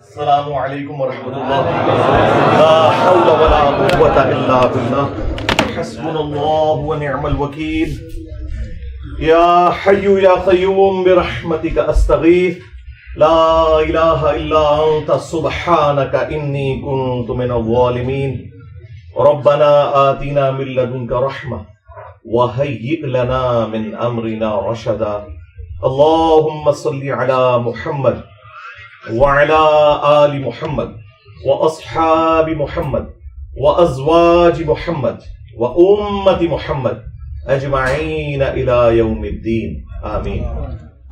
السلام علیکم ورحمۃ اللہ. لا حول ولا قوة الا باللہ. حسبنا اللہ ونعم الوکیل. یا حی یا قیوم برحمتک استغیث. لا الہ الا انت سبحانک انی کنت من الظالمین. ربنا آتنا من لدنک رحمہ وہیئ لنا من امرنا رشدا. اللہم صل علی محمد وعلى آل محمد وأصحاب محمد وأزواج محمد وأمة محمد أجمعين إلى يوم الدين آمين.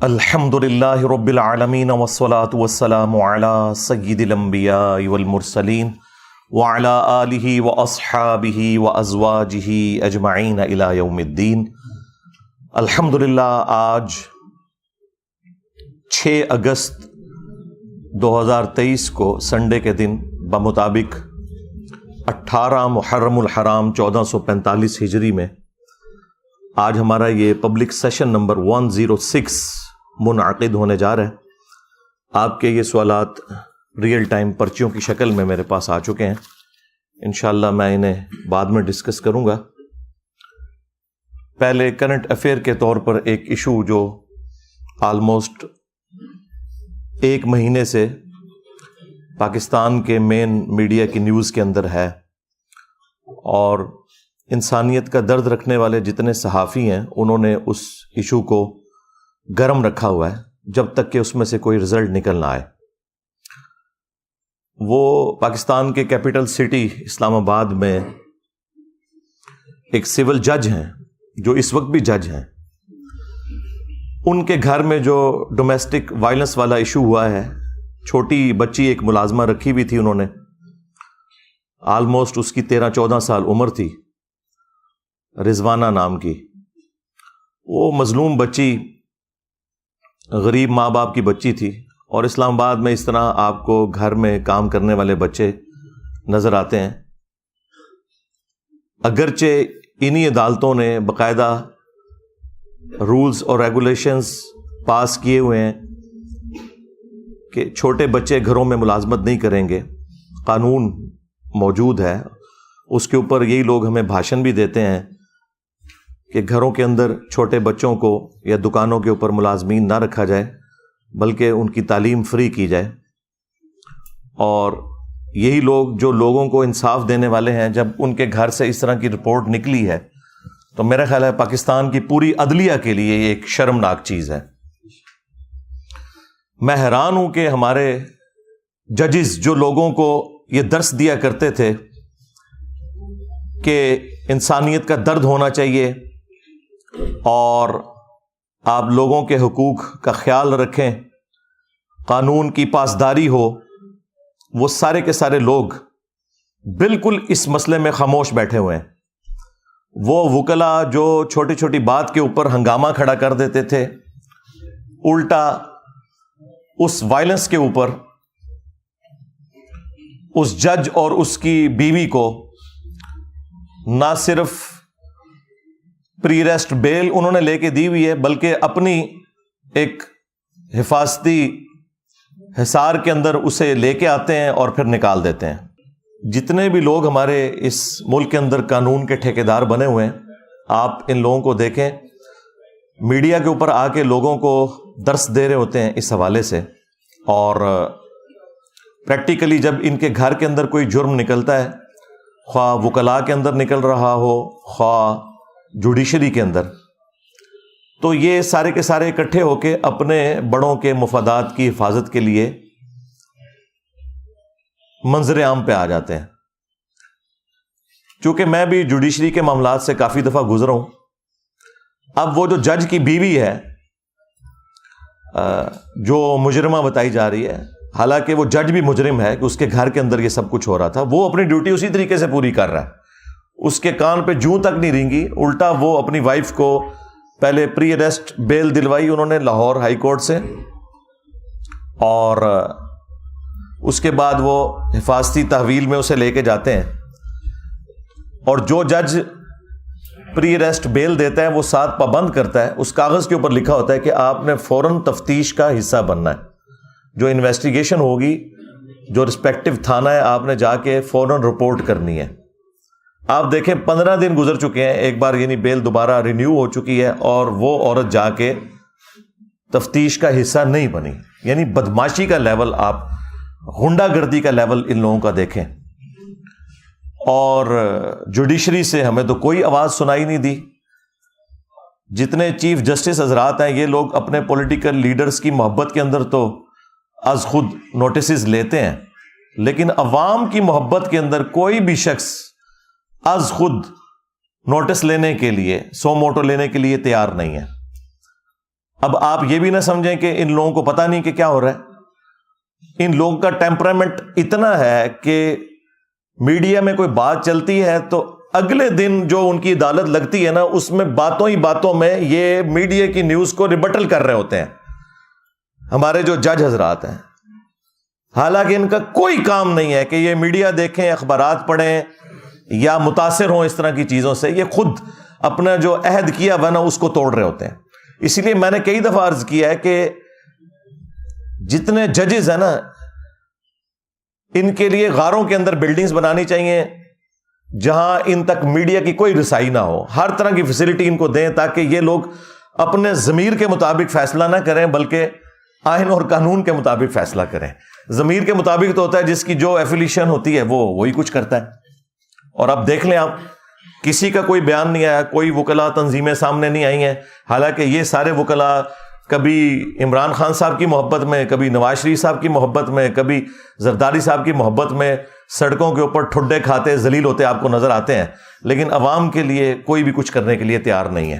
الحمد لله رب العالمين والصلاة والسلام على سيد الأنبياء والمرسلين وعلى آله وأصحابه وأزواجه أجمعين إلى يوم الدين. الحمد للہ آج 6 اگست 2023 کو سنڈے کے دن بمطابق 18 محرم الحرام 1445 ہجری میں آج ہمارا یہ پبلک سیشن نمبر 106 منعقد ہونے جا رہا ہے. آپ کے یہ سوالات ریئل ٹائم پرچیوں کی شکل میں میرے پاس آ چکے ہیں. انشاءاللہ میں انہیں بعد میں ڈسکس کروں گا. پہلے کرنٹ افیئر کے طور پر ایک ایشو جو آلموسٹ 1 مہینے سے پاکستان کے مین میڈیا کی نیوز کے اندر ہے اور انسانیت کا درد رکھنے والے جتنے صحافی ہیں انہوں نے اس ایشو کو گرم رکھا ہوا ہے جب تک کہ اس میں سے کوئی رزلٹ نکل نہ آئے. وہ پاکستان کے کیپٹل سٹی اسلام آباد میں ایک سول جج ہیں جو اس وقت بھی جج ہیں. ان کے گھر میں جو ڈومیسٹک وائلنس والا ایشو ہوا ہے، چھوٹی بچی ایک ملازمہ رکھی ہوئی تھی انہوں نے، آلموسٹ اس کی 13-14 سال عمر تھی، رضوانہ نام کی. وہ مظلوم بچی غریب ماں باپ کی بچی تھی اور اسلام آباد میں اس طرح آپ کو گھر میں کام کرنے والے بچے نظر آتے ہیں. اگرچہ انہی عدالتوں نے باقاعدہ رولز اور ریگولیشنز پاس کیے ہوئے ہیں کہ چھوٹے بچے گھروں میں ملازمت نہیں کریں گے، قانون موجود ہے. اس کے اوپر یہی لوگ ہمیں بھاشن بھی دیتے ہیں کہ گھروں کے اندر چھوٹے بچوں کو یا دکانوں کے اوپر ملازمین نہ رکھا جائے بلکہ ان کی تعلیم فری کی جائے. اور یہی لوگ جو لوگوں کو انصاف دینے والے ہیں، جب ان کے گھر سے اس طرح کی رپورٹ نکلی ہے تو میرا خیال ہے پاکستان کی پوری عدلیہ کے لیے یہ ایک شرمناک چیز ہے. میں حیران ہوں کہ ہمارے ججز جو لوگوں کو یہ درس دیا کرتے تھے کہ انسانیت کا درد ہونا چاہیے اور آپ لوگوں کے حقوق کا خیال رکھیں، قانون کی پاسداری ہو، وہ سارے کے سارے لوگ بالکل اس مسئلے میں خاموش بیٹھے ہوئے ہیں. وہ وکلا جو چھوٹی چھوٹی بات کے اوپر ہنگامہ کھڑا کر دیتے تھے، الٹا اس وائلنس کے اوپر اس جج اور اس کی بیوی کو نہ صرف پری ریسٹ بیل انہوں نے لے کے دی ہوئی ہے بلکہ اپنی ایک حفاظتی حصار کے اندر اسے لے کے آتے ہیں اور پھر نکال دیتے ہیں. جتنے بھی لوگ ہمارے اس ملک کے اندر قانون کے ٹھیکیدار بنے ہوئے ہیں، آپ ان لوگوں کو دیکھیں، میڈیا کے اوپر آ کے لوگوں کو درس دے رہے ہوتے ہیں اس حوالے سے. اور پریکٹیکلی جب ان کے گھر کے اندر کوئی جرم نکلتا ہے، خواہ وکلاء کے اندر نکل رہا ہو خواہ جوڈیشری کے اندر، تو یہ سارے کے سارے اکٹھے ہو کے اپنے بڑوں کے مفادات کی حفاظت کے لیے منظر عام پہ آ جاتے ہیں. چونکہ میں بھی جوڈیشری کے معاملات سے کافی دفعہ گزرا ہوں. اب وہ جو جج کی بیوی ہے جو مجرمہ بتائی جا رہی ہے، حالانکہ وہ جج بھی مجرم ہے کہ اس کے گھر کے اندر یہ سب کچھ ہو رہا تھا، وہ اپنی ڈیوٹی اسی طریقے سے پوری کر رہا ہے. اس کے کان پہ جوں تک نہیں رینگی، الٹا وہ اپنی وائف کو پہلے پری اریسٹ بیل دلوائی انہوں نے لاہور ہائی کورٹ سے، اور اس کے بعد وہ حفاظتی تحویل میں اسے لے کے جاتے ہیں. اور جو جج پری اریسٹ بیل دیتا ہے وہ ساتھ پابند کرتا ہے، اس کاغذ کے اوپر لکھا ہوتا ہے کہ آپ نے فوراً تفتیش کا حصہ بننا ہے. جو انویسٹیگیشن ہوگی جو رسپیکٹو تھانہ ہے آپ نے جا کے فوراً رپورٹ کرنی ہے. آپ دیکھیں 15 دن گزر چکے ہیں, ایک بار یعنی بیل دوبارہ رینیو ہو چکی ہے اور وہ عورت جا کے تفتیش کا حصہ نہیں بنی. یعنی بدماشی کا لیول, آپ غنڈہ گردی کا لیول ان لوگوں کا دیکھیں. اور جوڈیشری سے ہمیں تو کوئی آواز سنائی نہیں دی. جتنے چیف جسٹس حضرات ہیں یہ لوگ اپنے پولیٹیکل لیڈرز کی محبت کے اندر تو از خود نوٹسز لیتے ہیں, لیکن عوام کی محبت کے اندر کوئی بھی شخص از خود نوٹس لینے کے لیے, سو موٹو لینے کے لیے تیار نہیں ہے. اب آپ یہ بھی نہ سمجھیں کہ ان لوگوں کو پتہ نہیں کہ کیا ہو رہا ہے. ان لوگوں کا ٹیمپرامنٹ اتنا ہے کہ میڈیا میں کوئی بات چلتی ہے تو اگلے دن جو ان کی عدالت لگتی ہے نا, اس میں باتوں ہی باتوں میں یہ میڈیا کی نیوز کو ریبٹل کر رہے ہوتے ہیں ہمارے جو جج حضرات ہیں. حالانکہ ان کا کوئی کام نہیں ہے کہ یہ میڈیا دیکھیں, اخبارات پڑھیں یا متاثر ہوں اس طرح کی چیزوں سے. یہ خود اپنا جو عہد کیا ہوا نا اس کو توڑ رہے ہوتے ہیں. اسی لیے میں نے کئی دفعہ عرض کیا ہے کہ جتنے ججز ہیں نا, ان کے لیے غاروں کے اندر بلڈنگز بنانی چاہیے جہاں ان تک میڈیا کی کوئی رسائی نہ ہو. ہر طرح کی فیسلٹی ان کو دیں تاکہ یہ لوگ اپنے ضمیر کے مطابق فیصلہ نہ کریں بلکہ آئین اور قانون کے مطابق فیصلہ کریں. ضمیر کے مطابق تو ہوتا ہے جس کی جو ایفیلیشن ہوتی ہے وہ وہی کچھ کرتا ہے. اور اب دیکھ لیں, آپ کسی کا کوئی بیان نہیں آیا, کوئی وکلا تنظیمیں سامنے نہیں آئی ہیں. حالانکہ یہ سارے وکلا کبھی عمران خان صاحب کی محبت میں, کبھی نواز شریف صاحب کی محبت میں, کبھی زرداری صاحب کی محبت میں سڑکوں کے اوپر ٹھڈے کھاتے ذلیل ہوتے آپ کو نظر آتے ہیں, لیکن عوام کے لیے کوئی بھی کچھ کرنے کے لیے تیار نہیں ہے.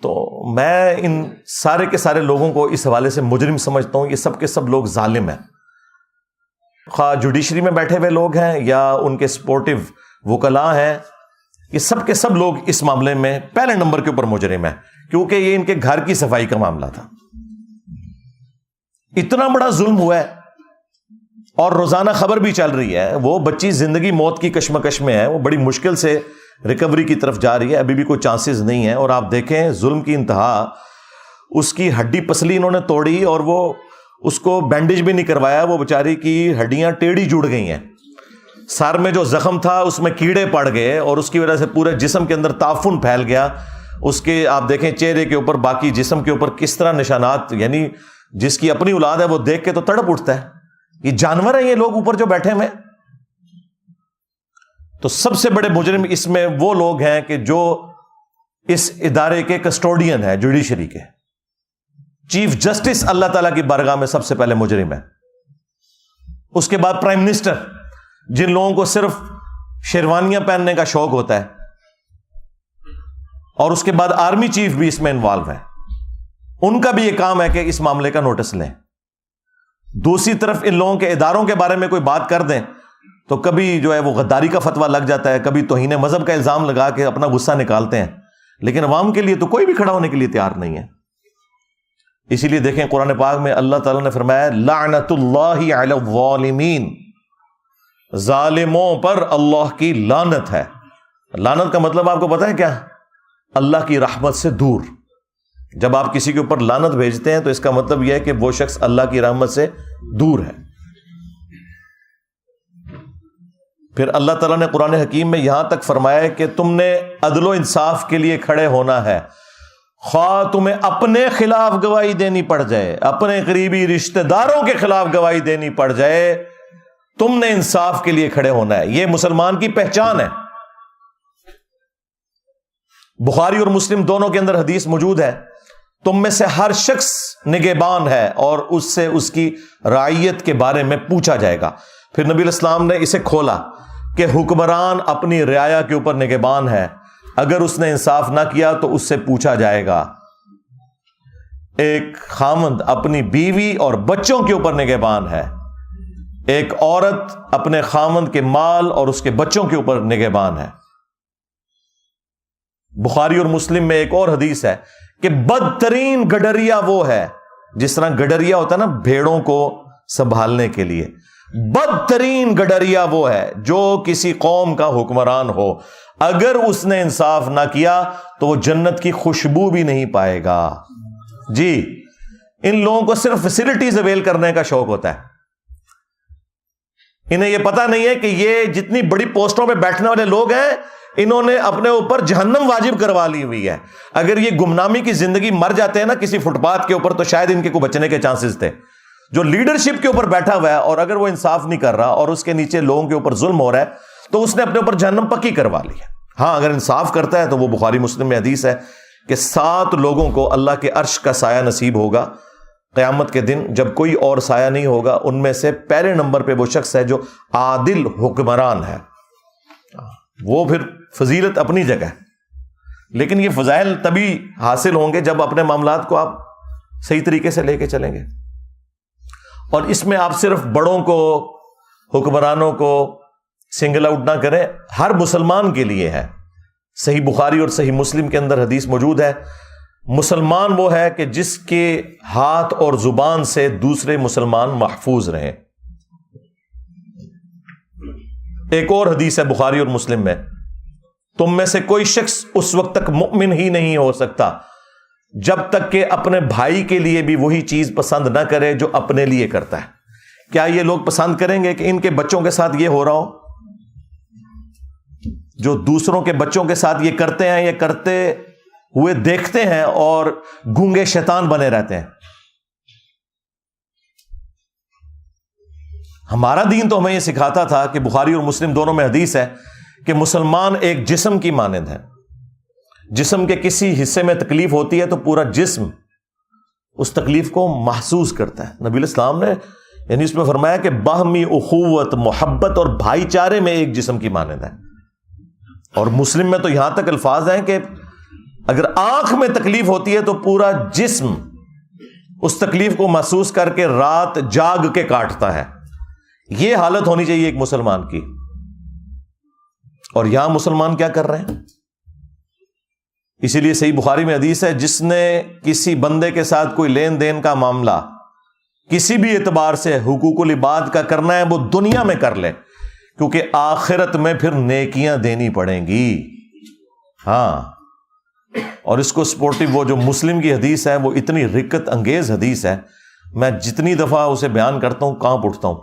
تو میں ان سارے کے سارے لوگوں کو اس حوالے سے مجرم سمجھتا ہوں. یہ سب کے سب لوگ ظالم ہیں, خواہ جوڈیشری میں بیٹھے ہوئے لوگ ہیں یا ان کے سپورٹو وکلاء ہیں. یہ سب کے سب لوگ اس معاملے میں پہلے نمبر کے اوپر مجرم ہیں, کیونکہ یہ ان کے گھر کی صفائی کا معاملہ تھا. اتنا بڑا ظلم ہوا ہے اور روزانہ خبر بھی چل رہی ہے. وہ بچی زندگی موت کی کشمکش میں ہے, وہ بڑی مشکل سے ریکوری کی طرف جا رہی ہے, ابھی بھی کوئی چانسز نہیں ہے. اور آپ دیکھیں ظلم کی انتہا, اس کی ہڈی پسلی انہوں نے توڑی اور وہ اس کو بینڈیج بھی نہیں کروایا. وہ بیچاری کی ہڈیاں ٹیڑھی جڑ گئی ہیں. سر میں جو زخم تھا اس میں کیڑے پڑ گئے اور اس کی وجہ سے پورے جسم کے اندر تعفن پھیل گیا. اس کے آپ دیکھیں چہرے کے اوپر, باقی جسم کے اوپر کس طرح نشانات, یعنی جس کی اپنی اولاد ہے وہ دیکھ کے تو تڑپ اٹھتا ہے. یہ جانور ہیں یہ لوگ اوپر جو بیٹھے ہوئے. تو سب سے بڑے مجرم اس میں وہ لوگ ہیں کہ جو اس ادارے کے کسٹوڈین ہیں, جوڈیشری کے. چیف جسٹس اللہ تعالیٰ کی بارگاہ میں سب سے پہلے مجرم ہے. اس کے بعد پرائم منسٹر, جن لوگوں کو صرف شیروانیاں پہننے کا شوق ہوتا ہے, اور اس کے بعد آرمی چیف بھی اس میں انوالو ہے. ان کا بھی یہ کام ہے کہ اس معاملے کا نوٹس لیں. دوسری طرف ان لوگوں کے اداروں کے بارے میں کوئی بات کر دیں تو کبھی جو ہے وہ غداری کا فتویٰ لگ جاتا ہے, کبھی توہین مذہب کا الزام لگا کے اپنا غصہ نکالتے ہیں, لیکن عوام کے لیے تو کوئی بھی کھڑا ہونے کے لیے تیار نہیں ہے. اسی لیے دیکھیں قرآن پاک میں اللہ تعالیٰ نے فرمایا لعنت اللہ علی الظالمین, ظالموں پر اللہ کی لعنت ہے. لعنت کا مطلب آپ کو پتہ ہے کیا؟ اللہ کی رحمت سے دور. جب آپ کسی کے اوپر لعنت بھیجتے ہیں تو اس کا مطلب یہ ہے کہ وہ شخص اللہ کی رحمت سے دور ہے. پھر اللہ تعالیٰ نے قرآن حکیم میں یہاں تک فرمایا ہے کہ تم نے عدل و انصاف کے لیے کھڑے ہونا ہے, خواہ تمہیں اپنے خلاف گواہی دینی پڑ جائے, اپنے قریبی رشتہ داروں کے خلاف گواہی دینی پڑ جائے, تم نے انصاف کے لیے کھڑے ہونا ہے. یہ مسلمان کی پہچان ہے. بخاری اور مسلم دونوں کے اندر حدیث موجود ہے, تم میں سے ہر شخص نگہبان ہے اور اس سے اس کی رعیت کے بارے میں پوچھا جائے گا. پھر نبی علیہ السلام نے اسے کھولا کہ حکمران اپنی رعایا کے اوپر نگہبان ہے, اگر اس نے انصاف نہ کیا تو اس سے پوچھا جائے گا. ایک خاوند اپنی بیوی اور بچوں کے اوپر نگہبان ہے, ایک عورت اپنے خاوند کے مال اور اس کے بچوں کے اوپر نگہبان ہے. بخاری اور مسلم میں ایک اور حدیث ہے کہ بدترین گڈریا وہ ہے, جس طرح گڈریا ہوتا ہے نا بھیڑوں کو سنبھالنے کے لیے, بدترین گڈریا وہ ہے جو کسی قوم کا حکمران ہو, اگر اس نے انصاف نہ کیا تو وہ جنت کی خوشبو بھی نہیں پائے گا. جی, ان لوگوں کو صرف فیسلٹیز اویل کرنے کا شوق ہوتا ہے. انہیں یہ پتا نہیں ہے کہ یہ جتنی بڑی پوسٹوں پہ بیٹھنے والے لوگ ہیں, انہوں نے اپنے اوپر جہنم واجب کروا لی ہوئی ہے. اگر یہ گمنامی کی زندگی مر جاتے ہیں نا کسی فٹ پاتھ کے اوپر, تو شاید ان کے کو بچنے کے چانسز تھے. جو لیڈرشپ کے اوپر بیٹھا ہوا ہے اور اگر وہ انصاف نہیں کر رہا اور اس کے نیچے لوگوں کے اوپر ظلم ہو رہا ہے, تو اس نے اپنے اوپر جہنم پکی کروا لی ہے. ہاں اگر انصاف کرتا ہے تو وہ بخاری مسلم میں حدیث ہے کہ 7 لوگوں کو اللہ کے عرش کا سایہ نصیب ہوگا قیامت کے دن, جب کوئی اور سایہ نہیں ہوگا. ان میں سے پہلے نمبر پہ وہ شخص ہے جو عادل حکمران ہے. وہ پھر فضیلت اپنی جگہ ہے, لیکن یہ فضائل تبھی حاصل ہوں گے جب اپنے معاملات کو آپ صحیح طریقے سے لے کے چلیں گے. اور اس میں آپ صرف بڑوں کو, حکمرانوں کو سنگل آؤٹ نہ کریں, ہر مسلمان کے لیے ہے. صحیح بخاری اور صحیح مسلم کے اندر حدیث موجود ہے, مسلمان وہ ہے کہ جس کے ہاتھ اور زبان سے دوسرے مسلمان محفوظ رہیں. ایک اور حدیث ہے بخاری اور مسلم میں, تم میں سے کوئی شخص اس وقت تک مؤمن ہی نہیں ہو سکتا جب تک کہ اپنے بھائی کے لیے بھی وہی چیز پسند نہ کرے جو اپنے لیے کرتا ہے. کیا یہ لوگ پسند کریں گے کہ ان کے بچوں کے ساتھ یہ ہو رہا ہو؟ جو دوسروں کے بچوں کے ساتھ یہ کرتے ہیں, یہ کرتے ہوئے دیکھتے ہیں اور گونگے شیطان بنے رہتے ہیں. ہمارا دین تو ہمیں یہ سکھاتا تھا کہ بخاری اور مسلم دونوں میں حدیث ہے کہ مسلمان ایک جسم کی مانند ہے. جسم کے کسی حصے میں تکلیف ہوتی ہے تو پورا جسم اس تکلیف کو محسوس کرتا ہے. نبی الاسلام نے یعنی اس میں فرمایا کہ باہمی اخوت, محبت اور بھائی چارے میں ایک جسم کی مانند ہے. اور مسلم میں تو یہاں تک الفاظ ہیں کہ اگر آنکھ میں تکلیف ہوتی ہے تو پورا جسم اس تکلیف کو محسوس کر کے رات جاگ کے کاٹتا ہے. یہ حالت ہونی چاہیے ایک مسلمان کی. اور یہاں مسلمان کیا کر رہے ہیں؟ اسی لیے صحیح بخاری میں حدیث ہے, جس نے کسی بندے کے ساتھ کوئی لین دین کا معاملہ کسی بھی اعتبار سے حقوق العباد کا کرنا ہے وہ دنیا میں کر لے, کیونکہ آخرت میں پھر نیکیاں دینی پڑیں گی. ہاں, اور اس کو سپورٹو وہ جو مسلم کی حدیث ہے وہ اتنی رکت انگیز حدیث ہے, میں جتنی دفعہ اسے بیان کرتا ہوں کانپ اٹھتا ہوں.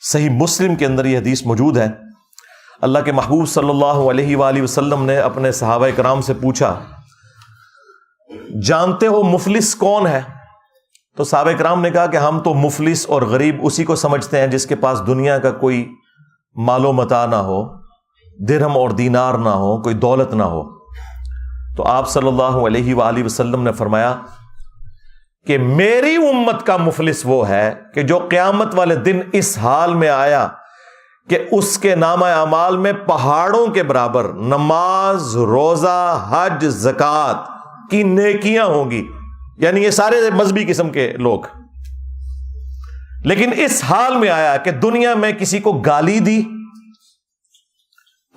صحیح مسلم کے اندر یہ حدیث موجود ہے. اللہ کے محبوب صلی اللہ علیہ وآلہ وسلم نے اپنے صحابہ کرام سے پوچھا, جانتے ہو مفلس کون ہے؟ تو صحابہ کرام نے کہا کہ ہم تو مفلس اور غریب اسی کو سمجھتے ہیں جس کے پاس دنیا کا کوئی مال و متاع نہ ہو, درہم اور دینار نہ ہو, کوئی دولت نہ ہو. تو آپ صلی اللہ علیہ وآلہ وسلم نے فرمایا کہ میری امت کا مفلس وہ ہے کہ جو قیامت والے دن اس حال میں آیا کہ اس کے نامہ اعمال میں پہاڑوں کے برابر نماز, روزہ, حج, زکوٰۃ کی نیکیاں ہوں گی. یعنی یہ سارے مذہبی قسم کے لوگ, لیکن اس حال میں آیا کہ دنیا میں کسی کو گالی دی,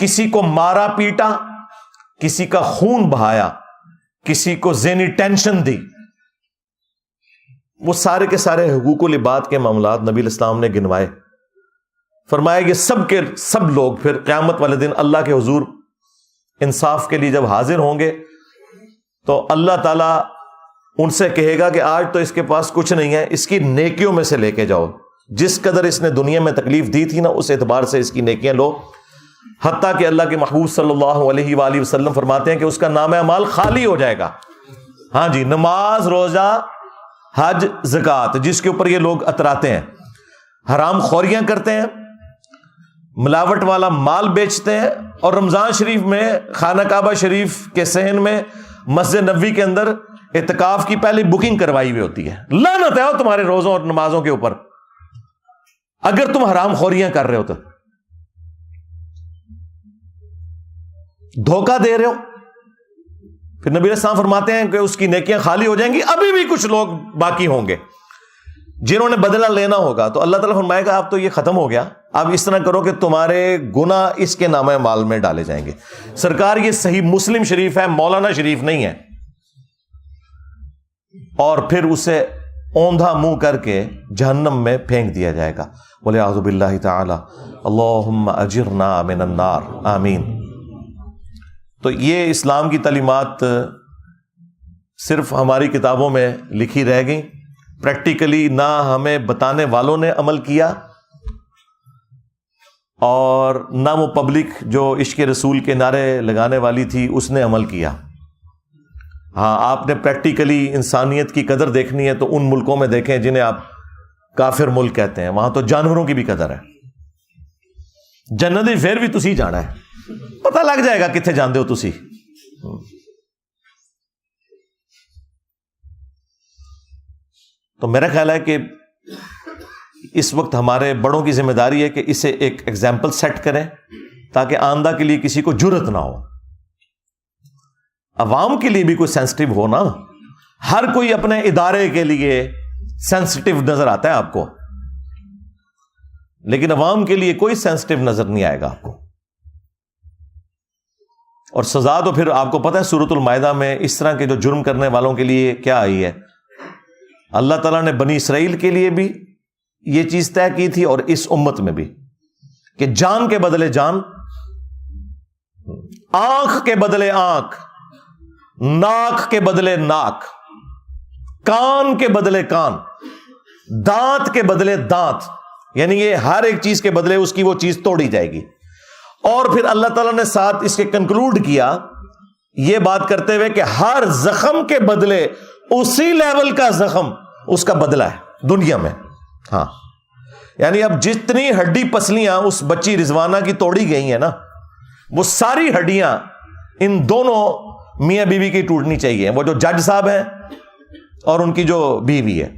کسی کو مارا پیٹا, کسی کا خون بہایا, کسی کو ذہنی ٹینشن دی. وہ سارے کے سارے حقوق العباد کے معاملات نبی الاسلام نے گنوائے. فرمایا کہ سب کے سب لوگ پھر قیامت والے دن اللہ کے حضور انصاف کے لیے جب حاضر ہوں گے تو اللہ تعالیٰ ان سے کہے گا کہ آج تو اس کے پاس کچھ نہیں ہے, اس کی نیکیوں میں سے لے کے جاؤ. جس قدر اس نے دنیا میں تکلیف دی تھی نا, اس اعتبار سے اس کی نیکیاں لو. حتیٰ کہ اللہ کے محبوب صلی اللہ علیہ وآلہ وسلم فرماتے ہیں کہ اس کا نامہ اعمال خالی ہو جائے گا. ہاں جی, نماز, روزہ, حج, زکوٰۃ جس کے اوپر یہ لوگ اتراتے ہیں, حرام خوریاں کرتے ہیں, ملاوٹ والا مال بیچتے ہیں, اور رمضان شریف میں خانہ کعبہ شریف کے صحن میں مسجد نبوی کے اندر اعتکاف کی پہلی بکنگ کروائی ہوئی ہوتی ہے. لعنت ہے تمہارے روزوں اور نمازوں کے اوپر اگر تم حرام خوریاں کر رہے ہو تو, دھوکہ دے رہے ہو. پھر نبی علیہ السلام فرماتے ہیں کہ اس کی نیکیاں خالی ہو جائیں گی. ابھی بھی کچھ لوگ باقی ہوں گے جنہوں نے بدلہ لینا ہوگا, تو اللہ تعالیٰ فرمائے گا اب تو یہ ختم ہو گیا, اب اس طرح کرو کہ تمہارے گناہ اس کے نامہ اعمال میں ڈالے جائیں گے. سرکار یہ صحیح مسلم شریف ہے, مولانا شریف نہیں ہے. اور پھر اسے اوندھا منہ کر کے جہنم میں پھینک دیا جائے گا. وَلِعَوْذُ بِاللَّهِ تَعَالَى اللہم اجرنا من النار, آمین. تو یہ اسلام کی تعلیمات صرف ہماری کتابوں میں لکھی رہ گئیں، پریکٹیکلی نہ ہمیں بتانے والوں نے عمل کیا اور نہ وہ پبلک جو عشق رسول کے نعرے لگانے والی تھی اس نے عمل کیا۔ ہاں، آپ نے پریکٹیکلی انسانیت کی قدر دیکھنی ہے تو ان ملکوں میں دیکھیں جنہیں آپ کافر ملک کہتے ہیں، وہاں تو جانوروں کی بھی قدر ہے۔ جنت پھر بھی تسی جانا ہے، پتہ لگ جائے گا کتنے جاندے ہو تسی۔ تو میرا خیال ہے کہ اس وقت ہمارے بڑوں کی ذمہ داری ہے کہ اسے ایک ایگزامپل سیٹ کریں تاکہ آئندہ کے لیے کسی کو جرت نہ ہو۔ عوام کے لیے بھی کوئی سینسٹیو ہو نا، ہر کوئی اپنے ادارے کے لیے سینسٹیو نظر آتا ہے آپ کو، لیکن عوام کے لیے کوئی سینسٹیو نظر نہیں آئے گا آپ کو۔ اور سزا تو پھر آپ کو پتہ ہے سورۃ المائدہ میں اس طرح کے جو جرم کرنے والوں کے لیے کیا آئی ہے۔ اللہ تعالیٰ نے بنی اسرائیل کے لیے بھی یہ چیز طے کی تھی اور اس امت میں بھی، کہ جان کے بدلے جان، آنکھ کے بدلے آنکھ، ناک کے بدلے ناک، کان کے بدلے کان، دانت کے بدلے دانت، یعنی یہ ہر ایک چیز کے بدلے اس کی وہ چیز توڑی جائے گی۔ اور پھر اللہ تعالیٰ نے ساتھ اس کے کنکلوڈ کیا یہ بات کرتے ہوئے کہ ہر زخم کے بدلے اسی لیول کا زخم اس کا بدلہ ہے دنیا میں۔ ہاں، یعنی اب جتنی ہڈی پسلیاں اس بچی رضوانہ کی توڑی گئی ہیں نا، وہ ساری ہڈیاں ان دونوں میاں بیوی کی ٹوٹنی چاہیے، وہ جو جج صاحب ہیں اور ان کی جو بیوی ہے،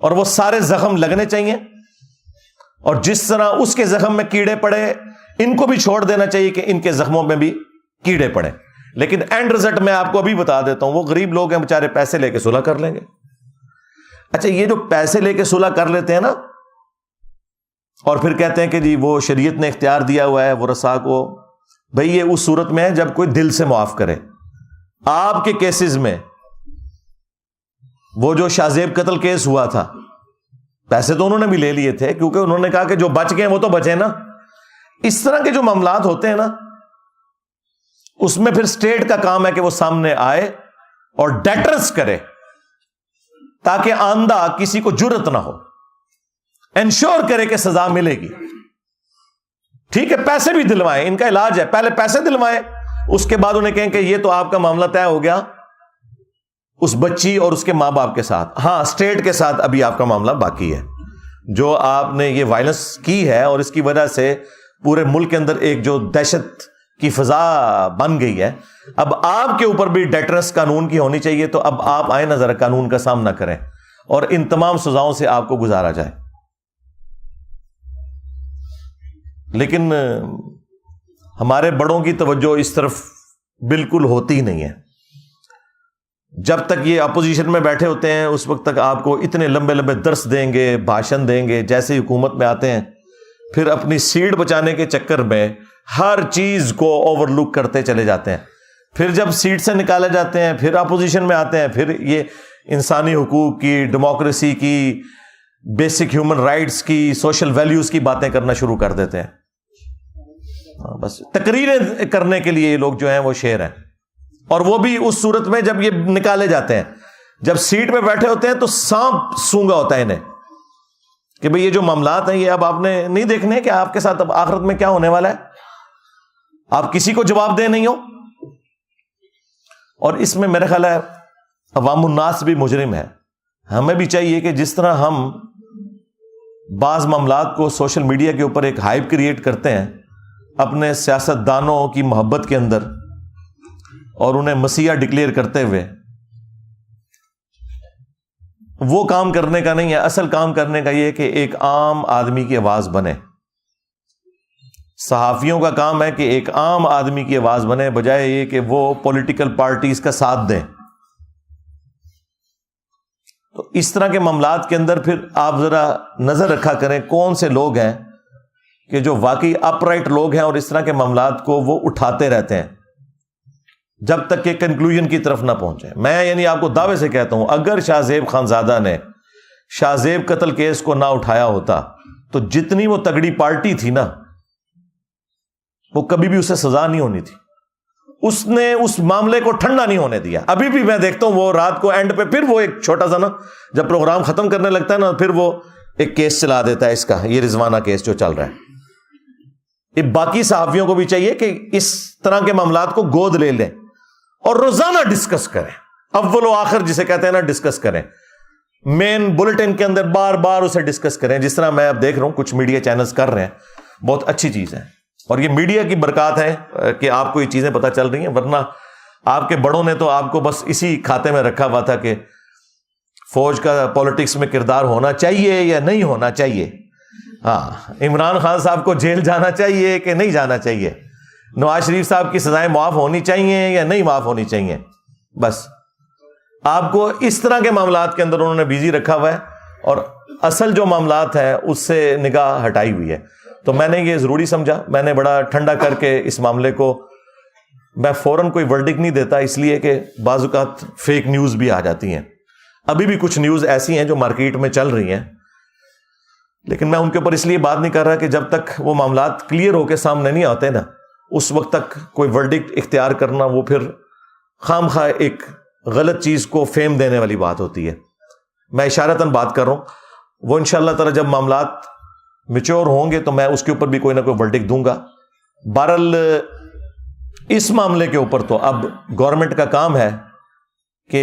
اور وہ سارے زخم لگنے چاہیے۔ اور جس طرح اس کے زخم میں کیڑے پڑے، ان کو بھی چھوڑ دینا چاہیے کہ ان کے زخموں میں بھی کیڑے پڑے۔ لیکن اینڈ رزلٹ میں آپ کو ابھی بتا دیتا ہوں، وہ غریب لوگ ہیں بےچارے، پیسے لے کے صلح کر لیں گے۔ اچھا، یہ جو پیسے لے کے صلح کر لیتے ہیں نا اور پھر کہتے ہیں کہ جی وہ شریعت نے اختیار دیا ہوا ہے ورثاء کو، بھئی یہ اس صورت میں ہے جب کوئی دل سے معاف کرے۔ آپ کے کیسز میں وہ جو شاہ زیب قتل کیس ہوا تھا، پیسے تو انہوں نے بھی لے لیے تھے کیونکہ انہوں نے کہا کہ جو بچ گئے وہ تو بچے نا۔ اس طرح کے جو معاملات ہوتے ہیں نا، اس میں پھر اسٹیٹ کا کام ہے کہ وہ سامنے آئے اور ڈیٹرس کرے تاکہ آئندہ کسی کو جرت نہ ہو، انشور کرے کہ سزا ملے گی۔ ٹھیک ہے، پیسے بھی دلوائیں، ان کا علاج ہے، پہلے پیسے دلوائیں، اس کے بعد انہیں کہیں کہ یہ تو آپ کا معاملہ طے ہو گیا اس بچی اور اس کے ماں باپ کے ساتھ، ہاں اسٹیٹ کے ساتھ ابھی آپ کا معاملہ باقی ہے۔ جو آپ نے یہ وائلنس کی ہے اور اس کی وجہ سے پورے ملک کے اندر ایک جو دہشت کی فضا بن گئی ہے، اب آپ کے اوپر بھی ڈیٹرنس قانون کی ہونی چاہیے۔ تو اب آپ آئیں نہ ذرا قانون کا سامنا کریں اور ان تمام سزاؤں سے آپ کو گزارا جائے۔ لیکن ہمارے بڑوں کی توجہ اس طرف بالکل ہوتی نہیں ہے۔ جب تک یہ اپوزیشن میں بیٹھے ہوتے ہیں اس وقت تک آپ کو اتنے لمبے لمبے درس دیں گے، بھاشن دیں گے، جیسے ہی حکومت میں آتے ہیں پھر اپنی سیٹ بچانے کے چکر میں ہر چیز کو اوور لک کرتے چلے جاتے ہیں۔ پھر جب سیٹ سے نکالے جاتے ہیں پھر اپوزیشن میں آتے ہیں، پھر یہ انسانی حقوق کی، ڈیموکریسی کی، بیسک ہیومن رائٹس کی، سوشل ویلیوز کی باتیں کرنا شروع کر دیتے ہیں۔ بس تقریریں کرنے کے لیے یہ لوگ جو ہیں وہ شیر ہیں، اور وہ بھی اس صورت میں جب یہ نکالے جاتے ہیں، جب سیٹ پہ بیٹھے ہوتے ہیں تو سانپ سونگا ہوتا ہے انہیں کہ بھئی یہ جو معاملات ہیں یہ اب آپ نے نہیں دیکھنے کہ آپ کے ساتھ اب آخرت میں کیا ہونے والا ہے، آپ کسی کو جواب دہ نہیں ہو۔ اور اس میں میرا خیال ہے عوام الناس بھی مجرم ہے۔ ہمیں بھی چاہیے کہ جس طرح ہم بعض معاملات کو سوشل میڈیا کے اوپر ایک ہائپ کریٹ کرتے ہیں اپنے سیاستدانوں کی محبت کے اندر اور انہیں مسیحا ڈکلیئر کرتے ہوئے، وہ کام کرنے کا نہیں ہے۔ اصل کام کرنے کا یہ ہے کہ ایک عام آدمی کی آواز بنے۔ صحافیوں کا کام ہے کہ ایک عام آدمی کی آواز بنے، بجائے یہ کہ وہ پولیٹیکل پارٹیز کا ساتھ دیں۔ تو اس طرح کے معاملات کے اندر پھر آپ ذرا نظر رکھا کریں کون سے لوگ ہیں کہ جو واقعی اپ رائٹ لوگ ہیں اور اس طرح کے معاملات کو وہ اٹھاتے رہتے ہیں جب تک کہ کنکلوژن کی طرف نہ پہنچے۔ میں یعنی آپ کو دعوے سے کہتا ہوں اگر شاہ زیب خانزادہ نے شاہ زیب قتل کیس کو نہ اٹھایا ہوتا تو جتنی وہ تگڑی پارٹی تھی نا، وہ کبھی بھی اسے سزا نہیں ہونی تھی۔ اس نے اس معاملے کو ٹھنڈا نہیں ہونے دیا. ابھی بھی میں دیکھتا ہوں وہ رات کو اینڈ پہ پھر وہ ایک چھوٹا سا نا جب پروگرام ختم کرنے لگتا ہے نا پھر وہ ایک کیس چلا دیتا ہے اس کا, یہ رضوانہ کیس جو چل رہا ہے. یہ باقی صحافیوں کو بھی چاہیے کہ اس طرح کے معاملات کو گود لے لیں اور روزانہ ڈسکس کریں, اول و آخر جسے کہتے ہیں نا ڈسکس کریں, مین بلٹن کے اندر بار بار اسے ڈسکس کریں, جس طرح میں اب دیکھ رہا ہوں کچھ میڈیا چینلز کر رہے ہیں. بہت اچھی چیز ہے اور یہ میڈیا کی برکات ہے کہ آپ کو یہ چیزیں پتہ چل رہی ہیں, ورنہ آپ کے بڑوں نے تو آپ کو بس اسی کھاتے میں رکھا ہوا تھا کہ فوج کا پالیٹکس میں کردار ہونا چاہیے یا نہیں ہونا چاہیے. ہاں, عمران خان صاحب کو جیل جانا چاہیے کہ نہیں جانا چاہیے, نواز شریف صاحب کی سزائیں معاف ہونی چاہیے یا نہیں معاف ہونی چاہیے. بس آپ کو اس طرح کے معاملات کے اندر انہوں نے بیزی رکھا ہوا ہے اور اصل جو معاملات ہیں اس سے نگاہ ہٹائی ہوئی ہے. تو میں نے یہ ضروری سمجھا, میں نے بڑا ٹھنڈا کر کے اس معاملے کو, میں فوراً کوئی ورڈکٹ نہیں دیتا اس لیے کہ بعض اوقات فیک نیوز بھی آ جاتی ہیں. ابھی بھی کچھ نیوز ایسی ہیں جو مارکیٹ میں چل رہی ہیں, لیکن میں ان کے اوپر اس لیے بات نہیں کر رہا کہ جب تک وہ معاملات کلیئر ہو کے سامنے نہیں آتے نا اس وقت تک کوئی ورڈکٹ اختیار کرنا وہ پھر خام خواہ ایک غلط چیز کو فیم دینے والی بات ہوتی ہے. میں اشارتاً بات کر رہا ہوں, وہ انشاءاللہ تعالی جب معاملات میچور ہوں گے تو میں اس کے اوپر بھی کوئی نہ کوئی ورڈکٹ دوں گا. بہرحال اس معاملے کے اوپر تو اب گورنمنٹ کا کام ہے کہ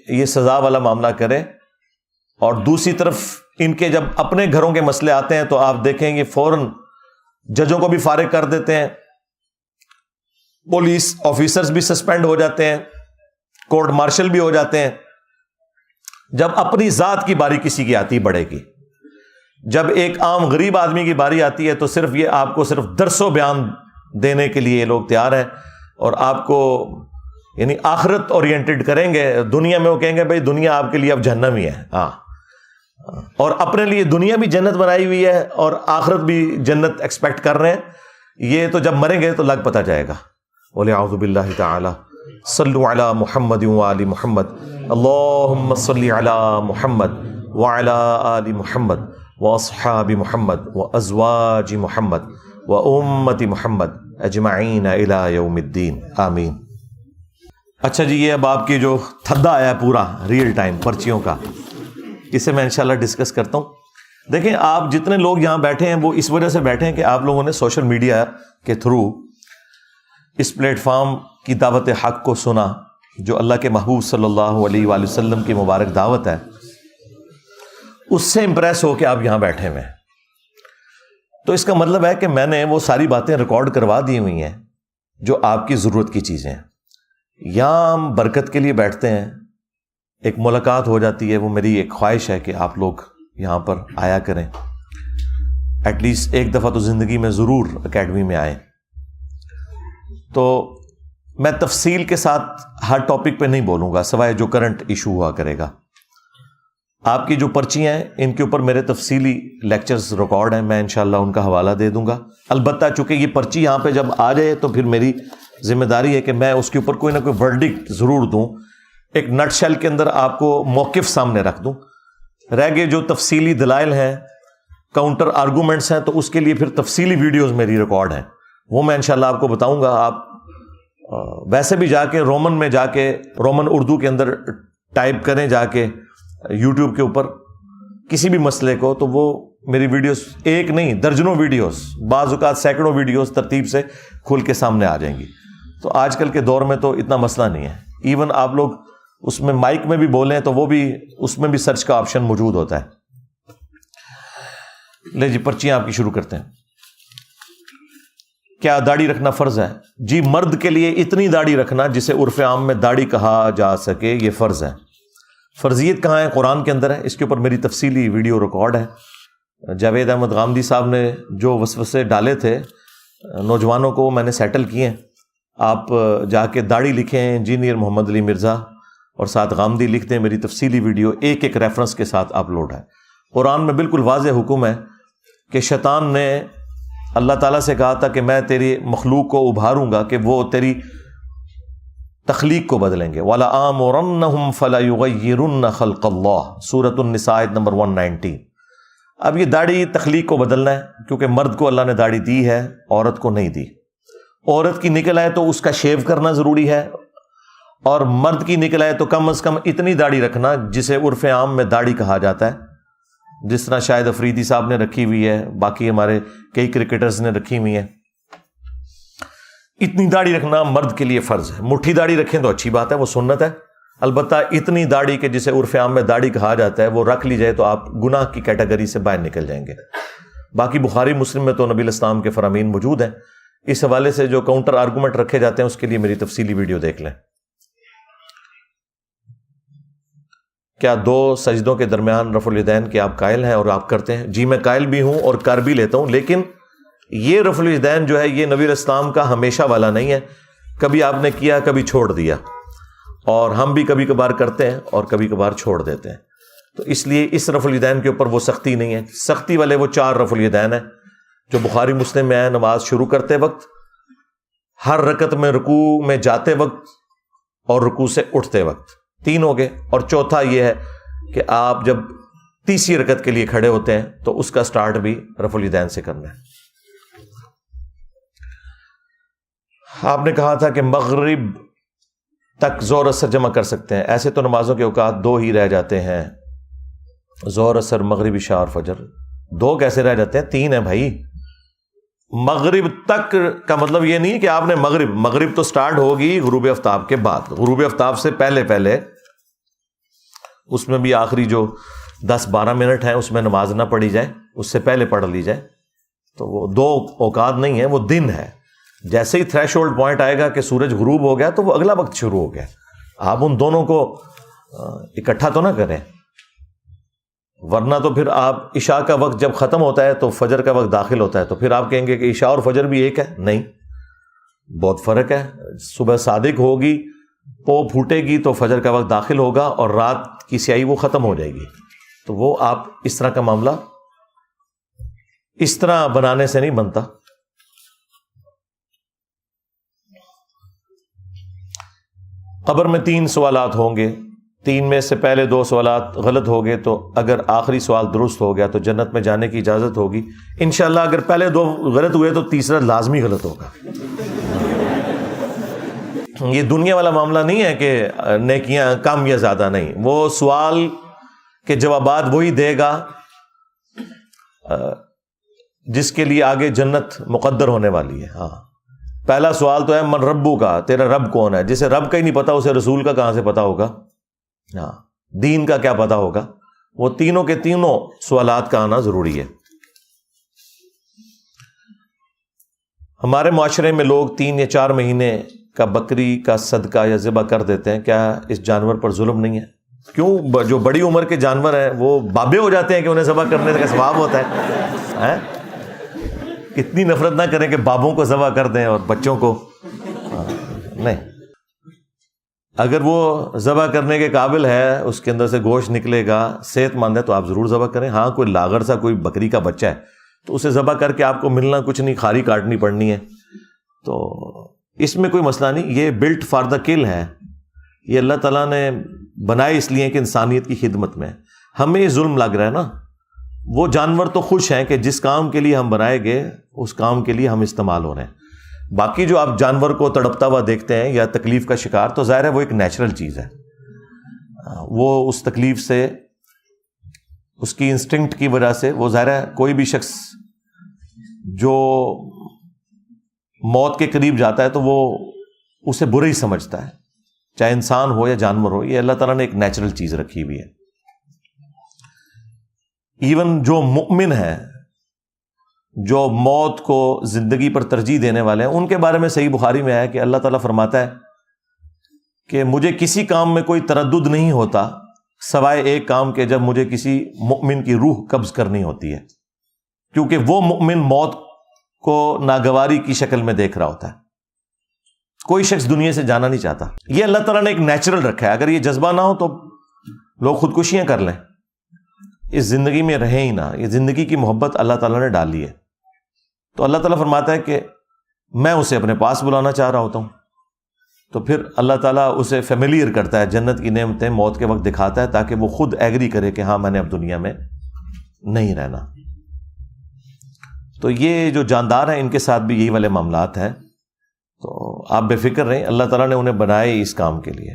یہ سزا والا معاملہ کرے, اور دوسری طرف ان کے جب اپنے گھروں کے مسئلے آتے ہیں تو آپ دیکھیں گے فوراً ججوں کو بھی فارغ کر دیتے ہیں, پولیس آفیسرز بھی سسپینڈ ہو جاتے ہیں, کورٹ مارشل بھی ہو جاتے ہیں. جب اپنی ذات کی باری کسی کی آتی بڑھے گی, جب ایک عام غریب آدمی کی باری آتی ہے تو صرف یہ آپ کو صرف درس و بیان دینے کے لیے یہ لوگ تیار ہیں اور آپ کو یعنی آخرت اورینٹڈ کریں گے. دنیا میں وہ کہیں گے بھائی دنیا آپ کے لیے اب جہنم ہی ہے, ہاں, اور اپنے لیے دنیا بھی جنت بنائی ہوئی ہے اور آخرت بھی جنت ایکسپیکٹ کر رہے ہیں. یہ تو جب مریں گے تو لگ پتہ جائے گا. وَلِعَوْذُ بِاللَّهِ تَعَالَى صلوا علی محمد وآل محمد اللہم صلی علی محمد وعلی آل محمد واصحاب محمد وازواج محمد وامت محمد اجمعین الی یوم الدین آمین. اچھا جی, یہ اب آپ کی جو تھدا آیا پورا ریئل ٹائم پرچیوں کا, اسے میں انشاءاللہ ڈسکس کرتا ہوں. دیکھیں آپ جتنے لوگ یہاں بیٹھے ہیں وہ اس وجہ سے بیٹھے ہیں کہ آپ لوگوں نے سوشل میڈیا کے تھرو اس پلیٹ فارم کی دعوت حق کو سنا جو اللہ کے محبوب صلی اللہ علیہ وآلہ وسلم کی مبارک دعوت ہے, اس سے امپریس ہو کے آپ یہاں بیٹھے ہوئے ہیں. تو اس کا مطلب ہے کہ میں نے وہ ساری باتیں ریکارڈ کروا دی ہوئی ہیں جو آپ کی ضرورت کی چیزیں ہیں. یہاں ہم برکت کے لیے بیٹھتے ہیں, ایک ملاقات ہو جاتی ہے, وہ میری ایک خواہش ہے کہ آپ لوگ یہاں پر آیا کریں, ایٹ لیسٹ ایک دفعہ تو زندگی میں ضرور اکیڈمی میں آئیں. تو میں تفصیل کے ساتھ ہر ٹاپک پہ نہیں بولوں گا سوائے جو کرنٹ ایشو ہوا کرے گا. آپ کی جو پرچیاں ہیں ان کے اوپر میرے تفصیلی لیکچرز ریکارڈ ہیں, میں انشاءاللہ ان کا حوالہ دے دوں گا. البتہ چونکہ یہ پرچی یہاں پہ جب آ جائے تو پھر میری ذمہ داری ہے کہ میں اس کے اوپر کوئی نہ کوئی ورڈکٹ ضرور دوں, ایک نٹ شیل کے اندر آپ کو موقف سامنے رکھ دوں. رہ گئے جو تفصیلی دلائل ہیں, کاؤنٹر آرگومنٹس ہیں, تو اس کے لیے پھر تفصیلی ویڈیوز میری ریکارڈ ہیں, وہ میں انشاءاللہ آپ کو بتاؤں گا. آپ ویسے بھی جا کے رومن میں جا کے رومن اردو کے اندر ٹائپ کریں جا کے یوٹیوب کے اوپر کسی بھی مسئلے کو, تو وہ میری ویڈیوز ایک نہیں درجنوں ویڈیوز, بعض اوقات سینکڑوں ویڈیوز ترتیب سے کھل کے سامنے آ جائیں گی. تو آج کل کے دور میں تو اتنا مسئلہ نہیں ہے, ایون آپ لوگ اس میں مائک میں بھی بولیں تو وہ بھی اس میں بھی سرچ کا آپشن موجود ہوتا ہے. لے جی پرچیاں آپ کی شروع کرتے ہیں. کیا داڑھی رکھنا فرض ہے؟ جی, مرد کے لیے اتنی داڑھی رکھنا جسے عرف عام میں داڑھی کہا جا سکے یہ فرض ہے. فرضیت کہاں ہے؟ قرآن کے اندر ہے. اس کے اوپر میری تفصیلی ویڈیو ریکارڈ ہے. جاوید احمد غامدی صاحب نے جو وسوسے ڈالے تھے نوجوانوں کو, میں نے سیٹل کیے ہیں. آپ جا کے داڑھی لکھیں انجینئر محمد علی مرزا اور ساتھ غامدی لکھ دیں, میری تفصیلی ویڈیو ایک ایک ریفرنس کے ساتھ اپلوڈ ہے. قرآن میں بالکل واضح حکم ہے کہ شیطان نے اللہ تعالیٰ سے کہا تھا کہ میں تیری مخلوق کو ابھاروں گا کہ وہ تیری تخلیق کو بدلیں گے. وَلَآمُرَنَّهُمْ فَلَيُغَيِّرُنَّ خَلْقَ اللَّهِ سورۃ النساء نمبر 119. اب یہ داڑھی تخلیق کو بدلنا ہے, کیونکہ مرد کو اللہ نے داڑھی دی ہے, عورت کو نہیں دی. عورت کی نکل آئے تو اس کا شیو کرنا ضروری ہے، اور مرد کی نکل آئے تو کم از کم اتنی داڑھی رکھنا جسے عرف عام میں داڑھی کہا جاتا ہے، جس طرح شاہد افریدی صاحب نے رکھی ہوئی ہے، باقی ہمارے کئی کرکٹرز نے رکھی ہوئی ہیں۔ اتنی داڑھی رکھنا مرد کے لیے فرض ہے۔ مٹھی داڑھی رکھیں تو اچھی بات ہے، وہ سنت ہے، البتہ اتنی داڑھی کہ جسے عرف عام میں داڑھی کہا جاتا ہے وہ رکھ لی جائے تو آپ گناہ کی کیٹیگری سے باہر نکل جائیں گے۔ باقی بخاری مسلم میں تو نبی الاسلام کے فرامین موجود ہیں، اس حوالے سے جو کاؤنٹر آرگومنٹ رکھے جاتے ہیں اس کے لیے میری تفصیلی ویڈیو دیکھ لیں۔ کیا 2 سجدوں کے درمیان رفع الیدین کے آپ قائل ہیں اور آپ کرتے ہیں؟ جی میں قائل بھی ہوں اور کر بھی لیتا ہوں، لیکن یہ رفع الیدین جو ہے یہ نبی الاسلام کا ہمیشہ والا نہیں ہے، کبھی آپ نے کیا کبھی چھوڑ دیا، اور ہم بھی کبھی کبھار کرتے ہیں اور کبھی کبھار چھوڑ دیتے ہیں، تو اس لیے اس رفع الیدین کے اوپر وہ سختی نہیں ہے۔ سختی والے وہ 4 رفع الیدین ہیں جو بخاری مسلم میں ہے، نماز شروع کرتے وقت، ہر رکعت میں رکوع میں جاتے وقت اور رکوع سے اٹھتے وقت، 3 ہو گئے، اور چوتھا یہ ہے کہ آپ جب تیسری رکعت کے لیے کھڑے ہوتے ہیں تو اس کا سٹارٹ بھی رفع الیدین سے کرنا ہے۔ آپ نے کہا تھا کہ مغرب تک ظہر اثر جمع کر سکتے ہیں، ایسے تو نمازوں کے اوقات 2 ہی رہ جاتے ہیں، ظہر اثر مغرب عشاء اور فجر، 2 کیسے رہ جاتے ہیں؟ 3 ہیں بھائی۔ مغرب تک کا مطلب یہ نہیں کہ آپ نے مغرب تو سٹارٹ ہوگی غروب آفتاب کے بعد، غروب آفتاب سے پہلے اس میں بھی آخری جو 10-12 منٹ ہیں اس میں نماز نہ پڑھی جائے، اس سے پہلے پڑھ لی جائے، تو وہ 2 اوقات نہیں ہے، وہ دن ہے۔ جیسے ہی تھریش ہولڈ پوائنٹ آئے گا کہ سورج غروب ہو گیا تو وہ اگلا وقت شروع ہو گیا، آپ ان دونوں کو اکٹھا تو نہ کریں، ورنہ تو پھر آپ عشاء کا وقت جب ختم ہوتا ہے تو فجر کا وقت داخل ہوتا ہے، تو پھر آپ کہیں گے کہ عشاء اور فجر بھی ایک ہے، نہیں، بہت فرق ہے۔ صبح صادق ہوگی، پو پھوٹے گی تو فجر کا وقت داخل ہوگا، اور رات کی سیاہی وہ ختم ہو جائے گی، تو وہ آپ اس طرح کا معاملہ اس طرح بنانے سے نہیں بنتا۔ قبر میں 3 سوالات ہوں گے، 3 میں سے پہلے 2 سوالات غلط ہو گئے تو اگر آخری سوال درست ہو گیا تو جنت میں جانے کی اجازت ہوگی انشاءاللہ۔ اگر پہلے 2 غلط ہوئے تو تیسرا لازمی غلط ہوگا۔ یہ دنیا والا معاملہ نہیں ہے کہ نیکیاں کم یا زیادہ، نہیں، وہ سوال کے جوابات وہی دے گا جس کے لیے آگے جنت مقدر ہونے والی ہے۔ ہاں، پہلا سوال تو ہے من ربو کا، تیرا رب کون ہے؟ جسے رب کا ہی نہیں پتا اسے رسول کا کہاں سے پتا ہوگا؟ ہاں، دین کا کیا پتا ہوگا؟ وہ تینوں کے تینوں سوالات کا آنا ضروری ہے۔ ہمارے معاشرے میں لوگ 3 یا 4 مہینے کا بکری کا صدقہ یا ذبح کر دیتے ہیں، کیا اس جانور پر ظلم نہیں ہے؟ کیوں؟ جو بڑی عمر کے جانور ہیں وہ بابے ہو جاتے ہیں کہ انہیں ذبح کرنے کا ثواب ہوتا ہے؟ اتنی نفرت نہ کریں کہ بابوں کو ذبح کر دیں اور بچوں کو نہیں۔ اگر وہ ذبح کرنے کے قابل ہے، اس کے اندر سے گوشت نکلے گا، صحت مند ہے، تو آپ ضرور ذبح کریں۔ ہاں، کوئی لاغر سا کوئی بکری کا بچہ ہے تو اسے ذبح کر کے آپ کو ملنا کچھ نہیں، کھاری کاٹنی پڑنی ہے، تو اس میں کوئی مسئلہ نہیں۔ یہ بلٹ فار دا کل ہے، یہ اللہ تعالیٰ نے بنائے اس لیے کہ انسانیت کی خدمت میں۔ ہمیں یہ ظلم لگ رہا ہے نا، وہ جانور تو خوش ہیں کہ جس کام کے لیے ہم بنائے گئے اس کام کے لیے ہم استعمال ہو رہے ہیں۔ باقی جو آپ جانور کو تڑپتا ہوا دیکھتے ہیں یا تکلیف کا شکار، تو ظاہر ہے وہ ایک نیچرل چیز ہے، وہ اس تکلیف سے، اس کی انسٹنکٹ کی وجہ سے، وہ ظاہر ہے کوئی بھی شخص جو موت کے قریب جاتا ہے تو وہ اسے برا ہی سمجھتا ہے، چاہے انسان ہو یا جانور ہو۔ یہ اللہ تعالیٰ نے ایک نیچرل چیز رکھی ہوئی ہے۔ ایون جو مؤمن ہے، جو موت کو زندگی پر ترجیح دینے والے ہیں، ان کے بارے میں صحیح بخاری میں ہے کہ اللہ تعالیٰ فرماتا ہے کہ مجھے کسی کام میں کوئی تردد نہیں ہوتا سوائے ایک کام کے، جب مجھے کسی مؤمن کی روح قبض کرنی ہوتی ہے، کیونکہ وہ مؤمن موت کو ناگواری کی شکل میں دیکھ رہا ہوتا ہے۔ کوئی شخص دنیا سے جانا نہیں چاہتا، یہ اللہ تعالیٰ نے ایک نیچرل رکھا ہے۔ اگر یہ جذبہ نہ ہو تو لوگ خودکشیاں کر لیں، اس زندگی میں رہیں ہی نہ۔ یہ زندگی کی محبت اللہ تعالیٰ نے ڈالی ہے، تو اللہ تعالیٰ فرماتا ہے کہ میں اسے اپنے پاس بلانا چاہ رہا ہوتا ہوں، تو پھر اللہ تعالیٰ اسے فیملیئر کرتا ہے، جنت کی نعمتیں موت کے وقت دکھاتا ہے تاکہ وہ خود ایگری کرے کہ ہاں میں نے اب دنیا میں نہیں رہنا۔ تو یہ جو جاندار ہیں ان کے ساتھ بھی یہی والے معاملات ہیں آپ بے فکر رہیں، اللہ تعالیٰ نے انہیں بنائے اس کام کے لیے۔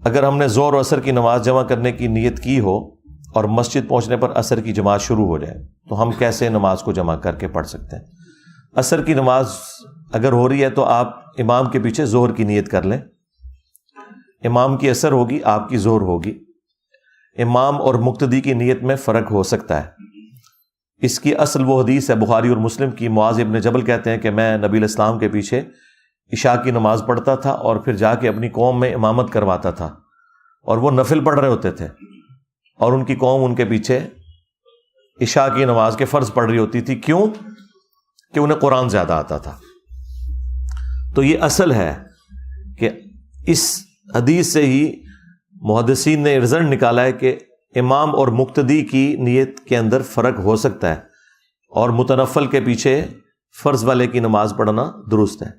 اگر ہم نے ظہر و عصر کی نماز جمع کرنے کی نیت کی ہو اور مسجد پہنچنے پر عصر کی جماعت شروع ہو جائے تو ہم کیسے نماز کو جمع کر کے پڑھ سکتے ہیں؟ عصر کی نماز اگر ہو رہی ہے تو آپ امام کے پیچھے ظہر کی نیت کر لیں، امام کی عصر ہوگی، آپ کی ظہر ہوگی۔ امام اور مقتدی کی نیت میں فرق ہو سکتا ہے، اس کی اصل وہ حدیث ہے بخاری اور مسلم کی، معاذ ابن جبل کہتے ہیں کہ میں نبی علیہ السلام کے پیچھے عشاء کی نماز پڑھتا تھا اور پھر جا کے اپنی قوم میں امامت کرواتا تھا، اور وہ نفل پڑھ رہے ہوتے تھے اور ان کی قوم ان کے پیچھے عشاء کی نماز کے فرض پڑھ رہی ہوتی تھی۔ کیوں؟ کہ انہیں قرآن زیادہ آتا تھا۔ تو یہ اصل ہے کہ اس حدیث سے ہی محدثین نے رزلٹ نکالا ہے کہ امام اور مقتدی کی نیت کے اندر فرق ہو سکتا ہے، اور متنفل کے پیچھے فرض والے کی نماز پڑھنا درست ہے۔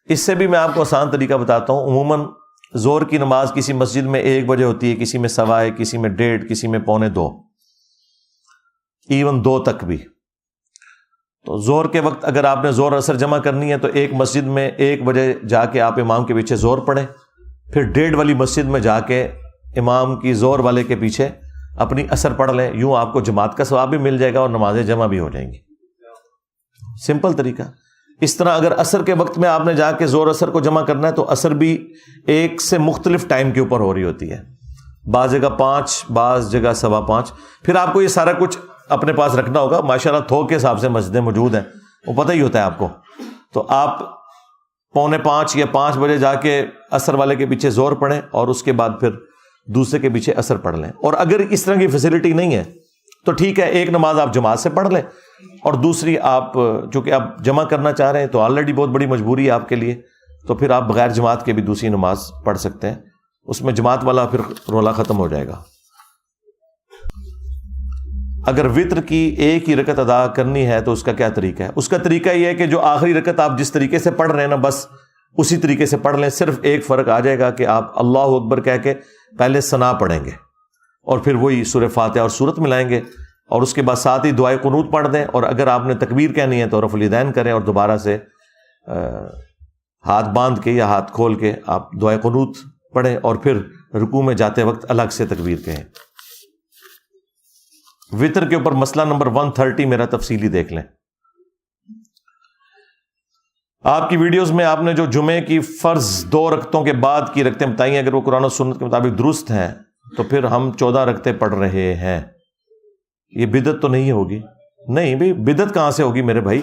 اس سے بھی میں آپ کو آسان طریقہ بتاتا ہوں۔ عموماً ظہر کی نماز کسی مسجد میں 1 بجے ہوتی ہے، کسی میں 1:15، کسی میں 1:30، کسی میں 1:45، ایون 2 تک بھی۔ تو ظہر کے وقت اگر آپ نے ظہر اثر جمع کرنی ہے تو ایک مسجد میں 1 بجے جا کے آپ امام کے پیچھے ظہر پڑھیں، پھر 1:30 والی مسجد میں جا کے امام کی ظہر والے کے پیچھے اپنی اثر پڑھ لیں، یوں آپ کو جماعت کا ثواب بھی مل جائے گا اور نمازیں جمع بھی ہو جائیں گی۔ سمپل طریقہ۔ اس طرح اگر عصر کے وقت میں آپ نے جا کے ظہر اثر کو جمع کرنا ہے تو عصر بھی ایک سے مختلف ٹائم کے اوپر ہو رہی ہوتی ہے، بعض جگہ 5، بعض جگہ 5:15۔ پھر آپ کو یہ سارا کچھ اپنے پاس رکھنا ہوگا، ماشاءاللہ تھوک کے حساب سے مسجدیں موجود ہیں، وہ پتہ ہی ہوتا ہے آپ کو۔ تو آپ 4:45 یا 5 بجے جا کے عصر والے کے پیچھے ظہر پڑھیں اور اس کے بعد پھر دوسرے کے پیچھے عصر پڑھ لیں۔ اور اگر اس طرح کی فیسلٹی نہیں ہے تو ٹھیک ہے، ایک نماز آپ جماعت سے پڑھ لیں اور دوسری آپ چونکہ آپ جمع کرنا چاہ رہے ہیں تو آلریڈی بہت بڑی مجبوری ہے آپ کے لیے، تو پھر آپ بغیر جماعت کے بھی دوسری نماز پڑھ سکتے ہیں، اس میں جماعت والا پھر رولا ختم ہو جائے گا۔ اگر وتر کی ایک ہی رکعت ادا کرنی ہے تو اس کا کیا طریقہ ہے؟ اس کا طریقہ یہ ہے کہ جو آخری رکعت آپ جس طریقے سے پڑھ رہے ہیں نا، بس اسی طریقے سے پڑھ لیں۔ صرف ایک فرق آ جائے گا کہ آپ اللہ اکبر کہہ کے پہلے ثنا پڑھیں گے اور پھر وہی سورہ فاتحہ اور سورت ملائیں گے، اور اس کے بعد ساتھ ہی دعائے قنوت پڑھ دیں، اور اگر آپ نے تکبیر کہنی ہے تو رفع الیدین کریں اور دوبارہ سے ہاتھ باندھ کے یا ہاتھ کھول کے آپ دعائے قنوت پڑھیں، اور پھر رکوع میں جاتے وقت الگ سے تکبیر کہیں۔ وتر کے اوپر مسئلہ نمبر 130 میرا تفصیلی دیکھ لیں۔ آپ کی ویڈیوز میں آپ نے جو جمعے کی فرض 2 رکعتوں کے بعد کی رکعتیں بتائی ہیں، اگر وہ قرآن و سنت کے مطابق درست ہیں تو پھر ہم 14 رکعتیں پڑھ رہے ہیں، یہ بدعت تو نہیں ہوگی؟ نہیں بھائی، بدعت کہاں سے ہوگی میرے بھائی؟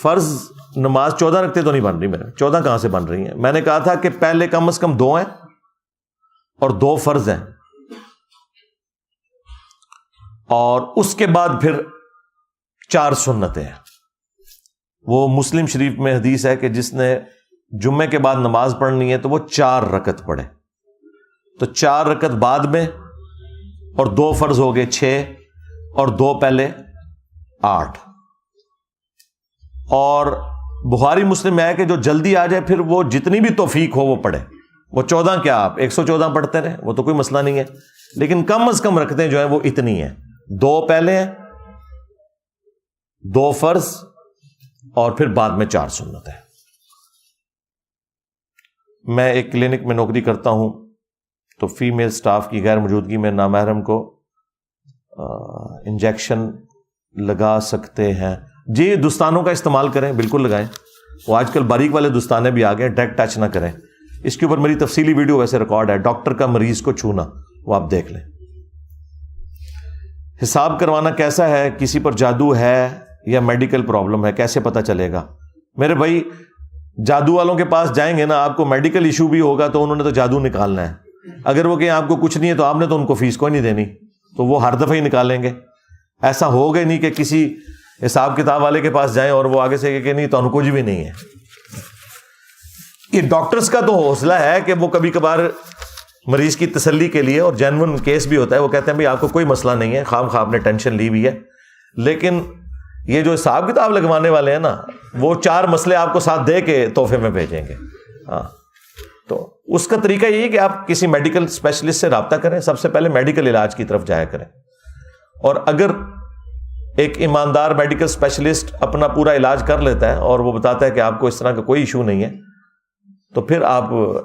فرض نماز 14 رکعتیں تو نہیں بن رہی میرے، 14 کہاں سے بن رہی ہیں؟ میں نے کہا تھا کہ پہلے کم از کم 2 ہیں اور 2 فرض ہیں، اور اس کے بعد پھر 4 سنتیں ہیں۔ وہ مسلم شریف میں حدیث ہے کہ جس نے جمعے کے بعد نماز پڑھنی ہے تو وہ 4 رکعت پڑھے، تو 4 رکعت بعد میں، اور 2 فرض ہو گئے 6 اور 2 پہلے 8۔ اور بخاری مسلم میں ہے کہ جو جلدی آ جائے پھر وہ جتنی بھی توفیق ہو وہ پڑھے، وہ 14 کیا آپ 114 پڑھتے رہے، وہ تو کوئی مسئلہ نہیں ہے، لیکن کم از کم رکعتیں جو ہیں وہ اتنی ہیں، 2 پہلے ہیں، 2 فرض، اور پھر بعد میں 4 سنت ہیں۔ میں ایک کلینک میں نوکری کرتا ہوں تو فیمیل سٹاف کی غیر موجودگی میں نامحرم کو انجیکشن لگا سکتے ہیں؟ جی، دستانوں کا استعمال کریں، بالکل لگائیں، وہ آج کل باریک والے دستانے بھی آ گئے، ڈائریکٹ ٹچ نہ کریں۔ اس کے اوپر میری تفصیلی ویڈیو ویسے ریکارڈ ہے، ڈاکٹر کا مریض کو چھونا، وہ آپ دیکھ لیں۔ حساب کروانا کیسا ہے؟ کسی پر جادو ہے یا میڈیکل پرابلم ہے، کیسے پتہ چلے گا؟ میرے بھائی، جادو والوں کے پاس جائیں گے نا، آپ کو میڈیکل ایشو بھی ہوگا تو انہوں نے تو جادو نکالنا ہے، اگر وہ کہیں آپ کو کچھ نہیں ہے تو آپ نے تو ان کو فیس کوئی نہیں دینی، تو وہ ہر دفعہ ہی نکالیں گے۔ ایسا ہوگا ہی نہیں کہ کسی حساب کتاب والے کے پاس جائیں اور وہ آگے سے کہ نہیں تو ان کو کچھ بھی نہیں ہے۔ یہ ڈاکٹرز کا تو حوصلہ ہے کہ وہ کبھی کبھار مریض کی تسلی کے لیے، اور جینون کیس بھی ہوتا ہے، وہ کہتے ہیں بھائی آپ کو کوئی مسئلہ نہیں ہے، خام خواہ آپ نے ٹینشن لی ہوئی ہے، لیکن یہ جو حساب کتاب لگوانے والے ہیں نا، وہ 4 مسئلے آپ کو ساتھ دے کے تحفے میں بھیجیں گے۔ ہاں، تو اس کا طریقہ یہی ہے کہ آپ کسی میڈیکل اسپیشلسٹ سے رابطہ کریں، سب سے پہلے میڈیکل علاج کی طرف جایا کریں، اور اگر ایک ایماندار میڈیکل اسپیشلسٹ اپنا پورا علاج کر لیتا ہے اور وہ بتاتا ہے کہ آپ کو اس طرح کا کوئی ایشو نہیں ہے، تو پھر آپ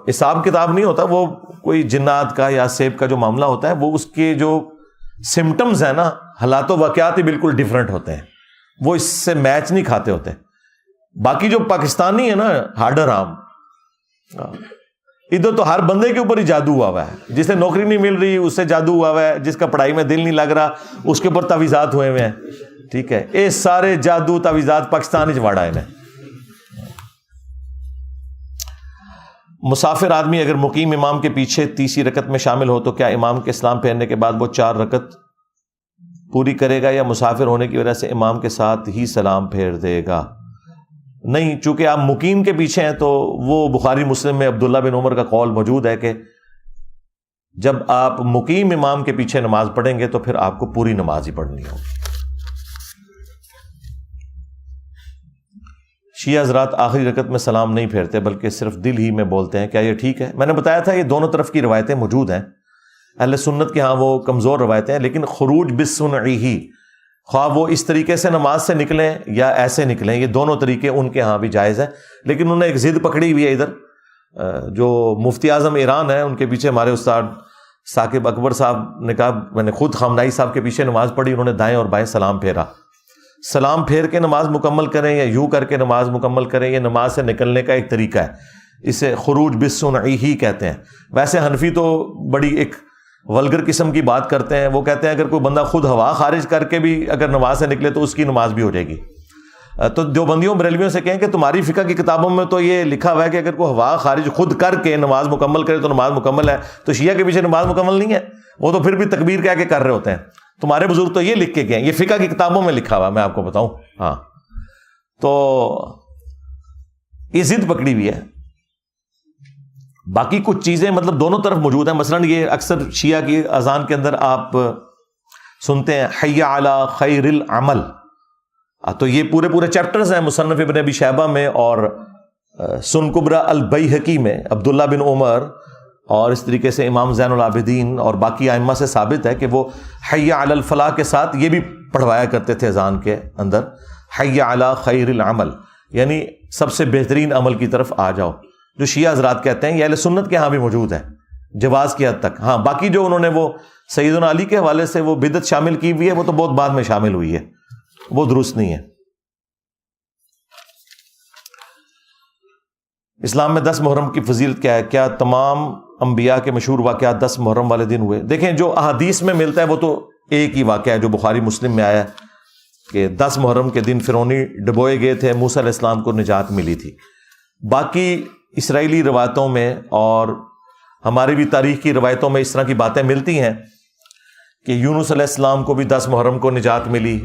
حساب کتاب نہیں ہوتا، وہ کوئی جنات کا یا سیب کا جو معاملہ ہوتا ہے وہ اس کے جو سمٹمز ہیں نا، حالات و واقعات ہی بالکل ڈیفرنٹ ہوتے ہیں، وہ اس سے میچ نہیں کھاتے ہوتے۔ باقی جو پاکستانی ہے نا ہارڈر عام، ادھر تو ہر بندے کے اوپر ہی جادو ہوا ہے، جسے نوکری نہیں مل رہی اس سے جادو ہوا ہے، جس کا پڑھائی میں دل نہیں لگ رہا اس کے اوپر تعویذات ہوئے ہوئے ہیں، ٹھیک ہے، یہ سارے جادو تعویذات پاکستان ہی واڑا ہے۔ مسافر آدمی اگر مقیم امام کے پیچھے تیسری رکعت میں شامل ہو تو کیا امام کے سلام پھیرنے کے بعد وہ 4 رکعت پوری کرے گا یا مسافر ہونے کی وجہ سے امام کے ساتھ ہی سلام پھیر دے گا؟ نہیں، چونکہ آپ مقیم کے پیچھے ہیں تو وہ بخاری مسلم میں عبداللہ بن عمر کا قول موجود ہے کہ جب آپ مقیم امام کے پیچھے نماز پڑھیں گے تو پھر آپ کو پوری نماز ہی پڑھنی ہوگی۔ شیعہ حضرات آخری رکعت میں سلام نہیں پھیرتے بلکہ صرف دل ہی میں بولتے ہیں، کیا یہ ٹھیک ہے؟ میں نے بتایا تھا یہ دونوں طرف کی روایتیں موجود ہیں، اہل سنت کے ہاں وہ کمزور روایتیں ہیں، لیکن خروج بالسنعی، خواہ وہ اس طریقے سے نماز سے نکلیں یا ایسے نکلیں، یہ دونوں طریقے ان کے ہاں بھی جائز ہیں، لیکن انہوں نے ایک ضد پکڑی ہوئی ہے ادھر، جو مفتی اعظم ایران ہے ان کے پیچھے ہمارے استاد ثاقب اکبر صاحب نے کہا، میں نے خود خامنائی صاحب کے پیچھے نماز پڑھی، انہوں نے دائیں اور بائیں سلام پھیرا، سلام پھیر کے نماز مکمل کریں یا یوں کر کے نماز مکمل کریں، یہ نماز سے نکلنے کا ایک طریقہ ہے، اسے خروج بالسنعی ہی کہتے ہیں۔ ویسے حنفی تو بڑی ایک ولگر قسم کی بات کرتے ہیں، وہ کہتے ہیں اگر کوئی بندہ خود ہوا خارج کر کے بھی اگر نماز سے نکلے تو اس کی نماز بھی ہو جائے گی۔ تو دیوبندیوں بریلویوں سے کہیں کہ تمہاری فقہ کی کتابوں میں تو یہ لکھا ہوا ہے کہ اگر کوئی ہوا خارج خود کر کے نماز مکمل کرے تو نماز مکمل ہے، تو شیعہ کے پیچھے نماز مکمل نہیں ہے، وہ تو پھر بھی تکبیر کہہ کے کر رہے ہوتے ہیں۔ تمہارے بزرگ تو یہ لکھ کے گئے، یہ فقہ کی کتابوں میں لکھا ہوا، میں آپ کو بتاؤں۔ ہاں، تو یہ ضد پکڑی ہوئی ہے۔ باقی کچھ چیزیں مطلب دونوں طرف موجود ہیں، مثلا یہ اکثر شیعہ کی اذان کے اندر آپ سنتے ہیں حی علی خیر العمل، تو یہ پورے چیپٹرز ہیں مصنف ابن ابی شیبہ میں اور سن کبرا البیہقی میں، عبداللہ بن عمر اور اس طریقے سے امام زین العابدین اور باقی ائمہ سے ثابت ہے کہ وہ حی علی الفلاح کے ساتھ یہ بھی پڑھوایا کرتے تھے اذان کے اندر، حی علی خیر العمل، یعنی سب سے بہترین عمل کی طرف آ جاؤ، جو شیعہ حضرات کہتے ہیں، یہ اہل سنت کے ہاں بھی موجود ہے جواز کی حد تک۔ ہاں، باقی جو انہوں نے وہ سیدنا علی کے حوالے سے وہ بدعت شامل کی ہوئی ہے، وہ تو بہت بعد میں شامل ہوئی ہے، وہ درست نہیں ہے۔ اسلام میں 10 محرم کی فضیلت کیا ہے؟ کیا تمام انبیاء کے مشہور واقعات 10 محرم والے دن ہوئے؟ دیکھیں، جو احادیث میں ملتا ہے وہ تو ایک ہی واقعہ ہے جو بخاری مسلم میں آیا ہے کہ 10 محرم کے دن فرعونی ڈبوئے گئے تھے، موسیٰ علیہ السلام کو نجات ملی تھی۔ باقی اسرائیلی روایتوں میں اور ہماری بھی تاریخ کی روایتوں میں اس طرح کی باتیں ملتی ہیں کہ یونس علیہ السلام کو بھی 10 محرم کو نجات ملی،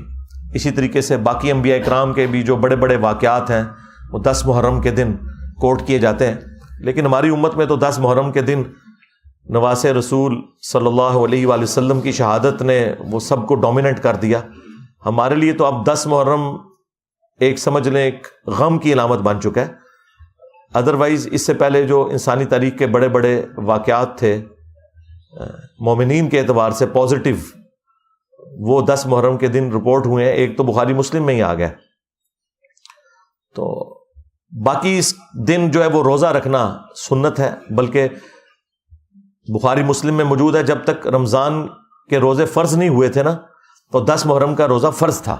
اسی طریقے سے باقی انبیاء اکرام کے بھی جو بڑے بڑے واقعات ہیں وہ 10 محرم کے دن کوٹ کیے جاتے ہیں، لیکن ہماری امت میں تو 10 محرم کے دن نواس رسول صلی اللہ علیہ وآلہ وسلم کی شہادت نے وہ سب کو ڈومیننٹ کر دیا۔ ہمارے لیے تو اب 10 محرم ایک سمجھ لیں ایک غم کی علامت بن چکا ہے، ادروائز اس سے پہلے جو انسانی تاریخ کے بڑے بڑے واقعات تھے مومنین کے اعتبار سے پازیٹیو، وہ 10 محرم کے دن رپورٹ ہوئے ہیں، ایک تو بخاری مسلم میں ہی آ گیا۔ تو باقی اس دن جو ہے وہ روزہ رکھنا سنت ہے، بلکہ بخاری مسلم میں موجود ہے جب تک رمضان کے روزے فرض نہیں ہوئے تھے نا تو 10 محرم کا روزہ فرض تھا،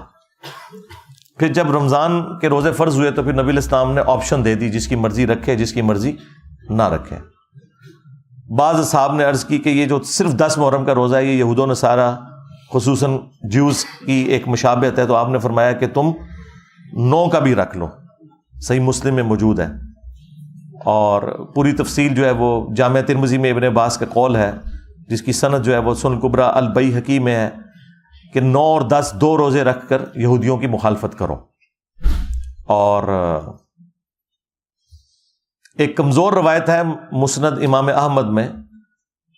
پھر جب رمضان کے روزے فرض ہوئے تو پھر نبی علیہ السلام نے آپشن دے دی، جس کی مرضی رکھے جس کی مرضی نہ رکھے۔ بعض اصحاب نے عرض کی کہ یہ جو صرف 10 محرم کا روزہ ہے یہ یہود و نصارہ خصوصاً جیوز کی ایک مشابہت ہے، تو آپ نے فرمایا کہ تم 9 کا بھی رکھ لو، صحیح مسلم میں موجود ہے، اور پوری تفصیل جو ہے وہ جامع ترمذی میں ابن عباس کا قول ہے، جس کی سند جو ہے وہ سنن کبریٰ البیہقی میں ہے کہ 9 اور 10 2 روزے رکھ کر یہودیوں کی مخالفت کرو۔ اور ایک کمزور روایت ہے مسند امام احمد میں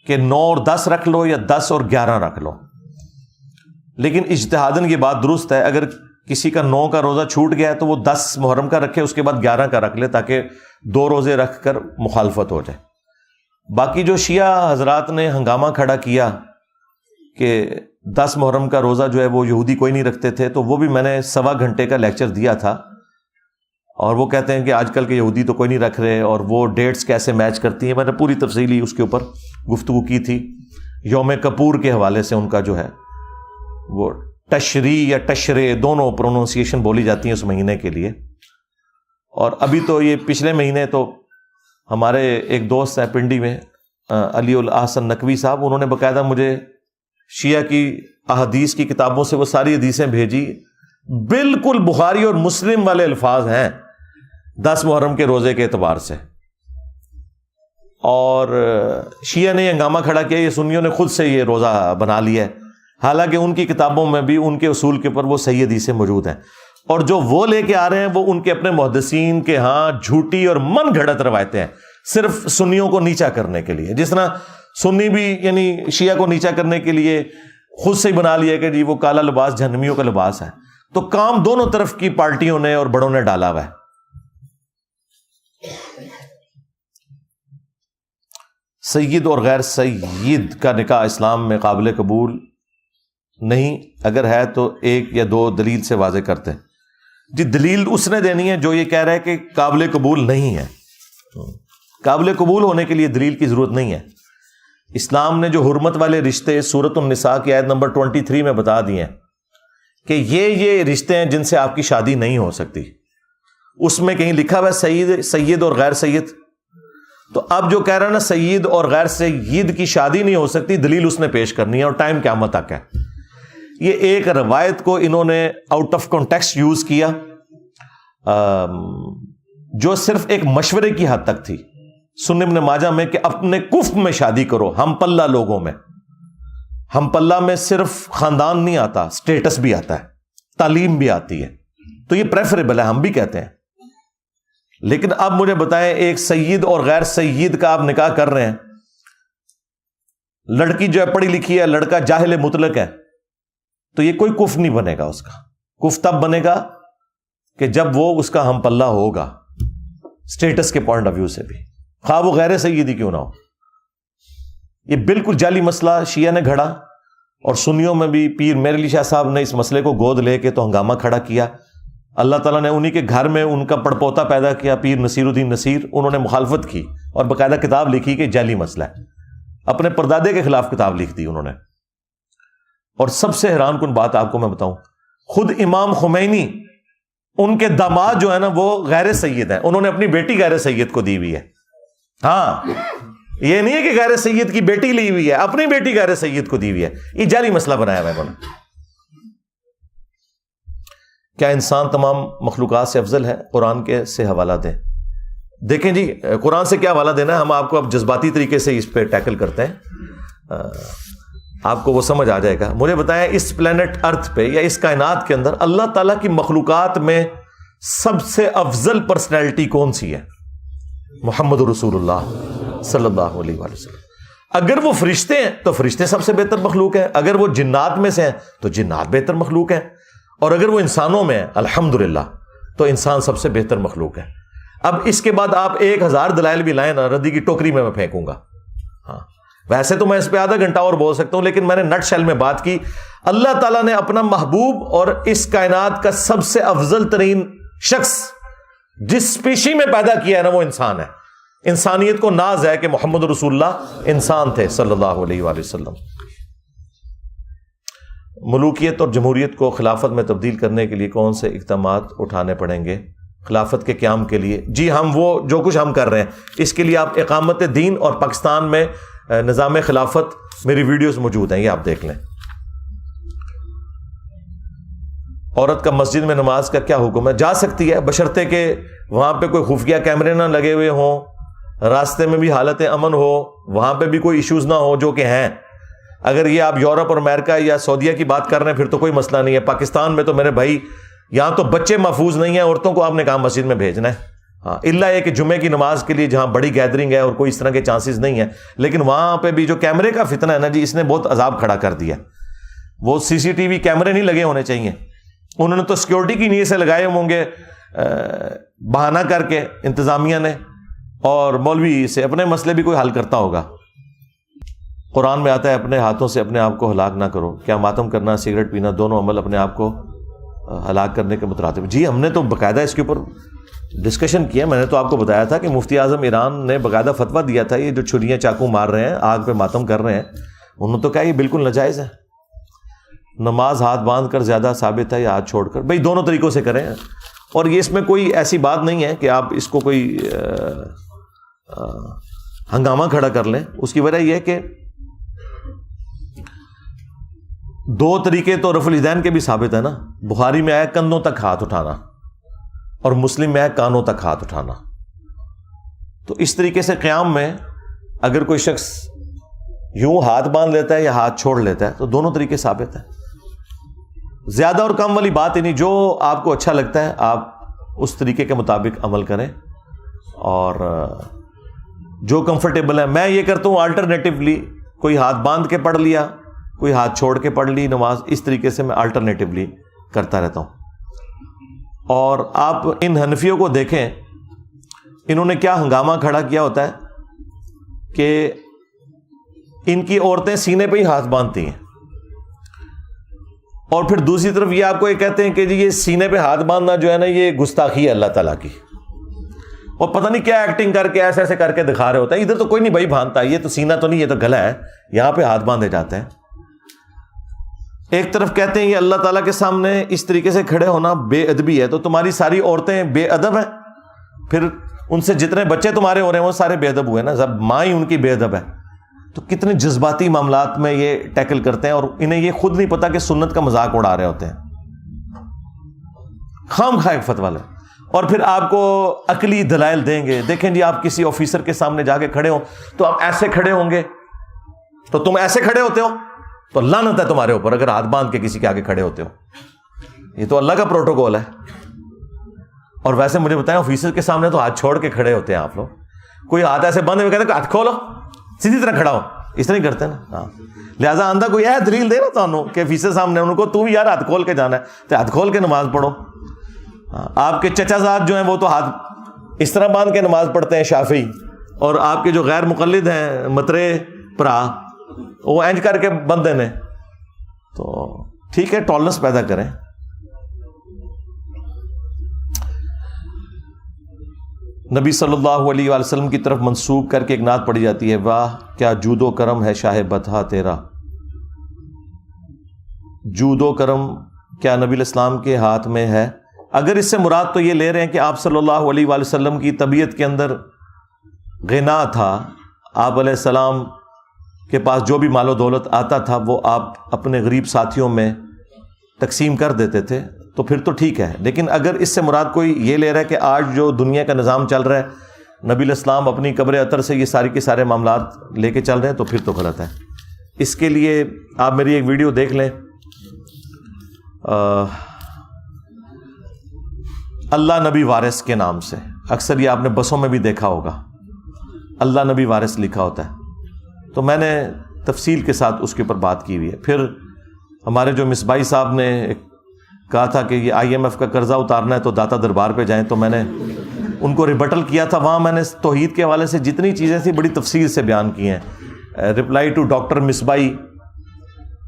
کہ 9 اور 10 رکھ لو یا 10 اور 11 رکھ لو، لیکن اجتہاداً یہ بات درست ہے، اگر کسی کا 9 کا روزہ چھوٹ گیا ہے تو وہ 10 محرم کا رکھے، اس کے بعد 11 کا رکھ لے تاکہ 2 روزے رکھ کر مخالفت ہو جائے۔ باقی جو شیعہ حضرات نے ہنگامہ کھڑا کیا کہ 10 محرم کا روزہ جو ہے وہ یہودی کوئی نہیں رکھتے تھے، تو وہ بھی میں نے 1.25 گھنٹے کا لیکچر دیا تھا، اور وہ کہتے ہیں کہ آج کل کے یہودی تو کوئی نہیں رکھ رہے، اور وہ ڈیٹس کیسے میچ کرتی ہیں. میں نے پوری تفصیلی اس کے اوپر گفتگو کی تھی. یوم کپور کے حوالے سے ان کا جو ہے وہ تشریع یا تشرے دونوں پروننسیشن بولی جاتی ہیں اس مہینے کے لیے. اور ابھی تو یہ پچھلے مہینے تو ہمارے ایک دوست ہیں پنڈی میں، علی الاحسن نقوی صاحب، انہوں نے باقاعدہ مجھے شیعہ کی احادیث کی کتابوں سے وہ ساری حدیثیں بھیجی، بالکل بخاری اور مسلم والے الفاظ ہیں 10 محرم کے روزے کے اعتبار سے. اور شیعہ نے ہنگامہ کھڑا کیا یہ سنیوں نے خود سے یہ روزہ بنا لیا ہے، حالانکہ ان کی کتابوں میں بھی ان کے اصول کے اوپر وہ صحیح حدیثیں موجود ہیں. اور جو وہ لے کے آ رہے ہیں وہ ان کے اپنے محدثین کے ہاں جھوٹی اور من گھڑت روایتیں ہیں، صرف سنیوں کو نیچا کرنے کے لیے. جس طرح سنی بھی یعنی شیعہ کو نیچا کرنے کے لیے خود سے ہی بنا لیا کہ جی وہ کالا لباس جہنمیوں کا لباس ہے. تو کام دونوں طرف کی پارٹیوں نے اور بڑوں نے ڈالا ہوا ہے. سید اور غیر سید کا نکاح اسلام میں قابل قبول نہیں، اگر ہے تو 1 یا 2 دلیل سے واضح کرتے ہیں. جی دلیل اس نے دینی ہے جو یہ کہہ رہا ہے کہ قابل قبول نہیں ہے. قابل قبول ہونے کے لیے دلیل کی ضرورت نہیں ہے. اسلام نے جو حرمت والے رشتے سورۃ النساء کی آیت نمبر 23 میں بتا دیے ہیں کہ یہ رشتے ہیں جن سے آپ کی شادی نہیں ہو سکتی. اس میں کہیں لکھا ہوا ہے سید اور غیر سید. تو اب جو کہہ رہا ہے نا سید اور غیر سید کی شادی نہیں ہو سکتی، دلیل اس نے پیش کرنی ہے، اور ٹائم قیامت تک ہے. یہ ایک روایت کو انہوں نے آؤٹ آف کانٹیکسٹ یوز کیا، جو صرف ایک مشورے کی حد تک تھی. سنن ابن ماجہ میں کہ اپنے کفر میں شادی کرو، ہم پلہ لوگوں میں. ہم پلہ میں صرف خاندان نہیں آتا، سٹیٹس بھی آتا ہے، تعلیم بھی آتی ہے. تو یہ پریفریبل ہے، ہم بھی کہتے ہیں. لیکن اب مجھے بتائیں ایک سید اور غیر سید کا آپ نکاح کر رہے ہیں، لڑکی جو ہے پڑھی لکھی ہے، لڑکا جاہل مطلق ہے، تو یہ کوئی کفر نہیں بنے گا. اس کا کفر تب بنے گا کہ جب وہ اس کا ہم پلہ ہوگا سٹیٹس کے پوائنٹ آف ویو سے بھی، خواہ وہ غیر سیدی کیوں نہ ہو. یہ بالکل جعلی مسئلہ شیعہ نے گھڑا، اور سنیوں میں بھی پیر میر علی شاہ صاحب نے اس مسئلے کو گود لے کے تو ہنگامہ کھڑا کیا. اللہ تعالیٰ نے انہی کے گھر میں ان کا پڑپوتا پیدا کیا، پیر نصیر الدین نصیر. انہوں نے مخالفت کی اور باقاعدہ کتاب لکھی کہ جعلی مسئلہ ہے. اپنے پردادے کے خلاف کتاب لکھ دی انہوں نے. اور سب سے حیران کن بات آپ کو میں بتاؤں، خود امام خمینی ان کے داماد جو ہے نا وہ غیر سید ہیں، انہوں نے اپنی بیٹی غیر سید کو دی ہوئی ہے. ہاں یہ نہیں ہے کہ غیر سید کی بیٹی لی ہوئی ہے، اپنی بیٹی غیر سید کو دی ہوئی ہے. یہ جعلی مسئلہ بنایا ہوا ہے انہوں نے. کیا انسان تمام مخلوقات سے افضل ہے؟ قرآن کے سے حوالہ دیں. دیکھیں جی قرآن سے کیا حوالہ دینا ہے، ہم آپ کو اب جذباتی طریقے سے اس پہ ٹیکل کرتے ہیں، آپ کو وہ سمجھ آ جائے گا. مجھے بتائیں اس پلانٹ ارتھ پہ یا اس کائنات کے اندر اللہ تعالیٰ کی مخلوقات میں سب سے افضل پرسنالٹی کون سی ہے؟ محمد رسول اللہ صلی اللہ علیہ وآلہ وسلم. اگر وہ فرشتے ہیں تو فرشتے سب سے بہتر مخلوق ہیں، اگر وہ جنات میں سے ہیں تو جنات بہتر مخلوق ہیں، اور اگر وہ انسانوں میں ہیں الحمدللہ تو انسان سب سے بہتر مخلوق ہے. اب اس کے بعد آپ 1000 دلائل بھی لائیں نا، ردی کی ٹوکری میں پھینکوں گا. ہاں ویسے تو میں اس پہ آدھا گھنٹہ اور بول سکتا ہوں، لیکن میں نے نٹ شیل میں بات کی. اللہ تعالیٰ نے اپنا محبوب اور اس کائنات کا سب سے افضل ترین شخص جس اسپیشی میں پیدا کیا ہے نا وہ انسان ہے. انسانیت کو ناز ہے کہ محمد رسول اللہ انسان تھے صلی اللہ علیہ وآلہ وسلم. ملوکیت اور جمہوریت کو خلافت میں تبدیل کرنے کے لیے کون سے اقدامات اٹھانے پڑیں گے خلافت کے قیام کے لیے؟ جی ہم وہ جو کچھ ہم کر رہے ہیں اس کے لیے آپ اقامت دین اور پاکستان میں نظام خلافت میری ویڈیوز موجود ہیں، یہ آپ دیکھ لیں. عورت کا مسجد میں نماز کا کیا حکم ہے؟ جا سکتی ہے بشرطے کہ وہاں پہ کوئی خفیہ کیمرے نہ لگے ہوئے ہوں، راستے میں بھی حالت امن ہو، وہاں پہ بھی کوئی ایشوز نہ ہو جو کہ ہیں. اگر یہ آپ یورپ اور امریکہ یا سعودیہ کی بات کر رہے ہیں پھر تو کوئی مسئلہ نہیں ہے. پاکستان میں تو میرے بھائی یہاں تو بچے محفوظ نہیں ہیں، عورتوں کو آپ نے کہا مسجد میں بھیجنا ہے. ہاں الا یہ کہ جمعے کی نماز کے لیے جہاں بڑی گیدرنگ ہے اور کوئی اس طرح کے چانسز نہیں ہے، لیکن وہاں پہ بھی جو کیمرے کا فتنہ ہے نا جی، اس نے بہت عذاب کھڑا کر دیا. وہ CCTV کیمرے نہیں لگے ہونے چاہیے، انہوں نے تو سیکیورٹی کی نیت سے لگائے ہوں گے بہانہ کر کے انتظامیہ نے، اور مولوی سے اپنے مسئلے بھی کوئی حل کرتا ہوگا. قرآن میں آتا ہے اپنے ہاتھوں سے اپنے آپ کو ہلاک نہ کرو. کیا ماتم کرنا, سگریٹ پینا, دونوں عمل اپنے آپ کو ہلاک کرنے کے مترادف؟ جی ہم نے تو باقاعدہ اس کے اوپر ڈسکشن کیا. میں نے تو آپ کو بتایا تھا کہ مفتی اعظم ایران نے باقاعدہ فتویٰ دیا تھا. یہ جو چھریاں چاقو مار رہے ہیں, آگ پہ ماتم کر رہے ہیں, انہوں نے تو کہا یہ بالکل ناجائز ہے. نماز ہاتھ باندھ کر زیادہ ثابت ہے یا ہاتھ چھوڑ کر؟ بھائی دونوں طریقوں سے کریں, اور یہ اس میں کوئی ایسی بات نہیں ہے کہ آپ اس کو کوئی ہنگامہ کھڑا کر لیں. اس کی وجہ یہ ہے کہ دو طریقے تو رفع الیدین کے بھی ثابت ہے نا. بخاری میں آیا کندھوں تک ہاتھ اٹھانا, اور مسلم میں آیا کانوں تک ہاتھ اٹھانا. تو اس طریقے سے قیام میں اگر کوئی شخص یوں ہاتھ باندھ لیتا ہے یا ہاتھ چھوڑ لیتا ہے تو دونوں طریقے ثابت ہیں. زیادہ اور کم والی بات ہی نہیں, جو آپ کو اچھا لگتا ہے آپ اس طریقے کے مطابق عمل کریں, اور جو کمفرٹیبل ہے. میں یہ کرتا ہوں آلٹرنیٹیولی, کوئی ہاتھ باندھ کے پڑھ لیا, کوئی ہاتھ چھوڑ کے پڑھ لی نماز, اس طریقے سے میں آلٹرنیٹیولی کرتا رہتا ہوں. اور آپ ان حنفیوں کو دیکھیں, انہوں نے کیا ہنگامہ کھڑا کیا ہوتا ہے کہ ان کی عورتیں سینے پہ ہی ہاتھ باندھتی ہیں, اور پھر دوسری طرف یہ آپ کو یہ کہتے ہیں کہ جی یہ سینے پہ ہاتھ باندھنا جو ہے نا یہ گستاخی ہے اللہ تعالیٰ کی, اور پتہ نہیں کیا ایکٹنگ کر کے ایسے ایسے کر کے دکھا رہے ہوتا ہے. ادھر تو کوئی نہیں بھائی باندھتا, یہ تو سینہ تو نہیں, یہ تو گلا ہے, یہاں پہ ہاتھ باندھے جاتے ہیں. ایک طرف کہتے ہیں یہ اللہ تعالیٰ کے سامنے اس طریقے سے کھڑے ہونا بے ادبی ہے, تو تمہاری ساری عورتیں بے ادب ہیں, پھر ان سے جتنے بچے تمہارے ہو رہے ہیں وہ سارے بے ادب ہوئے نا, جب ماں ہی ان کی بے ادب ہے. تو کتنے جذباتی معاملات میں یہ ٹیکل کرتے ہیں, اور انہیں یہ خود نہیں پتا کہ سنت کا مذاق اڑا رہے ہوتے ہیں. خام خواہ ایک فتویٰ لیں, اور پھر آپ کو عقلی دلائل دیں گے. دیکھیں جی آپ کسی آفیسر کے سامنے جا کے کھڑے ہو تو آپ ایسے کھڑے ہوں گے, تو تم ایسے کھڑے ہوتے ہو تو لعنت ہے تمہارے اوپر اگر ہاتھ باندھ کے کسی کے آگے کھڑے ہوتے ہو. یہ تو اللہ کا پروٹوکول ہے. اور ویسے مجھے بتائیں آفیسر کے سامنے تو ہاتھ چھوڑ کے کھڑے ہوتے ہیں آپ لوگ. کوئی ہاتھ ایسے بند ہوئے کہتے ہیں ہاتھ کھولو, سیدھی طرح کھڑا ہو, اس طرح نہیں کرتے نا. ہاں لہٰذا آندہ کوئی ہے دلیل دے رہا تھا کہ آفیسر سامنے ان کو تو بھی یار ہاتھ کھول کے جانا ہے تو ہاتھ کھول کے نماز پڑھو. آپ کے چچا زاد جو ہیں وہ تو ہاتھ اس طرح باندھ کے نماز پڑھتے ہیں شافعی, اور آپ کے جو غیر مقلد ہیں مترے پرا وہ اینج کر کے بندے نے. تو ٹھیک ہے, ٹالرنس پیدا کریں. نبی صلی اللہ علیہ وآلہ وسلم کی طرف منسوب کر کے ایک نعت پڑھی جاتی ہے, واہ کیا جود و کرم ہے شاہ بطحہ تیرا. جود و کرم کیا نبی الاسلام کے ہاتھ میں ہے؟ اگر اس سے مراد تو یہ لے رہے ہیں کہ آپ صلی اللہ علیہ وآلہ وسلم کی طبیعت کے اندر غنا تھا, آپ علیہ السلام کے پاس جو بھی مال و دولت آتا تھا وہ آپ اپنے غریب ساتھیوں میں تقسیم کر دیتے تھے, تو پھر تو ٹھیک ہے. لیکن اگر اس سے مراد کوئی یہ لے رہا ہے کہ آج جو دنیا کا نظام چل رہا ہے نبی الاسلام اپنی قبر اطہر سے یہ ساری کے سارے معاملات لے کے چل رہے ہیں, تو پھر تو غلط ہے. اس کے لیے آپ میری ایک ویڈیو دیکھ لیں, اللہ نبی وارث کے نام سے. اکثر یہ آپ نے بسوں میں بھی دیکھا ہوگا, اللہ نبی وارث لکھا ہوتا ہے. تو میں نے تفصیل کے ساتھ اس کے اوپر بات کی ہوئی ہے. پھر ہمارے جو مصباحی صاحب نے کہا تھا کہ یہ IMF کا قرضہ اتارنا ہے تو داتا دربار پہ جائیں, تو میں نے ان کو ریبٹل کیا تھا. وہاں میں نے توحید کے حوالے سے جتنی چیزیں تھیں بڑی تفصیل سے بیان کی ہیں. رپلائی ٹو ڈاکٹر مصباحی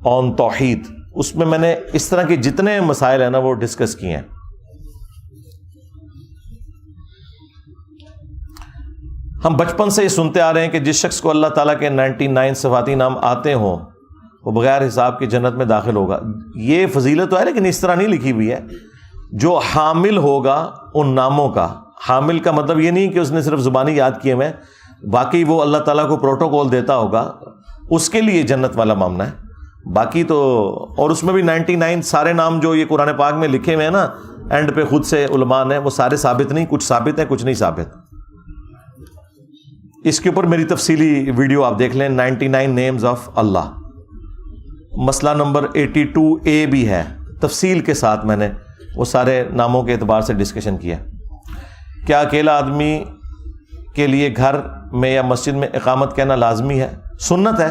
آن توحید, اس میں میں نے اس طرح کے جتنے مسائل ہیں نا وہ ڈسکس کیے ہیں. ہم بچپن سے یہ سنتے آ رہے ہیں کہ جس شخص کو اللہ تعالیٰ کے 99 صفاتی نام آتے ہوں وہ بغیر حساب کی جنت میں داخل ہوگا. یہ فضیلت تو ہے لیکن اس طرح نہیں لکھی ہوئی ہے. جو حامل ہوگا ان ناموں کا, حامل کا مطلب یہ نہیں کہ اس نے صرف زبانی یاد کیے ہوئے, باقی وہ اللہ تعالیٰ کو پروٹوکول دیتا ہوگا, اس کے لیے جنت والا معاملہ ہے. باقی تو, اور اس میں بھی 99 سارے نام جو یہ قرآن پاک میں لکھے ہوئے ہیں نا اینڈ پہ خود سے علماء نے, وہ سارے ثابت نہیں, کچھ ثابت ہیں کچھ نہیں ثابت. اس کے اوپر میری تفصیلی ویڈیو آپ دیکھ لیں, 99 نیمز آف اللہ. مسئلہ نمبر 82A بھی ہے, تفصیل کے ساتھ میں نے وہ سارے ناموں کے اعتبار سے ڈسکشن کیا. کیا اکیلا آدمی کے لیے گھر میں یا مسجد میں اقامت کہنا لازمی ہے؟ سنت ہے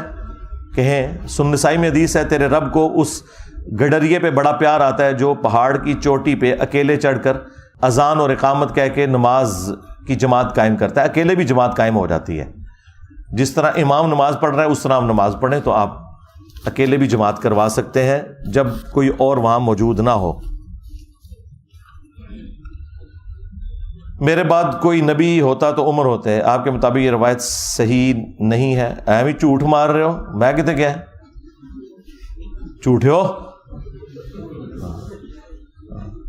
کہیں. نسائی میں حدیث ہے, تیرے رب کو اس گڈریے پہ بڑا پیار آتا ہے جو پہاڑ کی چوٹی پہ اکیلے چڑھ کر اذان اور اقامت کہہ کے نماز کی جماعت قائم کرتا ہے. اکیلے بھی جماعت قائم ہو جاتی ہے. جس طرح امام نماز پڑھ رہا ہے اس طرح آپ نماز پڑھیں، تو آپ اکیلے بھی جماعت کروا سکتے ہیں جب کوئی اور وہاں موجود نہ ہو۔ میرے بعد کوئی نبی ہوتا تو عمر ہوتے ہیں، آپ کے مطابق یہ روایت صحیح نہیں ہے؟ اہم ہی جھوٹ مار رہے ہو، میں کہتے کیا ہے جھوٹے ہو؟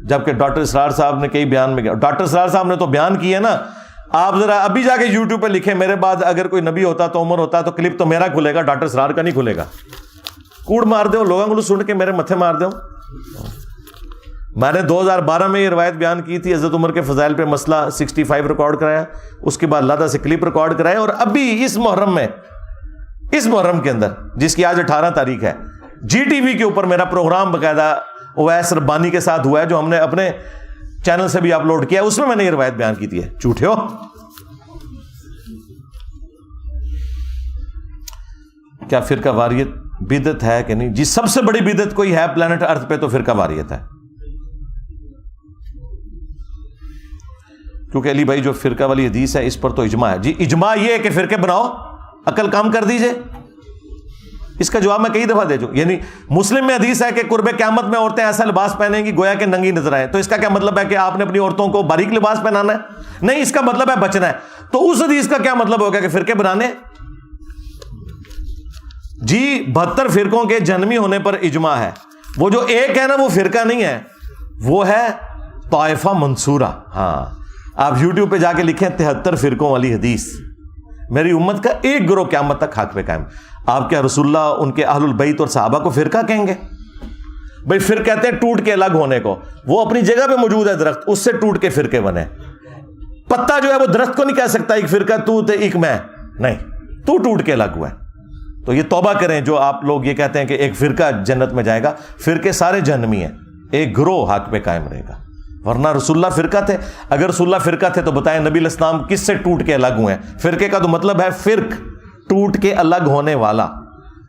جبکہ ڈاکٹر اسرار صاحب نے کئی بیان میں کیا، ڈاکٹر اسرار صاحب نے تو بیان کی ہے نا، آپ ذرا ابھی جا کے یوٹیوب پہ لکھیں میرے بعد اگر کوئی نبی ہوتا تو عمر ہوتا، تو کلپ تو میرا کھلے گا، ڈاکٹر اسرار کا نہیں کھلے گا۔ کوڑ مار دو لوگوں کو سن کے میرے متھے مار دو۔ میں نے 2012 میں یہ روایت بیان کی تھی، حضرت عمر کے فضائل پہ مسئلہ 65 ریکارڈ کرایا، اس کے بعد اللہ سے کلپ ریکارڈ کرائے، اور ابھی اس محرم میں، اس محرم کے اندر جس کی آج 18 تاریخ ہے، جی ٹی وی کے اوپر میرا پروگرام باقاعدہ اویس ربانی کے ساتھ ہوا ہے، جو ہم نے اپنے چینل سے بھی اپلوڈ کیا، اس میں نے یہ روایت بیان کی تھی۔ جھوٹے ہو؟ کیا فرقہ واریت بدعت ہے کہ نہیں؟ جی سب سے بڑی بدعت کوئی ہے پلانٹ ارتھ پہ تو فرقہ واریت ہے، کیونکہ علی بھائی جو فرقہ والی حدیث ہے اس پر تو اجماع ہے۔ جی اجماع یہ ہے کہ فرقے بناؤ، عقل کام کر دیجئے، اس کا جواب میں کئی دفعہ دے چکا۔ یعنی مسلم میں حدیث ہے کہ قرب قیامت میں عورتیں ایسا لباس پہنیں گی گویا کہ ننگی نظر آئے، تو اس کا کیا مطلب ہے کہ آپ نے اپنی عورتوں کو باریک لباس پہنانا ہے؟ نہیں، اس کا مطلب ہے بچنا ہے۔ تو اس حدیث کا کیا مطلب ہوگا کہ فرقے بنانے؟ جی 72 فرقوں کے جنمی ہونے پر اجماع ہے، وہ جو ایک ہے نا وہ فرقہ نہیں ہے، وہ ہے طائفہ منصورہ۔ ہاں آپ یوٹیوب پہ جا کے لکھیں 73 فرقوں والی حدیث، میری امت کا ایک گروہ قیامت تک حق پہ قائم۔ آپ کیا رسول اللہ ان کے اہل البیت اور صحابہ کو فرقہ کہیں گے؟ بھائی پھر کہتے ہیں ٹوٹ کے الگ ہونے کو، وہ اپنی جگہ پہ موجود ہے درخت، اس سے ٹوٹ کے فرقے بنے۔ پتا جو ہے وہ درخت کو نہیں کہہ سکتا ایک فرقہ تو تے ایک میں، نہیں، تو ٹوٹ کے الگ ہوا ہے۔ تو یہ توبہ کریں جو آپ لوگ یہ کہتے ہیں کہ ایک فرقہ جنت میں جائے گا، فرقے سارے جہنمی ہیں، ایک گروہ حق پہ قائم رہے گا، ورنہ رسول اللہ فرقہ تھے۔ اگر رسول اللہ فرقہ تھے تو بتائیں نبی علیہ السلام کس سے ٹوٹ کے الگ ہوئے ہیں؟ فرقے کا تو مطلب ہے فرق، ٹوٹ کے الگ ہونے والا،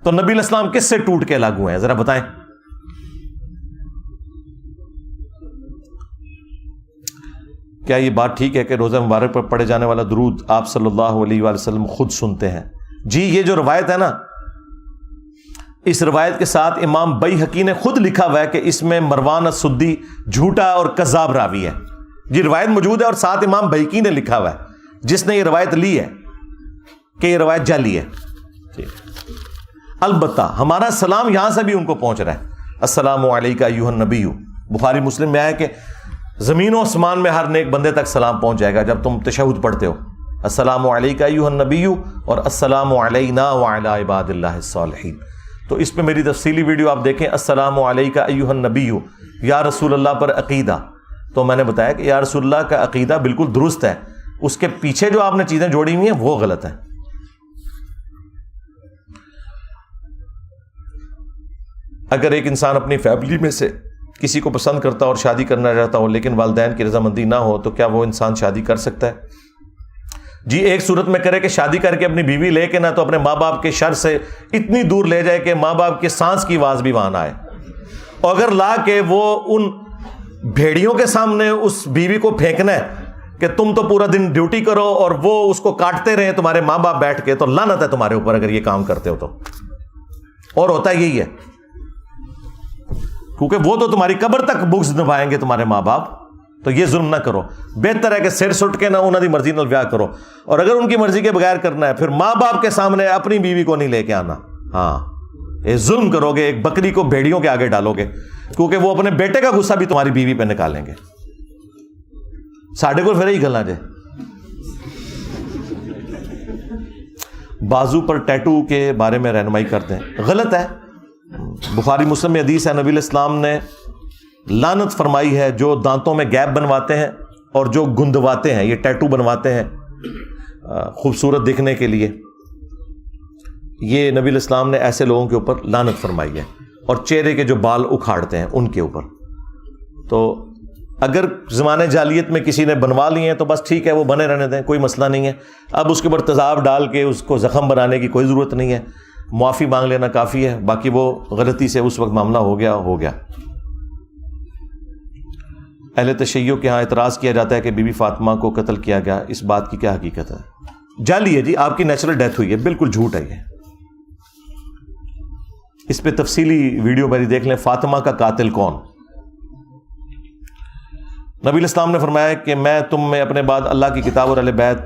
تو نبی علیہ السلام کس سے ٹوٹ کے الگ ہوئے ہیں ذرا بتائیں۔ کیا یہ بات ٹھیک ہے کہ روزہ مبارک پر پڑھے جانے والا درود آپ صلی اللہ علیہ وآلہ وسلم خود سنتے ہیں؟ جی یہ جو روایت ہے نا، اس روایت کے ساتھ امام بیہقی نے خود لکھا ہوا ہے کہ اس میں مروان السدی جھوٹا اور کذاب راوی ہے۔ جی روایت موجود ہے اور ساتھ امام بیہقی نے لکھا ہوا ہے جس نے یہ روایت لی ہے کہ یہ روایت جعلی ہے۔ البتہ ہمارا سلام یہاں سے بھی ان کو پہنچ رہا ہے، السلام علیکہ ایھا النبی۔ بخاری مسلم میں آیا کہ زمین و آسمان میں ہر نیک بندے تک سلام پہنچ جائے گا جب تم تشہد پڑھتے ہو، السلام علیکہ ایھا النبی اور السلام علینا وعلی عباد اللہ الصالحین۔ تو اس پہ میری تفصیلی ویڈیو آپ دیکھیں، السلام علیکہ ایھا النبی یا رسول اللہ پر عقیدہ۔ تو میں نے بتایا کہ یا رسول اللہ کا عقیدہ بالکل درست ہے، اس کے پیچھے جو آپ نے چیزیں جوڑی ہوئی ہیں وہ غلط ہیں۔ اگر ایک انسان اپنی فیملی میں سے کسی کو پسند کرتا اور شادی کرنا چاہتا ہو لیکن والدین کی رضامندی نہ ہو تو کیا وہ انسان شادی کر سکتا ہے؟ جی ایک صورت میں کرے کہ شادی کر کے اپنی بیوی لے کے نہ تو اپنے ماں باپ کے شر سے اتنی دور لے جائے کہ ماں باپ کے سانس کی آواز بھی وہاں نہ آئے، اور اگر لا کے وہ ان بھیڑیوں کے سامنے اس بیوی کو پھینکنا ہے کہ تم تو پورا دن ڈیوٹی کرو اور وہ اس کو کاٹتے رہے تمہارے ماں باپ بیٹھ کے، تو لعنت ہے تمہارے اوپر اگر یہ کام کرتے ہو تو۔ اور ہوتا یہی ہے، کیونکہ وہ تو تمہاری قبر تک بغض نبھائیں گے تمہارے ماں باپ، تو یہ ظلم نہ کرو۔ بہتر ہے کہ سر سٹ کے نہ انہوں دی مرضی نال بیاہ کرو، اور اگر ان کی مرضی کے بغیر کرنا ہے پھر ماں باپ کے سامنے اپنی بیوی کو نہیں لے کے آنا۔ ہاں یہ ظلم کرو گے، ایک بکری کو بھیڑیوں کے آگے ڈالو گے، کیونکہ وہ اپنے بیٹے کا غصہ بھی تمہاری بیوی پہ نکالیں گے۔ ساڑھے کو پھر ہی گلنا جائے۔ بازو پر ٹیٹو کے بارے میں رہنمائی کرتے ہیں، غلط ہے۔ بخاری مسلم میں حدیث ہے، نبی علیہ السلام نے لعنت فرمائی ہے جو دانتوں میں گیپ بنواتے ہیں اور جو گندواتے ہیں، یہ ٹیٹو بنواتے ہیں خوبصورت دکھنے کے لیے، یہ نبی علیہ السلام نے ایسے لوگوں کے اوپر لعنت فرمائی ہے، اور چہرے کے جو بال اکھاڑتے ہیں ان کے اوپر۔ تو اگر زمانے جاہلیت میں کسی نے بنوا لیے ہیں تو بس ٹھیک ہے، وہ بنے رہنے دیں، کوئی مسئلہ نہیں ہے۔ اب اس کے اوپر تیزاب ڈال کے اس کو زخم بنانے کی کوئی ضرورت نہیں ہے، معافی مانگ لینا کافی ہے، باقی وہ غلطی سے اس وقت معاملہ ہو گیا۔ اہل تشیع کے ہاں اعتراض کیا جاتا ہے کہ بی بی فاطمہ کو قتل کیا گیا، اس بات کی کیا حقیقت ہے؟ جعلی ہے جی، آپ کی نیچرل ڈیتھ ہوئی ہے، بالکل جھوٹ ہے یہ. اس پہ تفصیلی ویڈیو میری دیکھ لیں، فاطمہ کا قاتل کون. نبی الاسلام نے فرمایا کہ میں تم میں اپنے بعد اللہ کی کتاب اور اہل بیت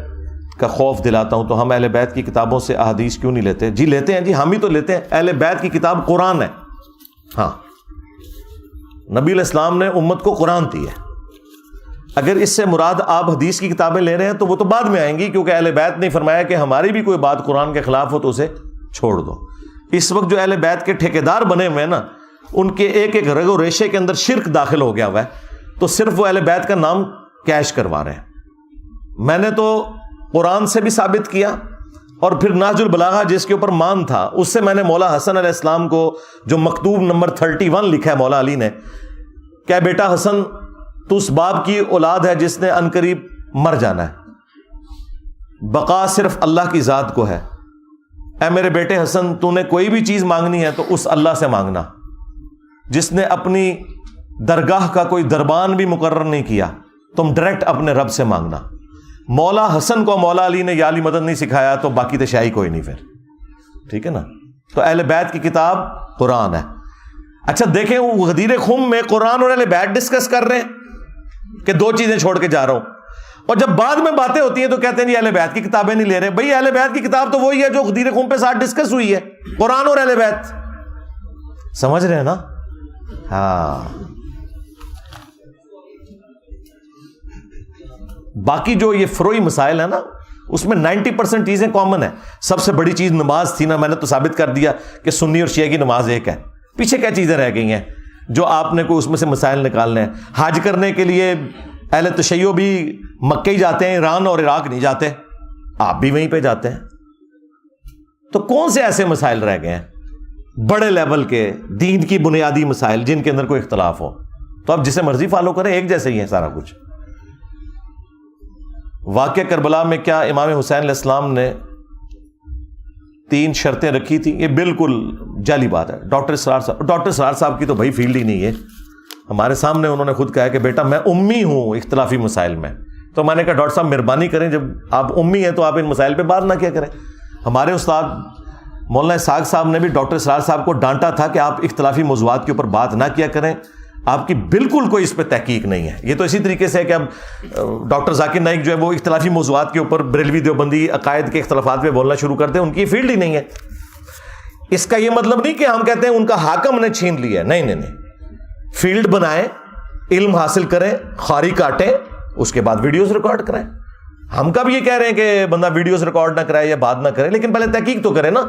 کا خوف دلاتا ہوں. تو ہم اہل بیت کی کتابوں سے احادیث کیوں نہیں لیتے؟ جی لیتے ہیں جی، ہم ہی تو لیتے ہیں. اہل بیت کی کتاب قرآن ہے. ہاں، نبی الاسلام نے امت کو قرآن دی ہے. اگر اس سے مراد آپ حدیث کی کتابیں لے رہے ہیں تو وہ تو بعد میں آئیں گی، کیونکہ اہل بیت نے فرمایا کہ ہماری بھی کوئی بات قرآن کے خلاف ہو تو اسے چھوڑ دو. اس وقت جو اہل بیت کے ٹھیکیدار بنے ہوئے ہیں نا، ان کے ایک ایک رگ و ریشے کے اندر شرک داخل ہو گیا ہوا ہے، تو صرف وہ اہل بیت کا نام کیش کروا رہے ہیں. میں نے تو قرآن سے بھی ثابت کیا، اور پھر نہج البلاغہ جس کے اوپر مان تھا اس سے میں نے مولا حسن علیہ السلام کو جو مکتوب نمبر 31 لکھا ہے مولا علی نے، کہ بیٹا حسن تو اس باپ کی اولاد ہے جس نے عنقریب مر جانا ہے، بقا صرف اللہ کی ذات کو ہے. اے میرے بیٹے حسن، تو نے کوئی بھی چیز مانگنی ہے تو اس اللہ سے مانگنا جس نے اپنی درگاہ کا کوئی دربان بھی مقرر نہیں کیا. تم ڈائریکٹ اپنے رب سے مانگنا. مولا حسن کو مولا علی نے یا علی مدد نہیں سکھایا تو باقی تو شاہی کوئی نہیں پھر. ٹھیک ہے نا؟ تو اہل بیت کی کتاب قرآن ہے. اچھا دیکھیں، وہ غدیر خم میں قرآن اور اہل بیت ڈسکس کر رہے ہیں کہ 2 چیزیں چھوڑ کے جا رہا ہوں، اور جب بعد میں باتیں ہوتی ہیں تو کہتے ہیں جی اہل بیت کی کتابیں نہیں لے رہے. بھائی اہل بیت کی کتاب تو وہی ہے جو غدیر خم پہ ساتھ ڈسکس ہوئی ہے، قرآن اور اہل بیت. سمجھ رہے ہیں نا؟ ہاں. باقی جو یہ فروئی مسائل ہیں نا، اس میں 90% چیزیں کامن ہیں. سب سے بڑی چیز نماز تھی نا، میں نے تو ثابت کر دیا کہ سنی اور شیعہ کی نماز ایک ہے. پیچھے کیا چیزیں رہ گئی ہیں جو آپ نے کوئی اس میں سے مسائل نکالنے ہیں؟ حج کرنے کے لیے اہل تشیع بھی مکہ ہی جاتے ہیں، ایران اور عراق نہیں جاتے، آپ بھی وہیں پہ جاتے ہیں. تو کون سے ایسے مسائل رہ گئے ہیں بڑے لیول کے دین کی بنیادی مسائل جن کے اندر کوئی اختلاف ہو؟ تو آپ جسے مرضی فالو کریں، ایک جیسے ہی ہے سارا کچھ. واقعہ کربلا میں کیا امام حسین علیہ السلام نے 3 شرطیں رکھی تھی؟ یہ بالکل جعلی بات ہے. ڈاکٹر اسرار صاحب کی تو بھائی فیلڈ ہی نہیں ہے. ہمارے سامنے انہوں نے خود کہا کہ بیٹا میں امی ہوں اختلافی مسائل میں. تو میں نے کہا ڈاکٹر صاحب مہربانی کریں، جب آپ امی ہیں تو آپ ان مسائل پہ بات نہ کیا کریں. ہمارے استاد مولانا اسحاق صاحب نے بھی ڈاکٹر اسرار صاحب کو ڈانٹا تھا کہ آپ اختلافی موضوعات کے اوپر بات نہ کیا کریں، آپ کی بالکل کوئی اس پہ تحقیق نہیں ہے. یہ تو اسی طریقے سے ہے کہ اب ڈاکٹر ذاکر نائک جو ہے وہ اختلافی موضوعات کے اوپر بریلوی دیوبندی عقائد کے اختلافات پہ بولنا شروع کر دیں، ان کی فیلڈ ہی نہیں ہے. اس کا یہ مطلب نہیں کہ ہم کہتے ہیں ان کا حاکم نے چھین لیا. نہیں نہیں نہیں، فیلڈ بنائیں، علم حاصل کریں، خاری کاٹیں، اس کے بعد ویڈیوز ریکارڈ کریں. ہم کب یہ کہہ رہے ہیں کہ بندہ ویڈیوز ریکارڈ نہ کرے یا بات نہ کرے، لیکن پہلے تحقیق تو کرے نا.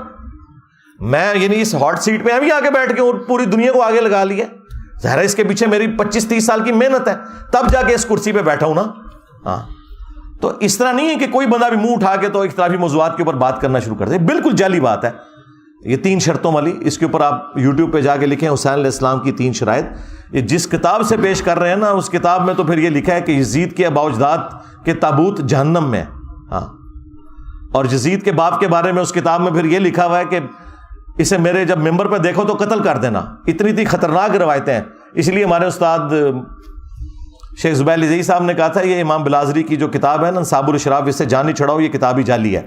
میں یعنی اس ہاٹ سیٹ پہ ابھی آگے بیٹھ کے اور پوری دنیا کو آگے لگا لیا. ظاہر ہے اس کے پیچھے میری 25-30 سال کی محنت ہے، تب جا کے اس کرسی پہ بیٹھا ہوں نا. ہاں، تو اس طرح نہیں ہے کہ کوئی بندہ بھی منہ اٹھا کے تو اختلافی موضوعات کے اوپر بات کرنا شروع کر دے. بالکل جعلی بات ہے یہ 3 شرطوں والی. اس کے اوپر آپ یوٹیوب پہ جا کے لکھیں حسین علیہ السلام کی 3 شرائط. یہ جس کتاب سے پیش کر رہے ہیں نا، اس کتاب میں تو پھر یہ لکھا ہے کہ یزید کے ابا اجداد کے تابوت جہنم میں. ہاں، اور یزید کے باپ کے بارے میں اس کتاب میں پھر یہ لکھا ہوا ہے کہ اسے میرے جب ممبر پہ دیکھو تو قتل کر دینا. اتنی خطرناک روایتیں ہیں. اس لیے ہمارے استاد شیخ زبیر لذیذ صاحب نے کہا تھا یہ امام بلازری کی جو کتاب ہے نا انصاب الاشراف، اس سے جان نہیں چھڑاؤ، یہ کتاب ہی جعلی ہے.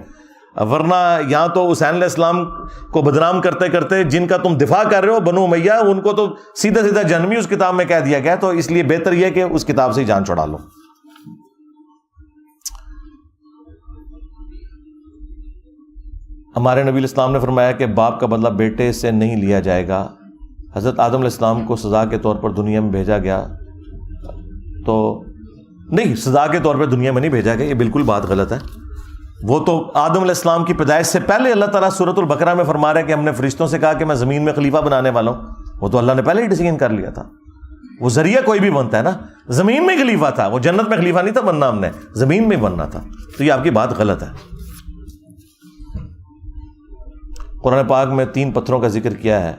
ورنہ یہاں تو حسین علیہ السلام کو بدنام کرتے کرتے جن کا تم دفاع کر رہے ہو بنو امیہ، ان کو تو سیدھا سیدھا جہنمی اس کتاب میں کہہ دیا گیا. تو اس لیے بہتر یہ کہ اس کتاب سے ہی جان چھڑا لو. ہمارے نبی الاسلام نے فرمایا کہ باپ کا بدلہ بیٹے سے نہیں لیا جائے گا. حضرت آدم علیہ السلام کو سزا کے طور پر دنیا میں بھیجا گیا تو نہیں، سزا کے طور پہ دنیا میں نہیں بھیجا گیا، یہ بالکل بات غلط ہے. وہ تو آدم علیہ السلام کی پیدائش سے پہلے اللہ تعالیٰ سورۃ البقرہ میں فرما رہا ہے کہ ہم نے فرشتوں سے کہا کہ میں زمین میں خلیفہ بنانے والا ہوں. وہ تو اللہ نے پہلے ہی ڈیسیژن کر لیا تھا. وہ ذریعہ کوئی بھی بنتا ہے نا، زمین میں خلیفہ تھا، وہ جنت میں خلیفہ نہیں تھا بننا، ہم نے زمین میں بننا تھا. تو یہ آپ کی بات غلط ہے. قرآن پاک میں 3 پتھروں کا ذکر کیا ہے،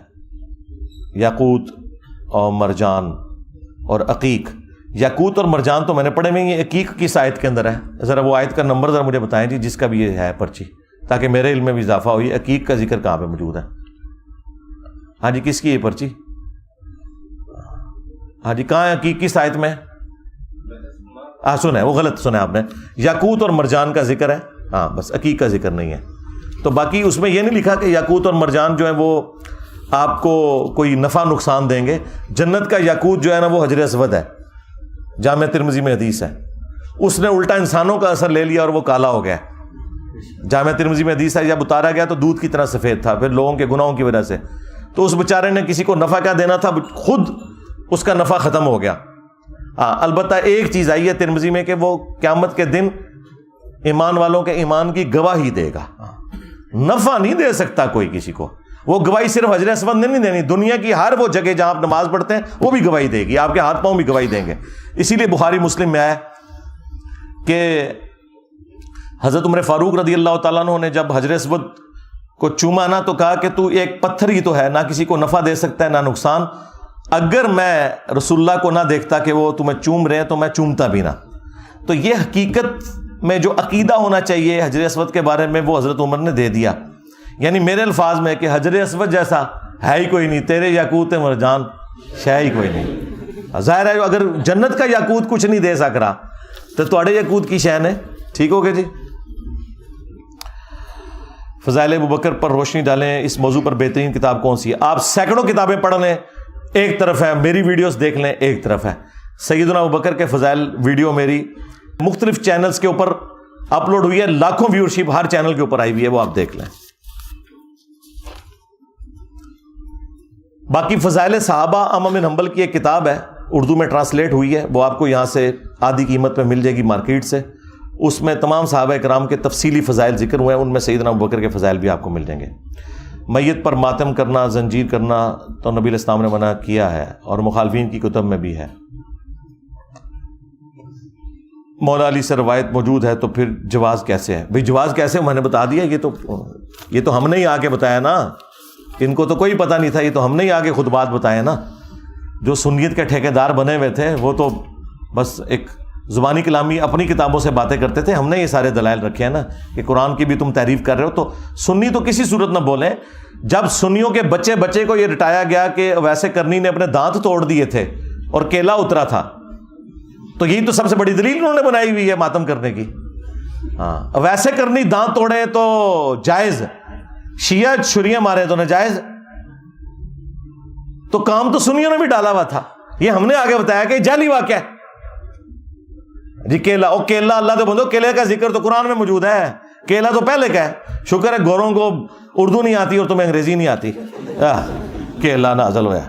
یاقوت اور مرجان اور عقیق. یاقوت اور مرجان تو میں نے پڑھے ہوئے، یہ عقیق کس آیت کے اندر ہے؟ ذرا وہ آیت کا نمبر ذرا مجھے بتائیں جی، جس کا بھی یہ ہے پرچی، تاکہ میرے علم میں بھی اضافہ ہو. یہ عقیق کا ذکر کہاں پہ موجود ہے؟ ہاں جی، کس کی یہ پرچی؟ ہاں جی، کہاں ہے عقیق کس آیت میں؟ سنا ہے وہ غلط سنا ہے آپ نے. یاقوت اور مرجان کا ذکر ہے ہاں بس عقیق کا ذکر نہیں ہے. تو باقی اس میں یہ نہیں لکھا کہ یاقوت اور مرجان جو ہیں وہ آپ کو کوئی نفع نقصان دیں گے. جنت کا یاقوت جو ہے نا وہ حجر اسود ہے, جامع ترمذی میں حدیث ہے. اس نے الٹا انسانوں کا اثر لے لیا اور وہ کالا ہو گیا. جامع ترمذی میں حدیث ہے جب اتارا گیا تو دودھ کی طرح سفید تھا, پھر لوگوں کے گناہوں کی وجہ سے. تو اس بیچارے نے کسی کو نفع کیا دینا تھا, خود اس کا نفع ختم ہو گیا. البتہ ایک چیز آئی ہے ترمذی میں کہ وہ قیامت کے دن ایمان والوں کے ایمان کی گواہی دے گا. نفع نہیں دے سکتا کوئی کسی کو, وہ گواہی صرف حجر اسود نے نہیں دینی, دنیا کی ہر وہ جگہ جہاں آپ نماز پڑھتے ہیں وہ بھی گواہی دے گی, آپ کے ہاتھ پاؤں بھی گواہی دیں گے. اسی لیے بخاری مسلم میں آیا کہ حضرت عمر فاروق رضی اللہ تعالیٰ عنہ نے جب حجر اسود کو چوما نا تو کہا کہ تو ایک پتھر ہی تو ہے, نہ کسی کو نفع دے سکتا ہے نہ نقصان. اگر میں رسول اللہ کو نہ دیکھتا کہ وہ تمہیں چوم رہے ہیں تو میں چومتا بھی نہ. تو یہ حقیقت میں جو عقیدہ ہونا چاہیے حجر اسود کے بارے میں وہ حضرت عمر نے دے دیا. یعنی میرے الفاظ میں کہ حجر اسود جیسا ہے ہی کوئی نہیں, تیرے یاقوت مرجان شے ہی کوئی نہیں. ظاہر ہے اگر جنت کا یاقوت کچھ نہیں دے سک رہا تو تھوڑے یاقوت کی شے نے. ٹھیک ہو گیا جی. فضائل ابوبکر پر روشنی ڈالیں, اس موضوع پر بہترین کتاب کون سی ہے؟ آپ سینکڑوں کتابیں پڑھ لیں, ایک طرف ہے میری ویڈیوز دیکھ لیں, ایک طرف ہے سیدنا ابوبکر کے فضائل ویڈیو میری مختلف چینلز کے اوپر اپلوڈ ہوئی ہے, لاکھوں ویورشپ ہر چینل کے اوپر آئی ہوئی ہے, وہ آپ دیکھ لیں. باقی فضائل صحابہ احمد بن حنبل کی ایک کتاب ہے, اردو میں ٹرانسلیٹ ہوئی ہے, وہ آپ کو یہاں سے آدھی قیمت میں مل جائے گی مارکیٹ سے. اس میں تمام صحابہ کرام کے تفصیلی فضائل ذکر ہوئے ہیں, ان میں سیدنا ابوبکر کے فضائل بھی آپ کو مل جائیں گے. میت پر ماتم کرنا, زنجیر کرنا تو نبی علیہ السلام نے منع کیا ہے اور مخالفین کی کتب میں بھی ہے. مولا علی سے روایت موجود ہے تو پھر جواز کیسے ہے؟ بھئی جواز کیسے, میں نے بتا دیا. یہ تو ہم نے ہی آ کے بتایا نا, ان کو تو کوئی پتہ نہیں تھا, یہ تو ہم نے ہی آ کے خود بات بتایا نا. جو سنیت کے ٹھیکیدار بنے ہوئے تھے وہ تو بس ایک زبانی کلامی اپنی کتابوں سے باتیں کرتے تھے. ہم نے یہ سارے دلائل رکھے ہیں نا کہ قرآن کی بھی تم تعریف کر رہے ہو تو سنی تو کسی صورت نہ بولیں. جب سنیوں کے بچے کو یہ رٹایا گیا کہ ویسے کرنی نے اپنے دانت توڑ دیے تھے اور کیلا اترا تھا, تو یہی تو سب سے بڑی دلیل انہوں نے بنائی ہوئی ہے ماتم کرنے کی. ہاں ویسے کرنی دانت توڑے تو جائز, شیعہ چھریاں مارے تو ناجائز. تو کام تو سنیوں نے بھی ڈالا ہوا تھا, یہ ہم نے آگے بتایا کہ جعلی واقعہ ہے جی. کیلا او کیلا, اللہ تو بندو کیلے کا ذکر تو قرآن میں موجود ہے, کیلا تو پہلے کا ہے. شکر ہے گوروں کو اردو نہیں آتی اور تمہیں انگریزی نہیں آتی. کیلا نازل ہوا.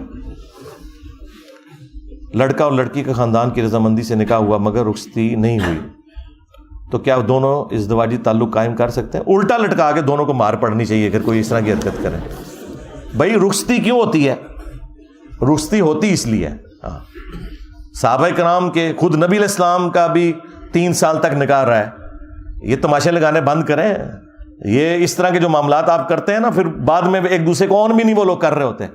لڑکا اور لڑکی کا خاندان کی رضامندی سے نکاح ہوا مگر رخصتی نہیں ہوئی, تو کیا دونوں ازدواجی تعلق قائم کر سکتے ہیں؟ الٹا لٹکا کے دونوں کو مار پڑنی چاہیے اگر کوئی اس طرح کی حرکت کرے. بھائی رخصتی کیوں ہوتی ہے؟ رخصتی ہوتی اس لیے, صحابہ کرام کے خود نبی علیہ السلام کا بھی 3 سال تک نکاح رہا ہے. یہ تماشے لگانے بند کریں. یہ اس طرح کے جو معاملات آپ کرتے ہیں نا پھر بعد میں ایک دوسرے کو اور بھی نہیں وہ لوگ کر رہے ہوتے,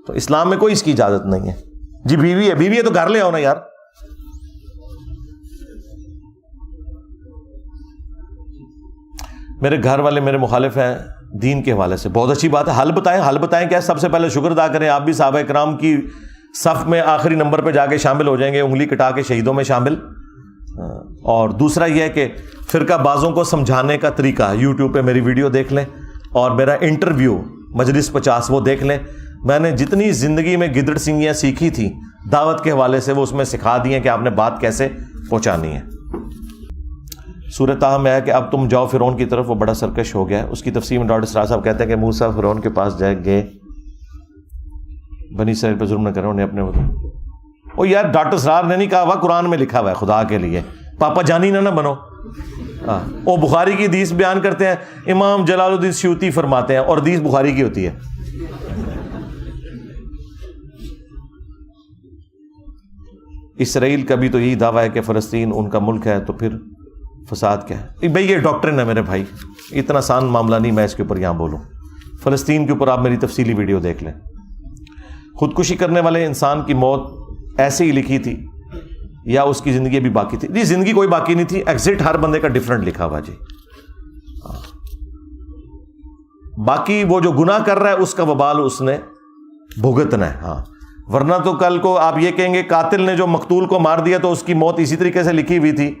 تو اسلام میں کوئی اس کی اجازت نہیں ہے. جی بیوی ہے تو گھر لے آؤ نا یار. میرے گھر والے میرے مخالف ہیں دین کے حوالے سے. بہت اچھی بات ہے, حل بتائیں کیا؟ سب سے پہلے شکر ادا کریں, آپ بھی صحابہ کرام کی صف میں آخری نمبر پہ جا کے شامل ہو جائیں گے, انگلی کٹا کے شہیدوں میں شامل. اور دوسرا یہ ہے کہ فرقہ بازوں کو سمجھانے کا طریقہ یوٹیوب پہ میری ویڈیو دیکھ لیں, اور میرا انٹرویو مجلس 50 وہ دیکھ لیں. میں نے جتنی زندگی میں گدڑ سنگیاں سیکھی تھی دعوت کے حوالے سے وہ اس میں سکھا دی ہیں کہ آپ نے بات کیسے پہنچانی ہے. سورہ طٰہٰ میں ہے کہ اب تم جاؤ فرعون کی طرف, وہ بڑا سرکش ہو گیا ہے. اس کی تفسیر میں ڈاکٹر اسرار صاحب کہتے ہیں کہ موسیٰ فرعون کے پاس جائے گئے, بنی اسرائیل پہ ظلم نہ کریں انہیں اپنے او یار ڈاکٹر اسرار نے نہیں کہا ہوا, قرآن میں لکھا ہوا ہے. خدا کے لیے پاپا جانی نہ بنو. وہ بخاری کی حدیث بیان کرتے ہیں, امام جلال الدین سیوطی فرماتے ہیں, اور حدیث بخاری کی ہوتی ہے. اسرائیل کا بھی تو یہی دعویٰ ہے کہ فلسطین ان کا ملک ہے, تو پھر فساد کیا ہے؟ بھائی یہ ڈاکٹرن ہے میرے بھائی, اتنا آسان معاملہ نہیں میں اس کے اوپر یہاں بولوں. فلسطین کے اوپر آپ میری تفصیلی ویڈیو دیکھ لیں. خودکشی کرنے والے انسان کی موت ایسے ہی لکھی تھی یا اس کی زندگی بھی باقی تھی؟ جی زندگی کوئی باقی نہیں تھی, ایگزٹ ہر بندے کا ڈفرنٹ لکھا ہوا جی. باقی وہ جو گناہ کر رہا ہے اس کا وبال اس نے بھگتنا ہے. ہاں ورنہ تو کل کو آپ یہ کہیں گے قاتل نے جو مقتول کو مار دیا تو اس کی موت اسی طریقے سے لکھی ہوئی تھی,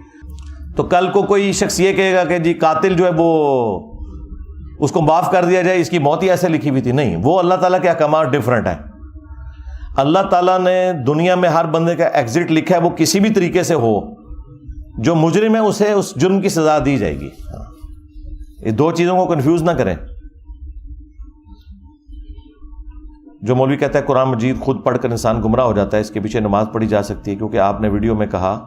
تو کل کو کوئی شخص یہ کہے گا کہ جی قاتل جو ہے وہ اس کو معاف کر دیا جائے، اس کی موت ہی ایسے لکھی ہوئی تھی. نہیں، وہ اللہ تعالیٰ کے احکامات ڈفرنٹ ہیں. اللہ تعالیٰ نے دنیا میں ہر بندے کا ایگزٹ لکھا ہے، وہ کسی بھی طریقے سے ہو، جو مجرم ہے اسے اس جرم کی سزا دی جائے گی. یہ دو چیزوں کو کنفیوز نہ کریں. جو مولوی کہتا ہے قرآن مجید خود پڑھ کر انسان گمراہ ہو جاتا ہے، اس کے پیچھے نماز پڑھی جا سکتی ہے، کیونکہ آپ نے ویڈیو میں کہا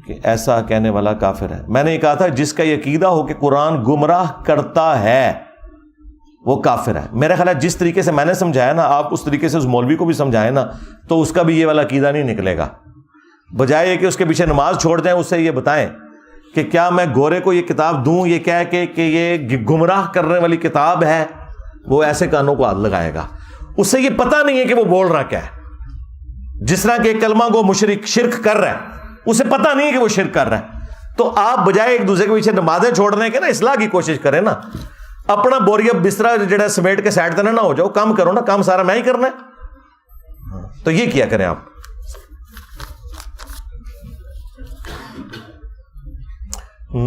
کہ ایسا کہنے والا کافر ہے. میں نے یہ کہا تھا جس کا یہ عقیدہ ہو کہ قرآن گمراہ کرتا ہے وہ کافر ہے. میرا خیال ہے جس طریقے سے میں نے سمجھایا نا، آپ اس طریقے سے اس مولوی کو بھی سمجھائیں نا، تو اس کا بھی یہ والا عقیدہ نہیں نکلے گا. بجائے یہ کہ اس کے پیچھے نماز چھوڑ دیں، اس سے یہ بتائیں کہ کیا میں گورے کو یہ کتاب دوں، یہ کہہ کے کہ یہ گمراہ کرنے والی کتاب ہے، وہ ایسے کانوں کو ہاتھ لگائے گا. اسے یہ پتہ نہیں ہے کہ وہ بول رہا کیا ہے. جس طرح کہ کلمہ گو مشرک شرک کر رہا ہے، اسے پتہ نہیں ہے کہ وہ شرک کر رہا ہے. تو آپ بجائے ایک دوسرے کے پیچھے نمازیں چھوڑنے کے نا اصلاح کی کوشش کریں نا. اپنا بوریا بسترا جڑا سمیٹ کے سائڈ دینا نہ ہو جاؤ، کام کرو نا، کام سارا میں ہی کرنا ہے. تو یہ کیا کریں آپ.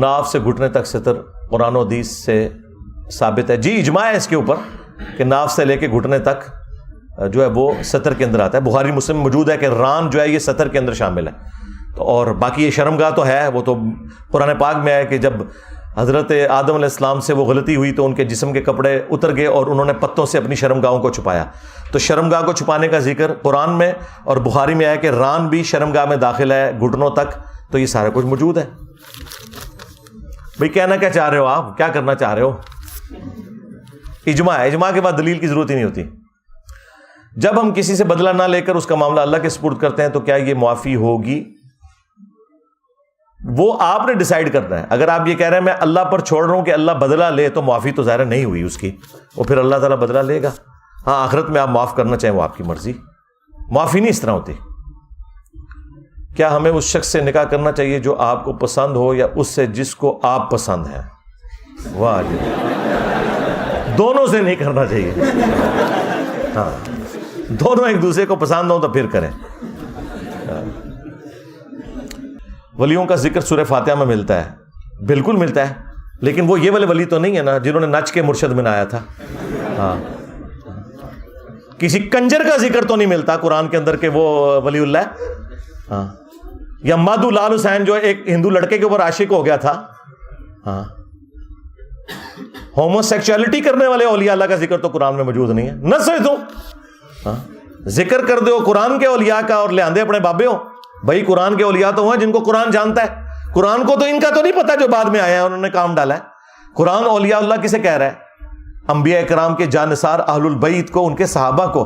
ناف سے گھٹنے تک ستر قرآن و حدیث سے ثابت ہے. جی اجماع ہے اس کے اوپر کہ ناف سے لے کے گھٹنے تک جو ہے وہ ستر کے اندر آتا ہے. بخاری مسلم میں موجود ہے کہ ران جو ہے یہ ستر کے اندر شامل ہے. تو اور باقی یہ شرمگاہ تو ہے، وہ تو قرآن پاک میں ہے کہ جب حضرت آدم علیہ السلام سے وہ غلطی ہوئی تو ان کے جسم کے کپڑے اتر گئے اور انہوں نے پتوں سے اپنی شرمگاہوں کو چھپایا. تو شرمگاہ کو چھپانے کا ذکر قرآن میں اور بخاری میں ہے کہ ران بھی شرمگاہ میں داخل ہے گھٹنوں تک. تو یہ سارا کچھ موجود ہے. بھئی کہنا کیا چاہ رہے ہو آپ، کیا کرنا چاہ رہے ہو؟ اجماع ہے، اجماع کے بعد دلیل کی ضرورت ہی نہیں ہوتی. جب ہم کسی سے بدلہ نہ لے کر اس کا معاملہ اللہ کے سپرد کرتے ہیں تو کیا یہ معافی ہوگی؟ وہ آپ نے ڈیسائیڈ کرنا ہے. اگر آپ یہ کہہ رہے ہیں میں اللہ پر چھوڑ رہا ہوں کہ اللہ بدلہ لے، تو معافی تو ظاہر نہیں ہوئی اس کی، وہ پھر اللہ تعالیٰ بدلہ لے گا. ہاں آخرت میں آپ معاف کرنا چاہیں وہ آپ کی مرضی. معافی نہیں اس طرح ہوتی. کیا ہمیں اس شخص سے نکاح کرنا چاہیے جو آپ کو پسند ہو یا اس سے جس کو آپ پسند ہیں؟ واہ جی، دونوں سے نہیں کرنا چاہیے. ہاں دونوں ایک دوسرے کو پسند ہوں تو پھر کریں. ولیوں کا ذکر سورہ فاتحہ میں ملتا ہے، بالکل ملتا ہے، لیکن وہ یہ والے ولی تو نہیں ہے نا جنہوں نے نچ کے مرشد بنایا تھا. ہاں کسی کنجر کا ذکر تو نہیں ملتا قرآن کے اندر کہ وہ ولی اللہ ہے. ہاں یا مادھو لال حسین جو ایک ہندو لڑکے کے اوپر عاشق ہو گیا تھا. ہاں ہومو سیکچولیٹی کرنے والے اولیاء اللہ کا ذکر تو قرآن میں موجود نہیں ہے. نہ سمجھ دو، ہاں ذکر کر دو قرآن کے اولیاء کا اور لے آندے اپنے بابے ہو. بھائی قرآن کے اولیاء تو ہیں جن کو قرآن جانتا ہے. قرآن کو تو ان کا تو نہیں پتا جو بعد میں آیا ہے انہوں نے کام ڈالا ہے. قرآن اولیاء اللہ کسے کہہ رہا ہے؟ انبیاء کرام کے جانثار اہل البیت کو، ان کے صحابہ کو،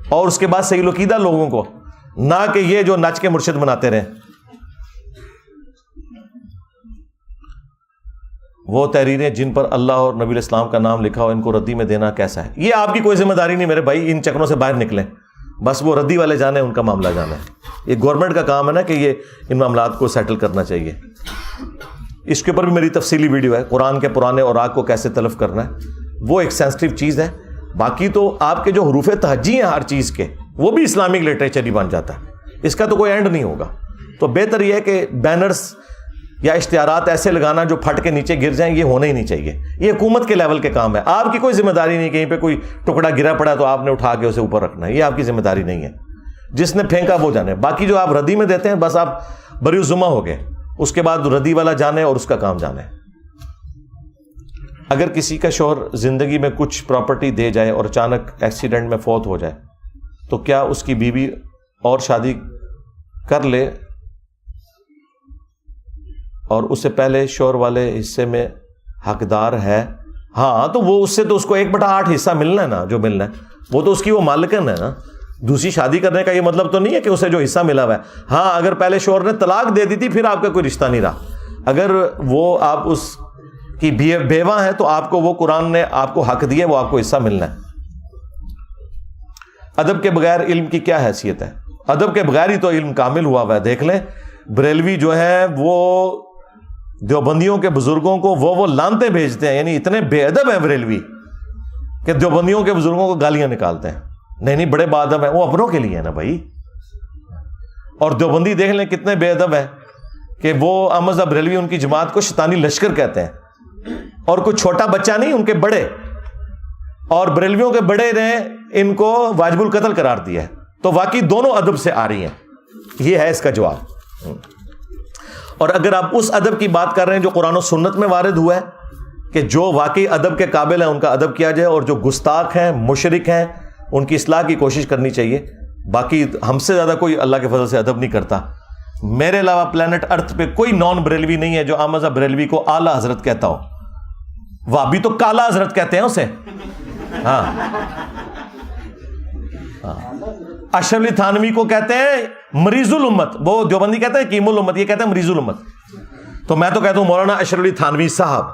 اور اس کے بعد صحیح العقیدہ لوگوں کو، نہ کہ یہ جو نچ کے مرشد بناتے رہے. وہ تحریریں جن پر اللہ اور نبی الاسلام کا نام لکھا ہو ان کو ردی میں دینا کیسا ہے؟ یہ آپ کی کوئی ذمہ داری نہیں میرے بھائی. ان چکروں سے باہر نکلیں، بس وہ ردی والے جانے، ان کا معاملہ جانا ہے. یہ گورنمنٹ کا کام ہے نا کہ یہ ان معاملات کو سیٹل کرنا چاہیے. اس کے اوپر بھی میری تفصیلی ویڈیو ہے، قرآن کے پرانے اوراق کو کیسے تلف کرنا ہے. وہ ایک سینسٹیو چیز ہے. باقی تو آپ کے جو حروف تہجی ہیں ہر چیز کے، وہ بھی اسلامک لٹریچر ہی بن جاتا ہے. اس کا تو کوئی اینڈ نہیں ہوگا. تو بہتر یہ ہے کہ بینرز یا اشتہارات ایسے لگانا جو پھٹ کے نیچے گر جائیں، یہ ہونا ہی نہیں چاہیے. یہ حکومت کے لیول کے کام ہے. آپ کی کوئی ذمہ داری نہیں. کہیں پہ کوئی ٹکڑا گرا پڑا تو آپ نے اٹھا کے اسے اوپر رکھنا ہے، یہ آپ کی ذمہ داری نہیں ہے. جس نے پھینکا وہ جانے. باقی جو آپ ردی میں دیتے ہیں بس آپ بری الذمہ ہو گئے. اس کے بعد ردی والا جانے اور اس کا کام جانے. اگر کسی کا شوہر زندگی میں کچھ پراپرٹی دے جائے اور اچانک ایکسیڈنٹ میں فوت ہو جائے تو کیا اس کی بیوی اور شادی کر لے اور اس سے پہلے شوہر والے حصے میں حقدار ہے؟ ہاں تو وہ اس سے تو اس کو 1/8 حصہ ملنا ہے نا، جو ملنا ہے وہ تو اس کی وہ مالکن ہے نا. دوسری شادی کرنے کا یہ مطلب تو نہیں ہے کہ اسے جو حصہ ملا ہوا ہے. ہاں اگر پہلے شوہر نے طلاق دے دی تھی پھر آپ کا کوئی رشتہ نہیں رہا. اگر وہ آپ اس کی بیوہ ہیں تو آپ کو وہ قرآن نے آپ کو حق دیا، وہ آپ کو حصہ ملنا ہے. ادب کے بغیر علم کی کیا حیثیت ہے؟ ادب کے بغیر ہی تو علم کامل ہوا ہوا ہے. دیکھ لیں بریلوی جو ہے وہ دیوبندیوں کے بزرگوں کو وہ لانتے بھیجتے ہیں. یعنی اتنے بے ادب ہیں بریلوی کہ دیوبندیوں کے بزرگوں کو گالیاں نکالتے ہیں. نہیں بڑے با ادب ہیں، وہ اپنوں کے لیے ہے نا بھائی. اور دیوبندی دیکھ لیں کتنے بے ادب ہیں کہ وہ احمد رضا بریلوی ان کی جماعت کو شیطانی لشکر کہتے ہیں، اور کوئی چھوٹا بچہ نہیں، ان کے بڑے، اور بریلویوں کے بڑے نے ان کو واجب القتل قرار دیا ہے. تو واقعی دونوں ادب سے آ رہی ہیں. یہ ہے اس کا جواب. اور اگر آپ اس ادب کی بات کر رہے ہیں جو قرآن و سنت میں وارد ہوا ہے کہ جو واقعی ادب کے قابل ہیں ان کا ادب کیا جائے، اور جو گستاخ ہیں، مشرک ہیں، ان کی اصلاح کی کوشش کرنی چاہیے. باقی ہم سے زیادہ کوئی اللہ کے فضل سے ادب نہیں کرتا. میرے علاوہ پلانٹ ارتھ پہ کوئی نان بریلوی نہیں ہے جو احمد بریلوی کو اعلیٰ حضرت کہتا ہو. وہابی تو کالا حضرت کہتے ہیں اسے. ہاں، اشرف علی تھانوی کو کہتے ہیں مریض الامت، وہ دیوبندی کہتے ہیں کیم الامت، یہ کہتے ہیں مریض الامت. تو میں تو کہتا ہوں مولانا اشرف علی تھانوی صاحب.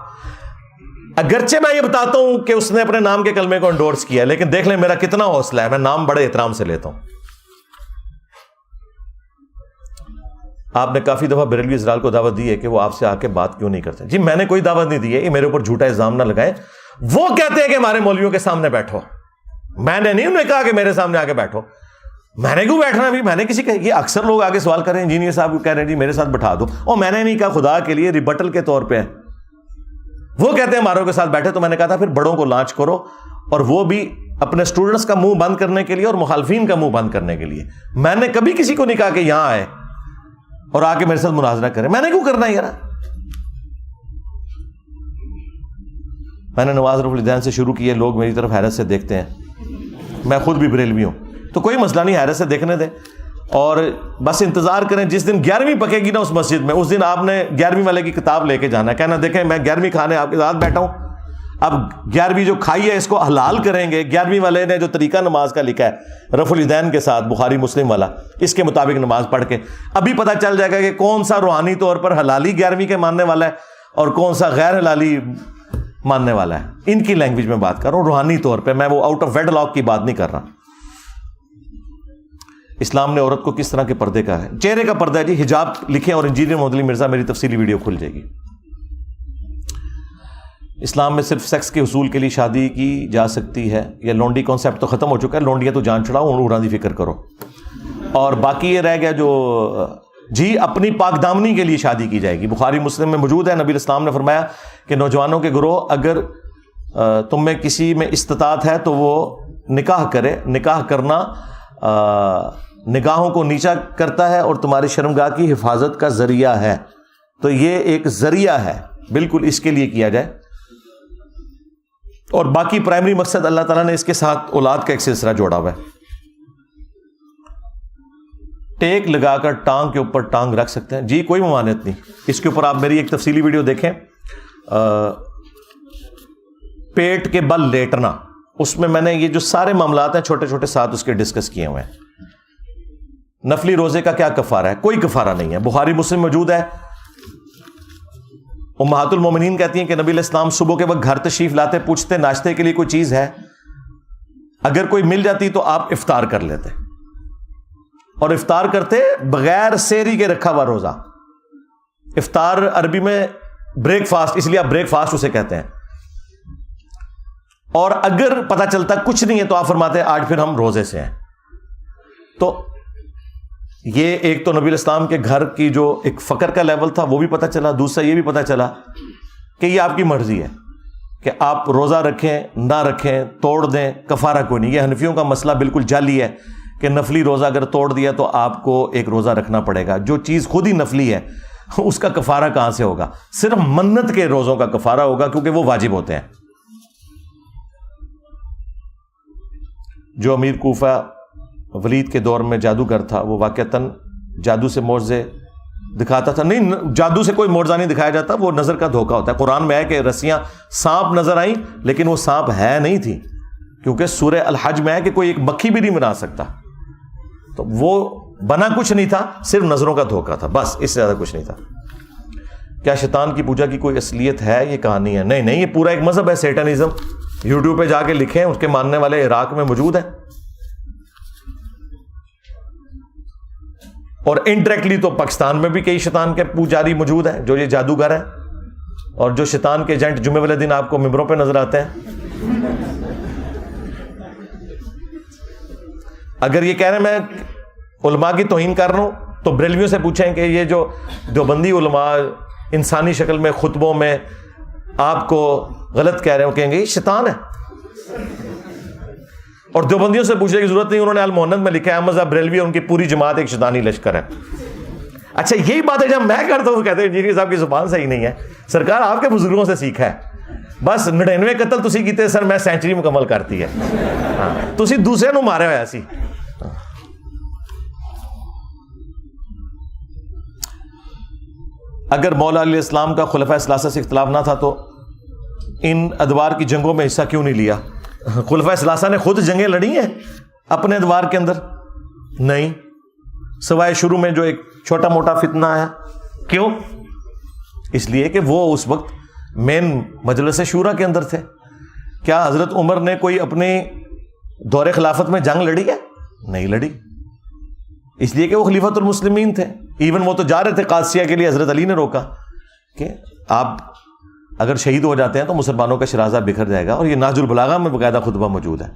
اگرچہ میں یہ بتاتا ہوں کہ اس نے اپنے نام کے کلمے کو انڈورس کیا، لیکن دیکھ لیں میرا کتنا حوصلہ ہے، میں نام بڑے احترام سے لیتا ہوں. آپ نے کافی دفعہ بریلوی اسرائیل کو دعوت دی ہے کہ وہ آپ سے آ کے بات کیوں نہیں کرتے. جی میں نے کوئی دعوت نہیں دی ہے، یہ میرے اوپر جھوٹا الزام نہ لگائیں. وہ کہتے ہیں کہ ہمارے مولویوں کے سامنے بیٹھو. میں نے نہیں انہیں کہا کہ میرے سامنے آ کے بیٹھو. میں نے کیوں بیٹھنا ابھی؟ میں نے کسی کا، یہ اکثر لوگ آگے سوال کر رہے ہیں انجینئر صاحب کہہ رہے ہیں جی میرے ساتھ بٹھا دو، اور میں نے نہیں کہا، خدا کے لیے ریبٹل کے طور پہ ہے. وہ کہتے ہیں ہماروں کے ساتھ بیٹھے. تو میں نے کہا تھا پھر بڑوں کو لانچ کرو، اور وہ بھی اپنے اسٹوڈنٹس کا منہ بند کرنے کے لیے اور مخالفین کا منہ بند کرنے کے لیے. میں نے کبھی کسی کو نہیں کہا کہ یہاں آئے اور آ کے میرے ساتھ مناظرہ کرے. میں نے کیوں کرنا ہے یار؟ میں نے نواز رفیع الدین سے شروع کی ہے، لوگ میری طرف حیرت سے دیکھتے ہیں. میں خود بھی بریلوی ہوں، تو کوئی مسئلہ نہیں، حیرت سے دیکھنے دیں. اور بس انتظار کریں، جس دن 11ویں پکے گی نا اس مسجد میں، اس دن آپ نے 11ویں والے کی کتاب لے کے جانا ہے. کہنا دیکھیں میں 11ویں کھانے آپ کے ساتھ بیٹھا ہوں، اب 11ویں جو کھائی ہے اس کو حلال کریں گے. 11ویں والے نے جو طریقہ نماز کا لکھا ہے رفع الدین کے ساتھ، بخاری مسلم والا، اس کے مطابق نماز پڑھ کے ابھی پتہ چل جائے گا کہ کون سا روحانی طور پر حلالی 11ویں کے ماننے والا ہے اور کون سا غیر حلالی ماننے والا ہے. ان کی لینگویج میں بات کر رہا ہوں، روحانی طور پہ. میں وہ آؤٹ آف ویڈ لاک کی بات نہیں کر رہا. اسلام نے عورت کو کس طرح کے پردے کا ہے؟ چہرے کا پردہ ہے جی. حجاب لکھیں اور انجینئر محمد علی مرزا میری تفصیلی ویڈیو کھل جائے گی. اسلام میں صرف سیکس کے حصول کے لیے شادی کی جا سکتی ہے، یا لونڈی کانسیپٹ تو ختم ہو چکا ہے؟ لونڈیاں تو جان چھڑاؤ، عمران دی فکر کرو. اور باقی یہ رہ گیا جو جی اپنی پاک دامنی کے لیے شادی کی جائے گی. بخاری مسلم میں موجود ہے، نبی اسلام نے فرمایا کہ نوجوانوں کے گروہ اگر تم میں کسی میں استطاعت ہے تو وہ نکاح کرے. نکاح کرنا نگاہوں کو نیچا کرتا ہے اور تمہاری شرمگاہ کی حفاظت کا ذریعہ ہے. تو یہ ایک ذریعہ ہے، بالکل اس کے لیے کیا جائے. اور باقی پرائمری مقصد اللہ تعالیٰ نے اس کے ساتھ اولاد کا ایک سلسلہ جوڑا ہوا ہے. ٹیک لگا کر ٹانگ کے اوپر ٹانگ رکھ سکتے ہیں جی، کوئی ممانعت نہیں. اس کے اوپر آپ میری ایک تفصیلی ویڈیو دیکھیں، پیٹ کے بل لیٹنا، اس میں نے یہ جو سارے معاملات ہیں چھوٹے چھوٹے ساتھ اس کے ڈسکس کیے ہوئے ہیں. نفلی روزے کا کیا کفارہ ہے؟ کوئی کفارہ نہیں ہے. بخاری مسلم موجود ہے. امہات المومنین کہتی ہیں کہ نبی علیہ السلام صبح کے وقت گھر تشریف لاتے، پوچھتے ناشتے کے لیے کوئی چیز ہے، اگر کوئی مل جاتی تو آپ افطار کر لیتے، اور افطار کرتے بغیر سحری کے رکھا ہوا روزہ. افطار عربی میں بریک فاسٹ، اس لیے آپ بریک فاسٹ اسے کہتے ہیں. اور اگر پتہ چلتا کچھ نہیں ہے تو آپ فرماتے ہیں آج پھر ہم روزے سے ہیں. تو یہ ایک تو نبی علیہ السلام کے گھر کی جو ایک فقر کا لیول تھا وہ بھی پتہ چلا. دوسرا یہ بھی پتہ چلا کہ یہ آپ کی مرضی ہے کہ آپ روزہ رکھیں نہ رکھیں، توڑ دیں، کفارہ کوئی نہیں. یہ حنفیوں کا مسئلہ بالکل جعلی ہے کہ نفلی روزہ اگر توڑ دیا تو آپ کو ایک روزہ رکھنا پڑے گا. جو چیز خود ہی نفلی ہے اس کا کفارہ کہاں سے ہوگا؟ صرف منت کے روزوں کا کفارہ ہوگا کیونکہ وہ واجب ہوتے ہیں. جو امیر کوفہ ولید کے دور میں جادوگر تھا وہ واقعتاً جادو سے معجزے دکھاتا تھا. نہیں، جادو سے کوئی معجزہ نہیں دکھایا جاتا، وہ نظر کا دھوکہ ہوتا ہے. قرآن میں ہے کہ رسیاں سانپ نظر آئیں لیکن وہ سانپ ہے نہیں تھی، کیونکہ سورہ الحج میں ہے کہ کوئی ایک مکھی بھی نہیں بنا سکتا. تو وہ بنا کچھ نہیں تھا، صرف نظروں کا دھوکہ تھا، بس اس سے زیادہ کچھ نہیں تھا. کیا شیطان کی پوجا کی کوئی اصلیت ہے؟ یہ کہانی ہے. نہیں، یہ پورا ایک مذہب ہے سیٹنزم. یوٹیوب پہ جا کے لکھیں، اس کے ماننے والے عراق میں موجود ہیں. اور انڈائریکٹلی تو پاکستان میں بھی کئی شیطان کے پجاری موجود ہیں جو یہ جادوگر ہیں، اور جو شیطان کے ایجنٹ جمعے والے دن آپ کو ممبروں پہ نظر آتے ہیں. اگر یہ کہہ رہے ہیں میں علماء کی توہین کر رہا ہوں تو بریلویوں سے پوچھیں کہ یہ جو دیوبندی علماء انسانی شکل میں خطبوں میں آپ کو غلط کہہ رہے ہو، کہیں گے یہ شیطان ہے. اور دیوبندیوں سے پوچھنے کی ضرورت نہیں، انہوں نے المہند میں لکھا ہے احمد صاحب بریلوی ان کی پوری جماعت ایک شیطانی لشکر ہے. اچھا یہی بات ہے جب میں کرتا ہوں کہتے ہیں انجینئر صاحب کی زبان صحیح نہیں ہے. سرکار آپ کے بزرگوں سے سیکھا ہے، بس 99 قتل تسی کیتے سر، میں سینچری مکمل کرتی ہے. تسی دوسرے نو مارے ہویا سی. اگر مولا علیہ السلام کا خلفۂ ثلاثہ سے اختلاف نہ تھا تو ان ادوار کی جنگوں میں حصہ کیوں نہیں لیا؟ خلفۂ ثلاثہ نے خود جنگیں لڑی ہیں اپنے ادوار کے اندر؟ نہیں، سوائے شروع میں جو ایک چھوٹا موٹا فتنہ آیا. کیوں؟ اس لیے کہ وہ اس وقت مین مجلس شورا کے اندر تھے. کیا حضرت عمر نے کوئی اپنے دور خلافت میں جنگ لڑی ہے؟ نہیں لڑی، اس لیے کہ وہ خلیفۃ المسلمین تھے. ایون وہ تو جا رہے تھے قادسیہ کے لیے، حضرت علی نے روکا کہ آپ اگر شہید ہو جاتے ہیں تو مسلمانوں کا شرازہ بکھر جائے گا. اور یہ نہج البلاغہ میں باقاعدہ خطبہ موجود ہے.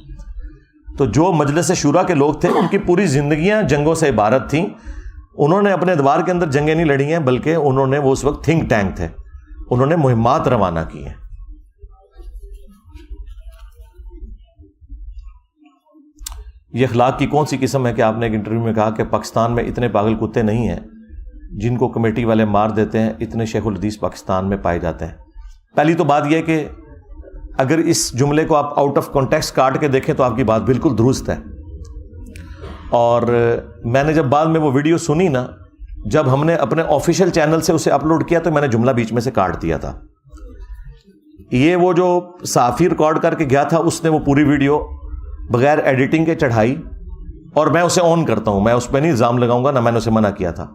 تو جو مجلس شورا کے لوگ تھے ان کی پوری زندگیاں جنگوں سے عبارت تھیں. انہوں نے اپنے ادوار کے اندر جنگیں نہیں لڑی ہیں، بلکہ انہوں نے، وہ اس وقت تھنک ٹینک تھے، انہوں نے مہمات روانہ کی ہیں. یہ اخلاق کی کون سی قسم ہے کہ آپ نے ایک انٹرویو میں کہا کہ پاکستان میں اتنے پاگل کتے نہیں ہیں جن کو کمیٹی والے مار دیتے ہیں، اتنے شیخ الحدیث پاکستان میں پائے جاتے ہیں. پہلی تو بات یہ ہے کہ اگر اس جملے کو آپ آؤٹ آف کانٹیکسٹ کاٹ کے دیکھیں تو آپ کی بات بالکل درست ہے. اور میں نے جب بعد میں وہ ویڈیو سنی نا، جب ہم نے اپنے آفیشیل چینل سے اسے اپلوڈ کیا تو میں نے جملہ بیچ میں سے کاٹ دیا تھا. یہ وہ جو صحافی ریکارڈ کر کے گیا تھا اس نے وہ پوری ویڈیو بغیر ایڈیٹنگ کے چڑھائی، اور میں اسے آن کرتا ہوں، میں اس پہ نہیں الزام لگاؤں گا، نہ میں نے اسے منع کیا تھا.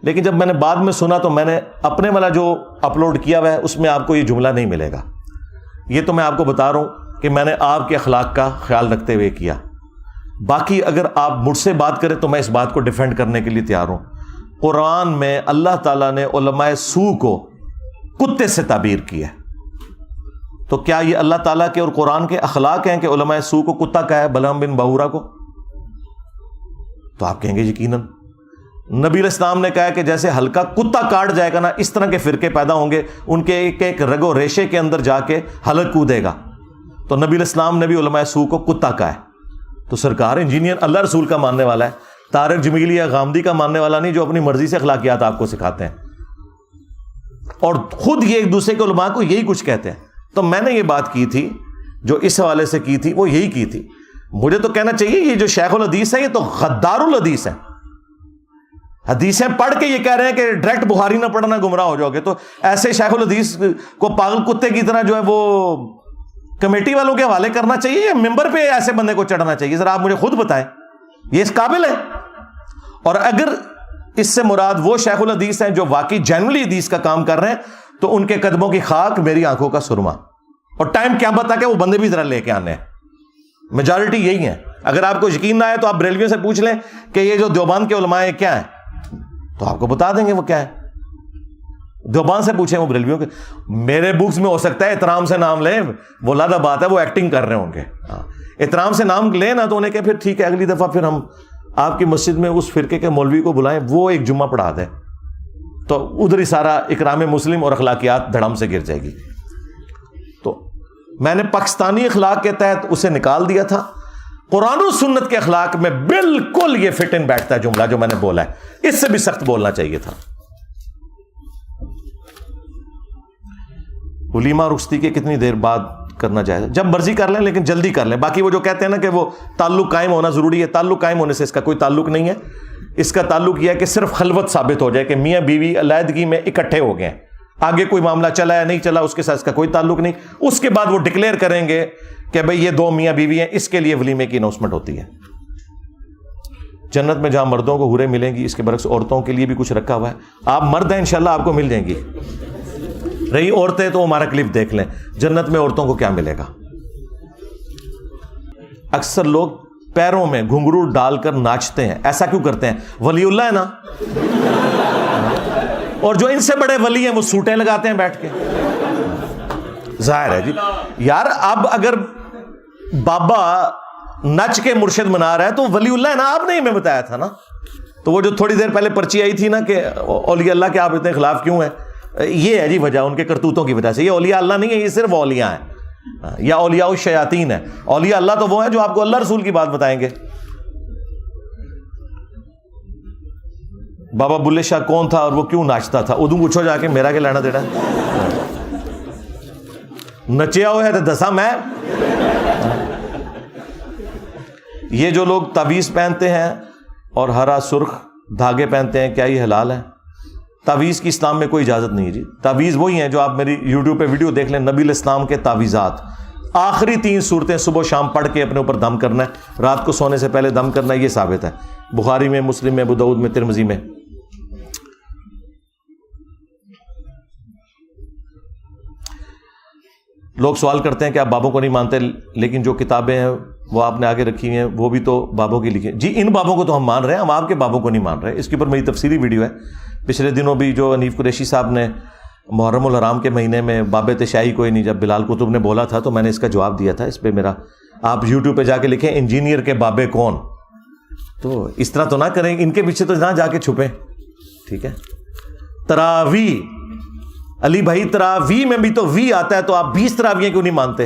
لیکن جب میں نے بعد میں سنا تو میں نے اپنے والا جو اپلوڈ کیا ہوا ہے اس میں آپ کو یہ جملہ نہیں ملے گا. یہ تو میں آپ کو بتا رہا ہوں کہ میں نے آپ کے اخلاق کا خیال رکھتے ہوئے کیا. باقی اگر آپ مجھ سے بات کریں تو میں اس بات کو ڈیفینڈ کرنے کے لیے تیار ہوں. قرآن میں اللہ تعالیٰ نے علماء سو کو کتے سے تعبیر کی ہے. تو کیا یہ اللہ تعالیٰ کے اور قرآن کے اخلاق ہیں کہ علماء سو کو کتا کہا ہے بلعام بن باورا کو؟ تو آپ کہیں گے یقیناً. نبی علیہ السلام نے کہا کہ جیسے ہلکا کتا کاٹ جائے گا نا، اس طرح کے فرقے پیدا ہوں گے، ان کے ایک ایک رگ و ریشے کے اندر جا کے حلق کودے گا. تو نبی علیہ السلام نے بھی علماء سو کو کتا کہا ہے. تو سرکار انجینئر اللہ رسول کا ماننے والا ہے، طارق جمیلی یا غامدی کا ماننے والا نہیں جو اپنی مرضی سے اخلاقیات آپ کو سکھاتے ہیں، اور خود یہ ایک دوسرے کے علماء کو یہی کچھ کہتے ہیں. تو میں نے یہ بات کی تھی جو اس حوالے سے کی تھی وہ یہی کی تھی. مجھے تو کہنا چاہیے یہ جو شیخ الحدیث ہے یہ تو غدار الحدیث ہے. حدیثیں پڑھ کے یہ کہہ رہے ہیں کہ ڈائریکٹ بخاری نہ پڑھنا گمراہ ہو جاؤ گے. تو ایسے شیخ الحدیث کو پاگل کتے کی طرح جو ہے وہ کمیٹی والوں کے حوالے کرنا چاہیے یا ممبر پہ ایسے بندے کو چڑھنا چاہیے؟ ذرا آپ مجھے خود بتائیں، یہ اس قابل ہے؟ اور اگر اس سے مراد وہ شیخ الحدیث ہیں جو واقعی جینولی حدیث کا کام کر رہے ہیں تو ان کے قدموں کی خاک میری آنکھوں کا سرما. اور ٹائم کیا بتا کہ وہ بندے بھی ذرا لے کے آنے ہیں. میجارٹی یہی ہے. اگر آپ کو یقین نہ آئے تو آپ بریلویوں سے پوچھ لیں کہ یہ جو دیوبند کے علماء ہیں کیا ہیں، تو آپ کو بتا دیں گے وہ کیا ہے. دیوبند سے پوچھیں وہ بریلویوں کے. میرے بکس میں ہو سکتا ہے احترام سے نام لیں، وہ لادہ بات ہے وہ ایکٹنگ کر رہے ہوں گے. احترام سے نام لیں نا تو انہیں کہ پھر ٹھیک ہے اگلی دفعہ پھر ہم آپ کی مسجد میں اس فرقے کے مولوی کو بلائیں، وہ ایک جمعہ پڑھا دیں، تو ادھر ہی سارا اکرام مسلم اور اخلاقیات دھڑم سے گر جائے گی. تو میں نے پاکستانی اخلاق کے تحت اسے نکال دیا تھا. قرآن و سنت کے اخلاق میں بالکل یہ فٹ ان بیٹھتا ہے جملہ جو میں نے بولا ہے. اس سے بھی سخت بولنا چاہیے تھا. ولیمہ رخصتی کے کتنی دیر بعد کرنا چاہیے؟ جب مرضی کر لیں لیکن جلدی کر لیں. باقی وہ جو کہتے ہیں نا کہ وہ تعلق قائم ہونا ضروری ہے، تعلق قائم ہونے سے اس کا کوئی تعلق نہیں ہے. اس کا تعلق یہ ہے کہ صرف خلوت ثابت ہو جائے کہ میاں بیوی علیحدگی میں اکٹھے ہو گئے ہیں، آگے کوئی معاملہ چلا یا نہیں چلا اس کے ساتھ اس کا کوئی تعلق نہیں. اس کے بعد وہ ڈکلیئر کریں گے کہ بھئی یہ دو میاں بیوی ہیں، اس کے لیے ولیمے کی اناؤنسمنٹ ہوتی ہے. جنت میں جہاں مردوں کو حوریں ملیں گی اس کے برعکس عورتوں کے لیے بھی کچھ رکھا ہوا ہے. آپ مرد ہیں انشاءاللہ آپ کو مل جائیں گی. رہی عورتیں تو ہمارا کلپ دیکھ لیں، جنت میں عورتوں کو کیا ملے گا. اکثر لوگ پیروں میں گھنگرو ڈال کر ناچتے ہیں، ایسا کیوں کرتے ہیں؟ ولی اللہ ہے نا. اور جو ان سے بڑے ولی ہیں وہ سوٹیں لگاتے ہیں بیٹھ کے. ظاہر ہے جی یار، اب اگر بابا نچ کے مرشد منا رہا ہے تو ولی اللہ ہے نا. آپ نے ہمیں بتایا تھا نا. تو وہ جو تھوڑی دیر پہلے پرچی آئی تھی نا کہ اولیاء اللہ کے آپ اتنے خلاف کیوں ہیں, یہ ہے جی وجہ, ان کے کرتوتوں کی وجہ سے. یہ اولیاء اللہ نہیں ہے, یہ صرف اولیاء ہیں, یا اولیاء الشیاطین ہے. اولیاء اللہ تو وہ ہیں جو آپ کو اللہ رسول کی بات بتائیں گے. بابا بلے شاہ کون تھا اور وہ کیوں ناچتا تھا, ادو پوچھو جا کے, میرا کیا لینا دینا. نچیا ہوا ہے تو دسا میں. یہ جو لوگ تعویذ پہنتے ہیں اور ہرا سرخ دھاگے پہنتے ہیں, کیا یہ حلال ہے؟ تعویذ کی اسلام میں کوئی اجازت نہیں ہے جی. تعویذ وہی ہیں جو آپ میری یوٹیوب پہ ویڈیو دیکھ لیں, نبی علیہ السلام کے تعویذات. آخری 3 صورتیں صبح و شام پڑھ کے اپنے اوپر دم کرنا ہے, رات کو سونے سے پہلے دم کرنا ہے, یہ ثابت ہے بخاری میں, مسلم میں, ابو داؤد میں, ترمذی میں. لوگ سوال کرتے ہیں کہ آپ بابوں کو نہیں مانتے, لیکن جو کتابیں ہیں وہ آپ نے آگے رکھی ہیں وہ بھی تو بابوں کی لکھی ہیں. جی ان بابوں کو تو ہم مان رہے ہیں, ہم آپ کے بابوں کو نہیں مان رہے. اس کے اوپر میری تفصیلی ویڈیو ہے. پچھلے دنوں بھی جو حنیف قریشی صاحب نے محرم الحرام کے مہینے میں باب تشیع کوئی نہیں, جب بلال قطب نے بولا تھا تو میں نے اس کا جواب دیا تھا. اس پہ میرا آپ یوٹیوب پہ جا کے لکھیں انجینئر کے بابے کون, تو اس طرح تو نہ کریں, ان کے پیچھے تو نہ جا کے چھپیں. ٹھیک ہے. تراوی, علی بھائی تراوی میں بھی تو وی آتا ہے, تو آپ 20 تراوییں کیوں نہیں مانتے؟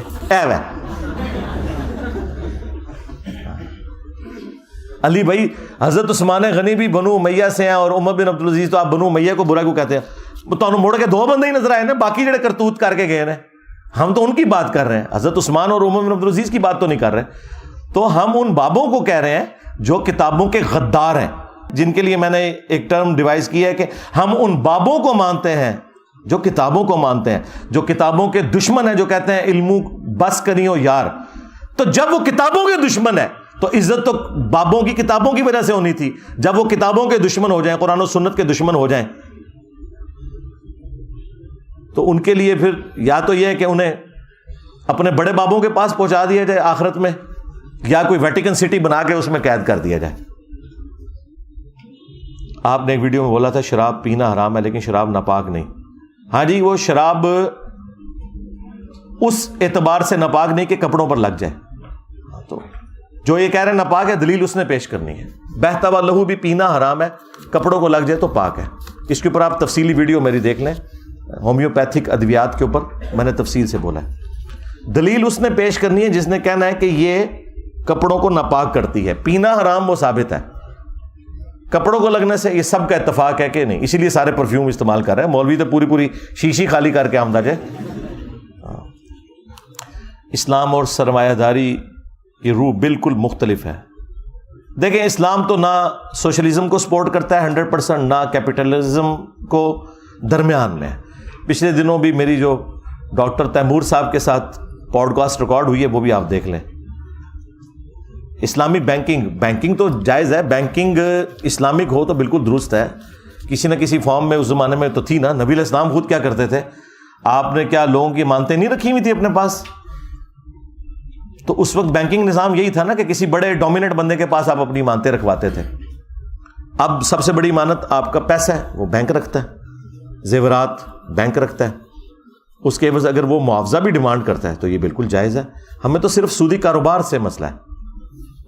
علی بھائی حضرت عثمان غنی بھی بنو امیہ سے ہیں اور عمر بن عبدالعزیز, تو آپ بنو امیہ کو برا کیوں کہتے ہیں؟ تو مڑ کے 2 بندے ہی نظر آئے نا, باقی جڑے کرتوت کر کے گئے نا, ہم تو ان کی بات کر رہے ہیں, حضرت عثمان اور عمر بن عبدالعزیز کی بات تو نہیں کر رہے. تو ہم ان بابوں کو کہہ رہے ہیں جو کتابوں کے غدار ہیں, جن کے لیے میں نے ایک ٹرم ڈیوائز کی ہے کہ ہم ان بابوں کو مانتے ہیں جو کتابوں کو مانتے ہیں, جو کتابوں کے دشمن ہیں, جو کہتے ہیں علمو بس کریو یار. تو جب وہ کتابوں کے دشمن ہے تو عزت تو بابوں کی کتابوں کی وجہ سے ہونی تھی. جب وہ کتابوں کے دشمن ہو جائیں, قرآن و سنت کے دشمن ہو جائیں, تو ان کے لیے پھر یا تو یہ ہے کہ انہیں اپنے بڑے بابوں کے پاس پہنچا دیا جائے آخرت میں, یا کوئی ویٹیکن سٹی بنا کے اس میں قید کر دیا جائے. آپ نے ایک ویڈیو میں بولا تھا شراب پینا حرام ہے لیکن شراب ناپاک نہیں. ہاں جی, وہ شراب اس اعتبار سے ناپاک نہیں کہ کپڑوں پر لگ جائے. تو جو یہ کہہ رہے ہیں ناپاک ہے, دلیل اس نے پیش کرنی ہے. بہتا ہوا لہو بھی پینا حرام ہے, کپڑوں کو لگ جائے تو پاک ہے. اس کے اوپر آپ تفصیلی ویڈیو میری دیکھ لیں, ہومیوپیتھک ادویات کے اوپر میں نے تفصیل سے بولا ہے. دلیل اس نے پیش کرنی ہے جس نے کہنا ہے کہ یہ کپڑوں کو ناپاک کرتی ہے. پینا حرام وہ ثابت ہے, کپڑوں کو لگنے سے یہ سب کا اتفاق ہے کہ نہیں, اسی لیے سارے پرفیوم استعمال کر رہے ہیں. مولوی تو پوری شیشی خالی کر کے آمدہ جائے. اسلام اور سرمایہ داری کی روح بالکل مختلف ہے. دیکھیں اسلام تو نہ سوشلزم کو سپورٹ کرتا ہے 100%, نہ کیپٹلزم کو, درمیان میں. پچھلے دنوں بھی میری جو ڈاکٹر تیمور صاحب کے ساتھ پوڈ کاسٹ ریکارڈ ہوئی ہے وہ بھی آپ دیکھ لیں. اسلامی بینکنگ تو جائز ہے, بینکنگ اسلامک ہو تو بالکل درست ہے. کسی نہ کسی فارم میں اس زمانے میں تو تھی نا. نبی علیہ السلام خود کیا کرتے تھے, آپ نے کیا لوگوں کی مانتے نہیں رکھی ہوئی تھی اپنے پاس؟ تو اس وقت بینکنگ نظام یہی تھا نا کہ کسی بڑے ڈومیننٹ بندے کے پاس آپ اپنی مانتے رکھواتے تھے. اب سب سے بڑی امانت آپ کا پیسہ ہے, وہ بینک رکھتا ہے. زیورات بینک رکھتا ہے. اس کے عوض اگر وہ معاوضہ بھی ڈیمانڈ کرتا ہے تو یہ بالکل جائز ہے. ہمیں تو صرف سودی کاروبار سے مسئلہ ہے.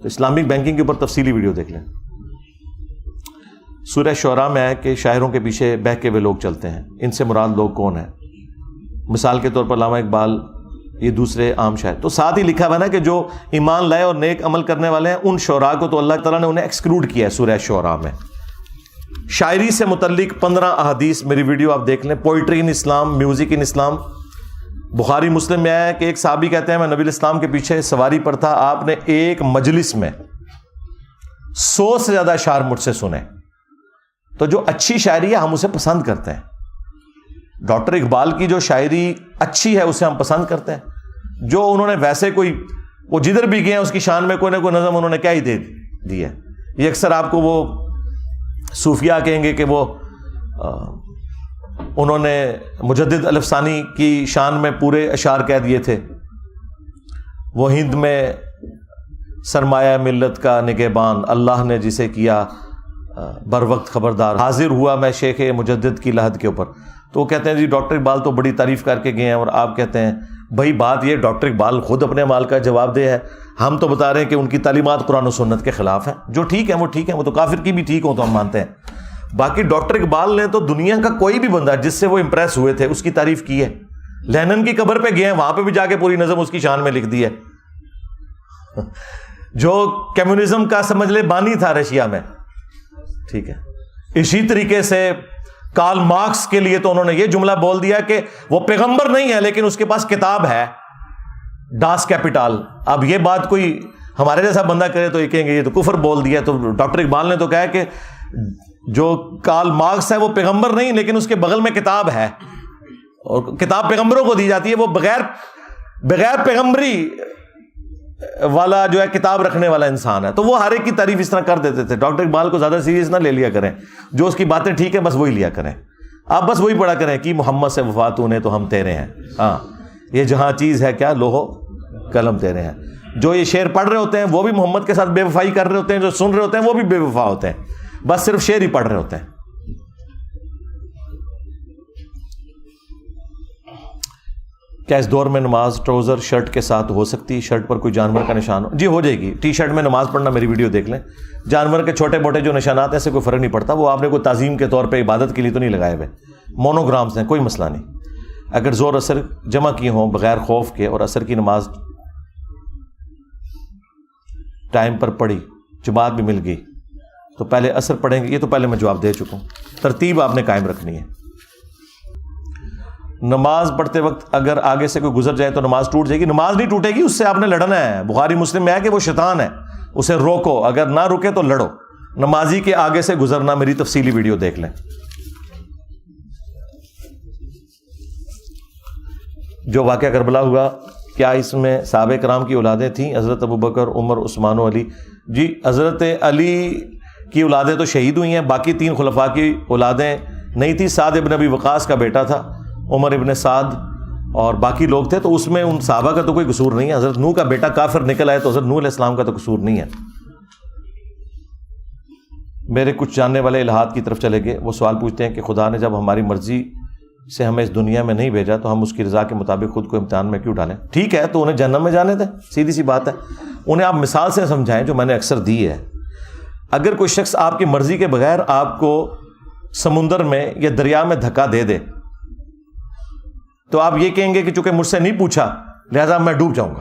تو اسلامک بینکنگ کے اوپر تفصیلی ویڈیو دیکھ لیں. سورہ شعراء میں ہے کہ شاعروں کے پیچھے بہکے ہوئے لوگ چلتے ہیں. ان سے مراد لوگ کون ہیں؟ مثال کے طور پر علامہ اقبال, یہ دوسرے عام شاعر. تو ساتھ ہی لکھا ہوا نا کہ جو ایمان لائے اور نیک عمل کرنے والے ہیں ان شعراء کو تو اللہ تعالیٰ نے انہیں ایکسکلوڈ کیا ہے سورہ شعراء میں. شاعری سے متعلق 15 احادیث, میری ویڈیو آپ دیکھ لیں. پوئٹری ان اسلام, میوزک ان اسلام. بخاری مسلم میں آیا کہ ایک صحابی کہتے ہیں میں نبی علیہ السلام کے پیچھے سواری پر تھا, آپ نے ایک مجلس میں 100 سے زیادہ اشعار مجھ سے سنے. تو جو اچھی شاعری ہے ہم اسے پسند کرتے ہیں. ڈاکٹر اقبال کی جو شاعری اچھی ہے اسے ہم پسند کرتے ہیں. جو انہوں نے ویسے کوئی, وہ جدھر بھی گئے ہیں اس کی شان میں کوئی نہ کوئی نظم انہوں نے کیا ہی دے دی ہے. یہ اکثر آپ کو وہ صوفیہ کہیں گے کہ وہ انہوں نے مجدد الف ثانی کی شان میں پورے اشعار کہہ دیے تھے. وہ ہند میں سرمایہ ملت کا نگہبان, اللہ نے جسے کیا بر وقت خبردار, حاضر ہوا میں شیخ مجدد کی لحد کے اوپر. تو وہ کہتے ہیں جی ڈاکٹر اقبال تو بڑی تعریف کر کے گئے ہیں, اور آپ کہتے ہیں بھائی بات یہ ڈاکٹر اقبال خود اپنے مال کا جواب دے ہے, ہم تو بتا رہے ہیں کہ ان کی تعلیمات قرآن و سنت کے خلاف ہیں. جو ٹھیک ہے وہ ٹھیک ہے, وہ تو کافر کی بھی ٹھیک ہو تو ہم مانتے ہیں. باقی ڈاکٹر اقبال نے تو دنیا کا کوئی بھی بندہ جس سے وہ امپریس ہوئے تھے اس کی تعریف کی ہے. لینن کی قبر پہ گئے ہیں, وہاں پہ بھی جا کے پوری نظم اس کی شان میں لکھ دی ہے. جو کمیونزم کا سمجھ لے بانی تھا رشیا میں, ٹھیک ہے. اسی طریقے سے کارل مارکس کے لیے تو انہوں نے یہ جملہ بول دیا کہ وہ پیغمبر نہیں ہے لیکن اس کے پاس کتاب ہے, ڈاس کیپیٹال. اب یہ بات کوئی ہمارے جیسا بندہ کرے تو یہ کہیں گے یہ تو کفر بول دیا. تو ڈاکٹر اقبال نے تو کہا کہ جو کارل مارکس ہے وہ پیغمبر نہیں لیکن اس کے بغل میں کتاب ہے, اور کتاب پیغمبروں کو دی جاتی ہے. وہ بغیر پیغمبری والا جو ہے کتاب رکھنے والا انسان ہے. تو وہ ہر ایک کی تعریف اس طرح کر دیتے تھے. ڈاکٹر اقبال کو زیادہ سیریس نہ لے لیا کریں, جو اس کی باتیں ٹھیک ہے بس وہی لیا کریں. آپ بس وہی پڑھا کریں کہ محمد سے وفا تو نے تو ہم تیرے ہیں. ہاں, یہ جہاں چیز ہے کیا لوہو قلم تیرے ہیں. جو یہ شعر پڑھ رہے ہوتے ہیں وہ بھی محمد کے ساتھ بے وفائی کر رہے ہوتے ہیں, جو سن رہے ہوتے ہیں وہ بھی بے وفا ہوتے ہیں, بس صرف شعر ہی پڑھ رہے ہوتے ہیں. کیا اس دور میں نماز ٹراؤزر شرٹ کے ساتھ ہو سکتی؟ شرٹ پر کوئی جانور کا نشان ہو؟ جی ہو جائے گی. ٹی شرٹ میں نماز پڑھنا میری ویڈیو دیکھ لیں. جانور کے چھوٹے موٹے جو نشانات ہیں, ایسے کوئی فرق نہیں پڑتا. وہ آپ نے کوئی تعظیم کے طور پہ عبادت کے لیے تو نہیں لگائے ہوئے, مونوگرامز ہیں, کوئی مسئلہ نہیں. اگر زور اثر جمع کیے ہوں بغیر خوف کے اور اثر کی نماز ٹائم پر پڑھی, جماعت بھی مل گئی, تو پہلے اثر پڑھیں گے. یہ تو پہلے میں جواب دے چکا ہوں. ترتیب آپ نے قائم رکھنی ہے. نماز پڑھتے وقت اگر آگے سے کوئی گزر جائے تو نماز ٹوٹ جائے گی؟ نماز نہیں ٹوٹے گی, اس سے آپ نے لڑنا ہے. بخاری مسلم میں ہے کہ وہ شیطان ہے, اسے روکو, اگر نہ رکے تو لڑو. نمازی کے آگے سے گزرنا, میری تفصیلی ویڈیو دیکھ لیں. جو واقعہ کربلا ہوا, کیا اس میں صحابہ کرام کی اولادیں تھیں؟ حضرت ابوبکر, عمر, عثمان و علی. جی حضرت علی کی اولادیں تو شہید ہوئی ہیں, باقی 3 خلفاء کی اولادیں نہیں تھی. سعد ابن ابی وقاص کا بیٹا تھا, عمر ابن سعد, اور باقی لوگ تھے. تو اس میں ان صحابہ کا تو کوئی قصور نہیں ہے. حضرت نوح کا بیٹا کافر نکل آئے تو حضرت نوح علیہ السلام کا تو قصور نہیں ہے. میرے کچھ جاننے والے الہاد کی طرف چلے گئے. وہ سوال پوچھتے ہیں کہ خدا نے جب ہماری مرضی سے ہمیں اس دنیا میں نہیں بھیجا تو ہم اس کی رضا کے مطابق خود کو امتحان میں کیوں ڈالیں؟ ٹھیک ہے, تو انہیں جہنم میں جانے دیں, سیدھی سی بات ہے. انہیں آپ مثال سے سمجھائیں جو میں نے اکثر دی ہے. اگر کوئی شخص آپ کی مرضی کے بغیر آپ کو سمندر میں یا دریا میں دھکا دے دے تو آپ یہ کہیں گے کہ چونکہ مجھ سے نہیں پوچھا لہذا میں ڈوب جاؤں گا,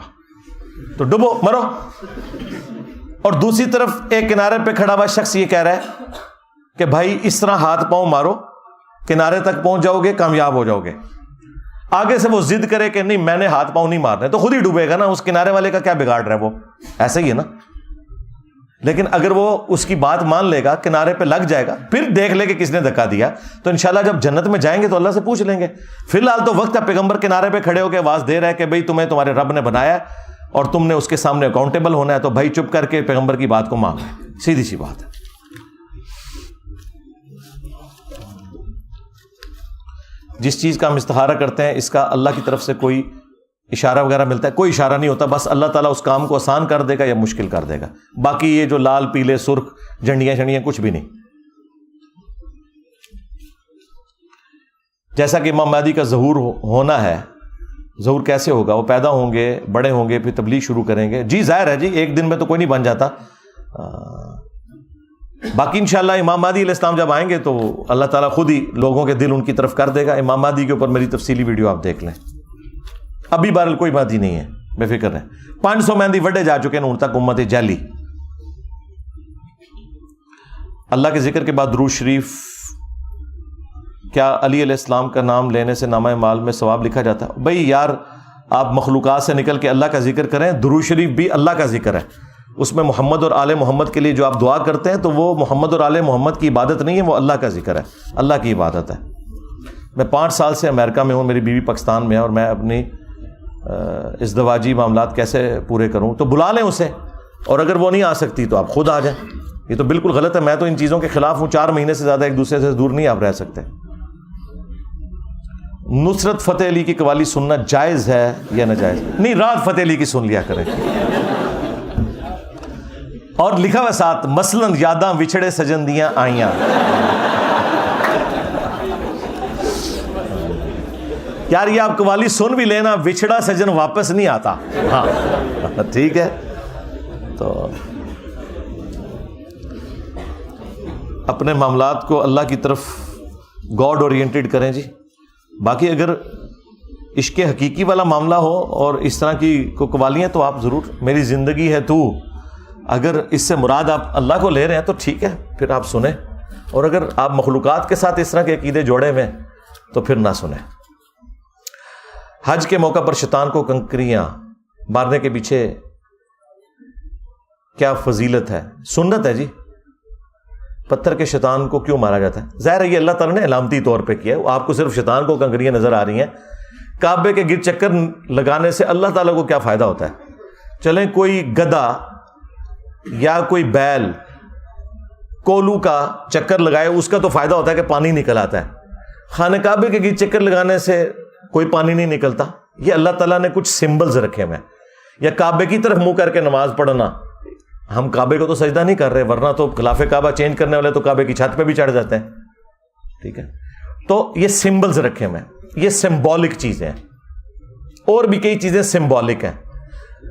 تو ڈوبو, مرو. اور دوسری طرف ایک کنارے پہ کھڑا ہوا شخص یہ کہہ رہا ہے کہ بھائی اس طرح ہاتھ پاؤں مارو, کنارے تک پہنچ جاؤ گے, کامیاب ہو جاؤ گے. آگے سے وہ ضد کرے کہ نہیں میں نے ہاتھ پاؤں نہیں مارنے, تو خود ہی ڈوبے گا نا. اس کنارے والے کا کیا بگاڑ رہا ہے وہ, ایسا ہی ہے نا. لیکن اگر وہ اس کی بات مان لے گا, کنارے پہ لگ جائے گا, پھر دیکھ لے کہ کس نے دھکا دیا, تو انشاءاللہ جب جنت میں جائیں گے تو اللہ سے پوچھ لیں گے. فی الحال تو وقت ہے, پیغمبر کنارے پہ کھڑے ہو کے آواز دے رہا ہے کہ بھائی تمہیں تمہارے رب نے بنایا اور تم نے اس کے سامنے اکاؤنٹیبل ہونا ہے, تو بھائی چپ کر کے پیغمبر کی بات کو مان لیں. سیدھی سی بات ہے. جس چیز کا ہم استخارہ کرتے ہیں اس کا اللہ کی طرف سے کوئی اشارہ وغیرہ ملتا ہے؟ کوئی اشارہ نہیں ہوتا, بس اللہ تعالیٰ اس کام کو آسان کر دے گا یا مشکل کر دے گا. باقی یہ جو لال پیلے سرخ جھنڈیاں شنڈیاں کچھ بھی نہیں. جیسا کہ امام مہدی کا ظہور ہونا ہے, ظہور کیسے ہوگا؟ وہ پیدا ہوں گے, بڑے ہوں گے, پھر تبلیغ شروع کریں گے. جی ظاہر ہے جی, ایک دن میں تو کوئی نہیں بن جاتا. باقی انشاءاللہ امام مہدی علیہ السلام جب آئیں گے تو اللہ تعالیٰ خود ہی لوگوں کے دل ان کی طرف کر دے گا. امام مہدی کے اوپر میری تفصیلی ویڈیو آپ دیکھ لیں. ابھی بہرحال کوئی مہدی نہیں ہے, بے فکر رہیں. 500 مہدی وڈے جا چکے ہیں ان تک, امت جعلی. اللہ کے ذکر کے بعد درود شریف, کیا علی علیہ السلام کا نام لینے سے نامہ اعمال میں ثواب لکھا جاتا ہے؟ بھائی یار, آپ مخلوقات سے نکل کے اللہ کا ذکر کریں. درود شریف بھی اللہ کا ذکر ہے, اس میں محمد اور آل محمد کے لیے جو آپ دعا کرتے ہیں تو وہ محمد اور آل محمد کی عبادت نہیں ہے, وہ اللہ کا ذکر ہے, اللہ کی عبادت ہے. میں 5 سال سے امریکہ میں ہوں, میری بیوی پاکستان میں ہے, اور میں اپنی ازدواجی معاملات کیسے پورے کروں؟ تو بلا لیں اسے, اور اگر وہ نہیں آ سکتی تو آپ خود آ جائیں. یہ تو بالکل غلط ہے, میں تو ان چیزوں کے خلاف ہوں. 4 مہینے سے زیادہ ایک دوسرے سے دور نہیں آپ رہ سکتے. نصرت فتح علی کی قوالی سننا جائز ہے یا ناجائز؟ نہیں, رات فتح علی کی سن لیا کریں. اور لکھا ہوا ساتھ, مثلاً یاداں وچھڑے سجن دیاں آئیاں. یار یہ آپ قوالی سن بھی لینا, وچھڑا سجن واپس نہیں آتا. ہاں ٹھیک ہے, تو اپنے معاملات کو اللہ کی طرف گاڈ اورینٹڈ کریں جی. باقی اگر عشق حقیقی والا معاملہ ہو اور اس طرح کی قوالیاں تو آپ ضرور، میری زندگی ہے تو، اگر اس سے مراد آپ اللہ کو لے رہے ہیں تو ٹھیک ہے، پھر آپ سنیں. اور اگر آپ مخلوقات کے ساتھ اس طرح کے عقیدے جوڑے ہوئے ہیں تو پھر نہ سنیں. حج کے موقع پر شیطان کو کنکریاں مارنے کے پیچھے کیا فضیلت ہے؟ سنت ہے جی. پتھر کے شیطان کو کیوں مارا جاتا ہے؟ ظاہر ہے یہ اللہ تعالیٰ نے علامتی طور پہ کیا ہے. آپ کو صرف شیطان کو کنکریاں نظر آ رہی ہیں، کعبے کے گرد چکر لگانے سے اللہ تعالیٰ کو کیا فائدہ ہوتا ہے؟ چلیں کوئی گدھا یا کوئی بیل کولو کا چکر لگائے، اس کا تو فائدہ ہوتا ہے کہ پانی نکل آتا ہے. خانہ کعبے کے گرد چکر لگانے سے کوئی پانی نہیں نکلتا. یہ اللہ تعالیٰ نے کچھ سمبلز رکھے ہوئے ہیں. یا کعبے کی طرف منہ کر کے نماز پڑھنا، ہم کعبے کو تو سجدہ نہیں کر رہے، ورنہ تو خلاف کعبہ چینج کرنے والے تو کعبے کی چھت پہ بھی چڑھ جاتے ہیں. ٹھیک ہے، تو یہ سمبلز رکھے ہوئے ہیں، یہ سمبولک چیزیں ہیں. اور بھی کئی چیزیں سمبولک ہیں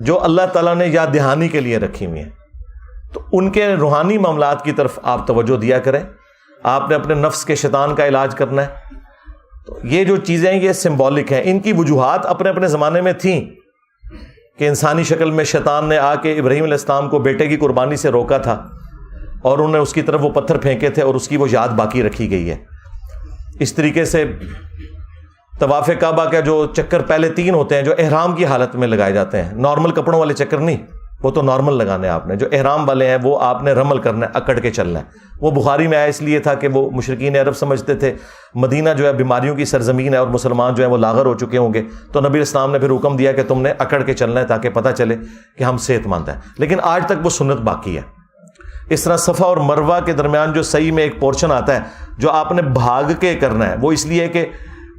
جو اللہ تعالیٰ نے یاد دہانی کے لیے رکھی ہوئی ہیں. تو ان کے روحانی معاملات کی طرف آپ توجہ دیا کریں. آپ نے اپنے نفس کے شیطان کا علاج کرنا ہے. تو یہ جو چیزیں یہ سمبولک ہیں. ان کی وجوہات اپنے اپنے زمانے میں تھیں کہ انسانی شکل میں شیطان نے آ کے ابراہیم علیہ السلام کو بیٹے کی قربانی سے روکا تھا اور انہوں نے اس کی طرف وہ پتھر پھینکے تھے اور اس کی وہ یاد باقی رکھی گئی ہے. اس طریقے سے طواف کعبہ کا جو چکر پہلے 3 ہوتے ہیں جو احرام کی حالت میں لگائے جاتے ہیں، نارمل کپڑوں والے چکر نہیں، وہ تو نارمل لگانے ہیں آپ نے. جو احرام والے ہیں وہ آپ نے رمل کرنا ہے، اکڑ کے چلنا ہے. وہ بخاری میں آیا اس لیے تھا کہ وہ مشرکین عرب سمجھتے تھے مدینہ جو ہے بیماریوں کی سرزمین ہے اور مسلمان جو ہے وہ لاغر ہو چکے ہوں گے. تو نبی اسلام نے پھر حکم دیا کہ تم نے اکڑ کے چلنا ہے تاکہ پتہ چلے کہ ہم صحت مند ہیں. لیکن آج تک وہ سنت باقی ہے. اس طرح صفا اور مروہ کے درمیان جو صحیح میں ایک پورشن آتا ہے جو آپ نے بھاگ کے کرنا ہے، وہ اس لیے کہ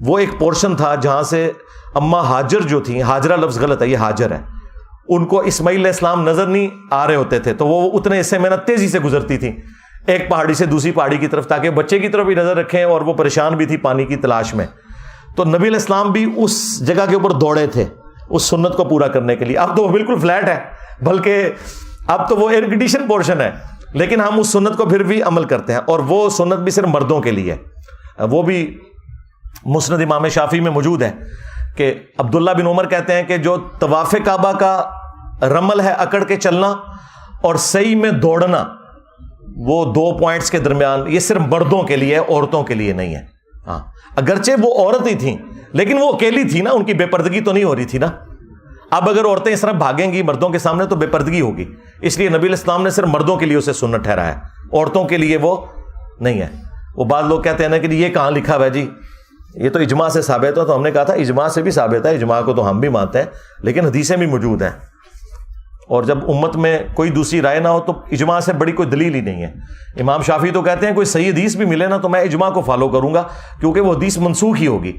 وہ ایک پورشن تھا جہاں سے اماں ہاجر جو تھیں، ہاجرہ لفظ غلط ہے، یہ ہاجر ہے، ان کو اسماعیل علیہ السلام نظر نہیں آ رہے ہوتے تھے، تو وہ اتنے حصے میں تیزی سے گزرتی تھیں ایک پہاڑی سے دوسری پہاڑی کی طرف تاکہ بچے کی طرف بھی نظر رکھیں، اور وہ پریشان بھی تھی پانی کی تلاش میں. تو نبی علیہ السلام بھی اس جگہ کے اوپر دوڑے تھے اس سنت کو پورا کرنے کے لیے. اب تو وہ بالکل فلیٹ ہے، بلکہ اب تو وہ ایئر کنڈیشن پورشن ہے، لیکن ہم اس سنت کو پھر بھی عمل کرتے ہیں. اور وہ سنت بھی صرف مردوں کے لیے. وہ بھی مسند امام شافعی میں موجود ہے کہ عبداللہ بن عمر کہتے ہیں کہ جو طواف کعبہ کا رمل ہے، اکڑ کے چلنا اور سعی میں دوڑنا، وہ 2 پوائنٹس کے درمیان، یہ صرف مردوں کے لیے، عورتوں کے لیے نہیں ہے. ہاں اگرچہ وہ عورت ہی تھیں لیکن وہ اکیلی تھی نا، ان کی بے پردگی تو نہیں ہو رہی تھی نا. اب اگر عورتیں اس طرح بھاگیں گی مردوں کے سامنے تو بے پردگی ہوگی، اس لیے نبی علیہ السلام نے صرف مردوں کے لیے اسے سنت ٹھہرایا ہے، عورتوں کے لیے وہ نہیں ہے. وہ بعض لوگ کہتے ہیں نا کہ یہ کہاں لکھا ہوا ہے جی، یہ تو اجماع سے ثابت ہے. تو ہم نے کہا تھا اجماع سے بھی ثابت ہے، اجماع کو تو ہم بھی مانتے ہیں، لیکن حدیثیں بھی موجود ہیں. اور جب امت میں کوئی دوسری رائے نہ ہو تو اجماع سے بڑی کوئی دلیل ہی نہیں ہے. امام شافعی تو کہتے ہیں کوئی صحیح حدیث بھی ملے نا تو میں اجماع کو فالو کروں گا، کیونکہ وہ حدیث منسوخ ہی ہوگی.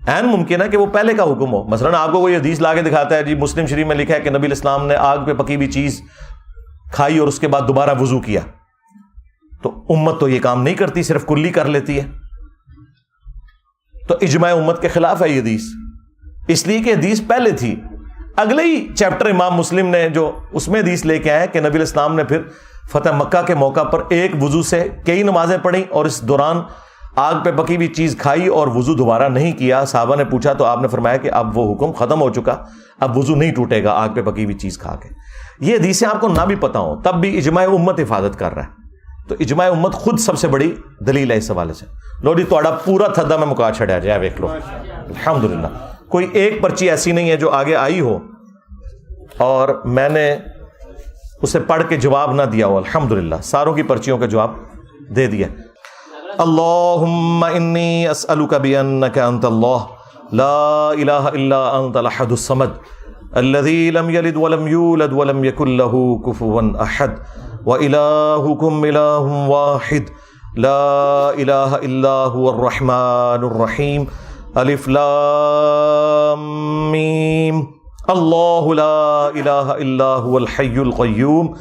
عین ممکن ہے کہ وہ پہلے کا حکم ہو. مثلا آپ کو کوئی حدیث لا کے دکھاتا ہے جی مسلم شریف میں لکھا ہے کہ نبی علیہ السلام نے آگ پہ پکی ہوئی چیز کھائی اور اس کے بعد دوبارہ وضو کیا، تو امت تو یہ کام نہیں کرتی، صرف کلی کر لیتی ہے. تو اجماع امت کے خلاف ہے یہ حدیث، اس لیے کہ حدیث پہلے تھی. اگلے ہی چیپٹر امام مسلم نے جو اس میں حدیث لے کے آئے کہ نبی علیہ السلام نے پھر فتح مکہ کے موقع پر ایک وضو سے کئی نمازیں پڑھی اور اس دوران آگ پہ پکی ہوئی چیز کھائی اور وضو دوبارہ نہیں کیا. صحابہ نے پوچھا تو آپ نے فرمایا کہ اب وہ حکم ختم ہو چکا، اب وضو نہیں ٹوٹے گا آگ پہ پکی ہوئی چیز کھا کے. یہ حدیثیں آپ کو نہ بھی پتا ہوں تب بھی اجماع امت حفاظت کر رہا ہے. تو اجماع امت خود سب سے بڑی دلیل ہے اس حوالے سے. لو جی تھوڑا پورا تھدا میں مکا چھڑیا جائے، دیکھ لو الحمدللہ. کوئی ایک پرچی ایسی نہیں ہے جو آگے آئی ہو اور میں نے اسے پڑھ کے جواب نہ دیا ہو. الحمدللہ ساروں کی پرچیوں کا جواب دے دیا. اللہم انی اسألک بانک انت اللہ لا الہ الا انت الاحد الصمد الذی لم یلد ولم یولد ولم یکن لہ کفوا احد وإلہکم الہ واحد لا الہ الا هو الرحمن الرحیم الف لام میم اللہ لا الہ الا هو الحی القیوم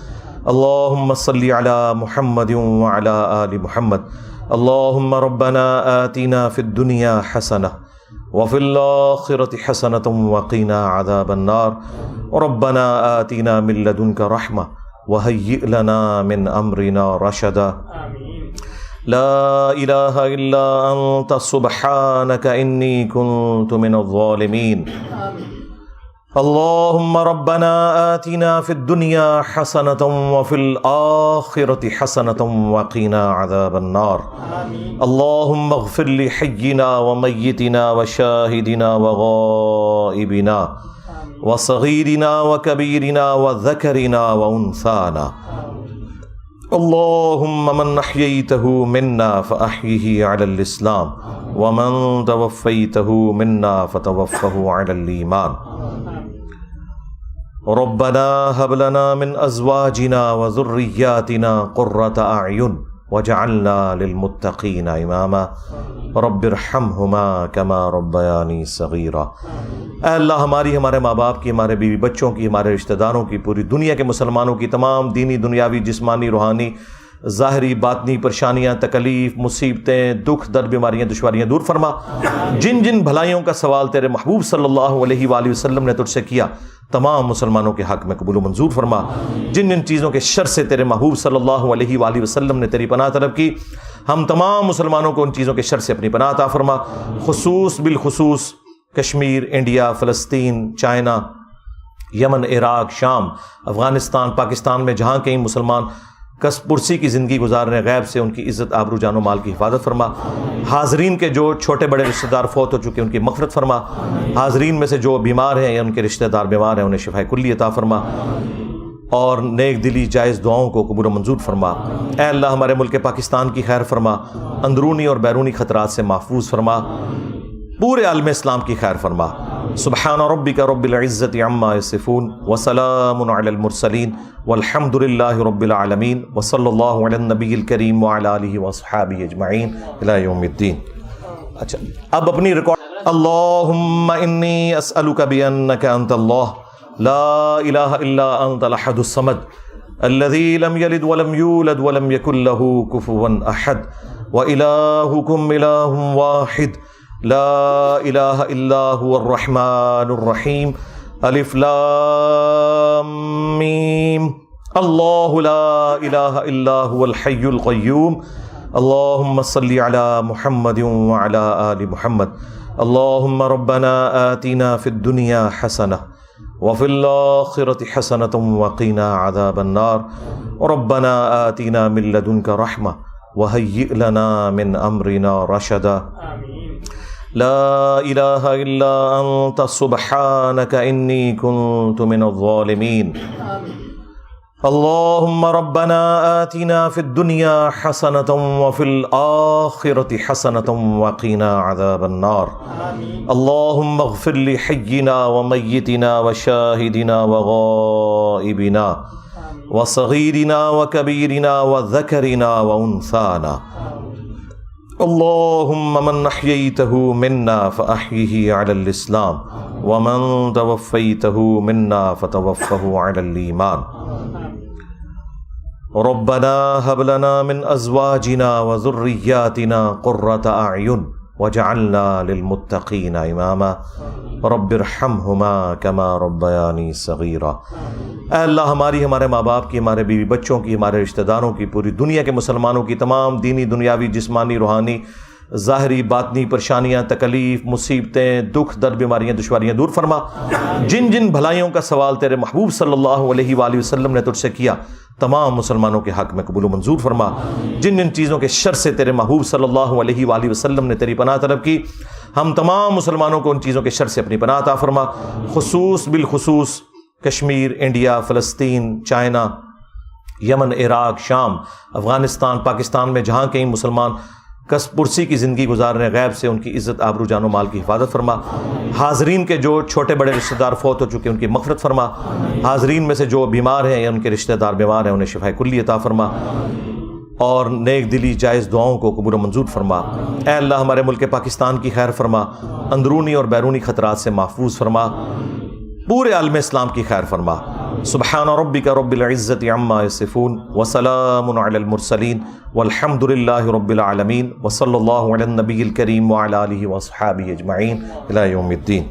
اللہم صلی علی محمد وعلی آل محمد اللہم ربنا آتنا فی الدنیا حسنہ وفي الآخرة حسنة وقنا عذاب النار ربنا آتنا من لدنك رحمة وهيئ لنا من أمرنا رشدا لا إله إلا أنت سبحانك إني كنت من الظالمين اللهم ربنا آتنا في الدنيا حسنة وفي الآخرة حسنة وقنا عذاب النار اللهم اغفر لحينا وميتنا وشاهدنا وغائبنا وصغيرنا وكبيرنا وذكرنا وأنثانا اللهم من أحييته منا فأحيه على الإسلام ومن توفيته منا فتوفه على الإيمان ربنا هب لنا من أزواجنا وذرياتنا قرة أعين وجعلنا للمتقين إماما رب ارحمهما كما ربياني صغيرا۔ اے اللہ ہمارے ماں باپ کی، ہمارے بیوی بچوں کی، ہمارے رشتہ داروں کی، پوری دنیا کے مسلمانوں کی تمام دینی دنیاوی جسمانی روحانی ظاہری باطنی پریشانیاں تکلیف مصیبتیں دکھ درد بیماریاں دشواریاں دور فرما۔ جن جن بھلائیوں کا سوال تیرے محبوب صلی اللہ علیہ وآلہ وسلم نے تجھ سے کیا تمام مسلمانوں کے حق میں قبول و منظور فرما۔ جن جن چیزوں کے شر سے تیرے محبوب صلی اللہ علیہ وآلہ وسلم نے تیری پناہ طلب کی ہم تمام مسلمانوں کو ان چیزوں کے شر سے اپنی پناہ عطا فرما، بالخصوص کشمیر، انڈیا، فلسطین، چائنا، یمن، عراق، شام، افغانستان، پاکستان میں جہاں کہیں مسلمان کس پرسی کی زندگی گزار رہے ہیں، غیب سے ان کی عزت آبرو جان و مال کی حفاظت فرما۔ حاضرین کے جو چھوٹے بڑے رشتہ دار فوت ہو چکے ان کی مغفرت فرما۔ حاضرین میں سے جو بیمار ہیں یا ان کے رشتہ دار بیمار ہیں انہیں شفاء کلی عطا فرما اور نیک دلی جائز دعاؤں کو قبول و منظور فرما۔ اے اللہ ہمارے ملک پاکستان کی خیر فرما، اندرونی اور بیرونی خطرات سے محفوظ فرما، پورے عالم اسلام کی خیر فرما۔ سبحان ربک رب العزت عما یصفون وسلام علی المرسلین والحمد للہ رب العالمین وصلی اللہ علی النبی الکریم وعلی آلہ وصحابہ اجمعین الی یوم الدین۔ اچھا اب اپنی ریکارڈ۔ اللہم انی اسألک بانک انت اللہ لا الہ الا انت الاحد الصمد الذی لم یلد ولم یولد ولم یکن لہ کفوا احد وإلہکم الہ واحد لا الہ الا هو الرحمن الرحیم الف لام میم اللہ لا الہ الا هو الحی القیوم اللہم صلی علی محمد وعلی آل محمد اللہم ربنا آتنا فی الدنیا حسنہ وفی الآخرة حسنة وقنا عذاب النار ربنا آتنا من لدنك رحمة وهيئ لنا من أمرنا رشدا لا الہ الا انت سبحانک انی کنت من الظالمین اللہم ربنا آتنا فی الدنیا حسنة وفی الآخرة حسنة وقنا عذاب النار اللہم اغفر لحینا ومیتنا وشاہدنا وغائبنا وصغیرنا وکبیرنا وذکرنا وانثانا اللہم من احییته منا فاحیه علی الاسلام ومن توفیته منا فتوفه علی الایمان ربنا هب لنا من ازواجنا وذریاتنا قرة اعین وجعلنا للمتقین اماما رب ارحمهما كما ربیانی صغیرا۔ اے اللہ ہمارے ماں باپ کی، ہمارے بیوی بچوں کی، ہمارے رشتہ داروں کی، پوری دنیا کے مسلمانوں کی تمام دینی دنیاوی جسمانی روحانی ظاہری باطنی پریشانیاں تکلیف مصیبتیں دکھ درد بیماریاں دشواریاں دور فرما۔ جن جن بھلائیوں کا سوال تیرے محبوب صلی اللہ علیہ وآلہ وسلم نے تجھ سے کیا تمام مسلمانوں کے حق میں قبول و منظور فرما۔ جن جن چیزوں کے شر سے تیرے محبوب صلی اللہ علیہ وآلہ وسلم نے تیری پناہ طلب کی ہم تمام مسلمانوں کو ان چیزوں کے شر سے اپنی پناہ عطا فرما، بالخصوص کشمیر، انڈیا، فلسطین، چائنا، یمن، عراق، شام، افغانستان، پاکستان میں جہاں کہیں مسلمان کس پرسی کی زندگی گزار رہے ہیں، غیب سے ان کی عزت آبرو جان و مال کی حفاظت فرما۔ حاضرین کے جو چھوٹے بڑے رشتہ دار فوت ہو چکے ان کی مغفرت فرما۔ حاضرین میں سے جو بیمار ہیں یا ان کے رشتہ دار بیمار ہیں انہیں شفاء کلی عطا فرما اور نیک دلی جائز دعاؤں کو قبول و منظور فرما۔ اے اللہ ہمارے ملک پاکستان کی خیر فرما، اندرونی اور بیرونی خطرات سے محفوظ فرما، پورے عالم اسلام کی خیر فرما۔ سبحان ربک رب العزت عما یصفون وسلام علی المرسلین والحمد للہ رب العالمین وصلی اللہ علی النبی الکریم وعلی آلہ وصحابہ اجمعین الی یوم الدین.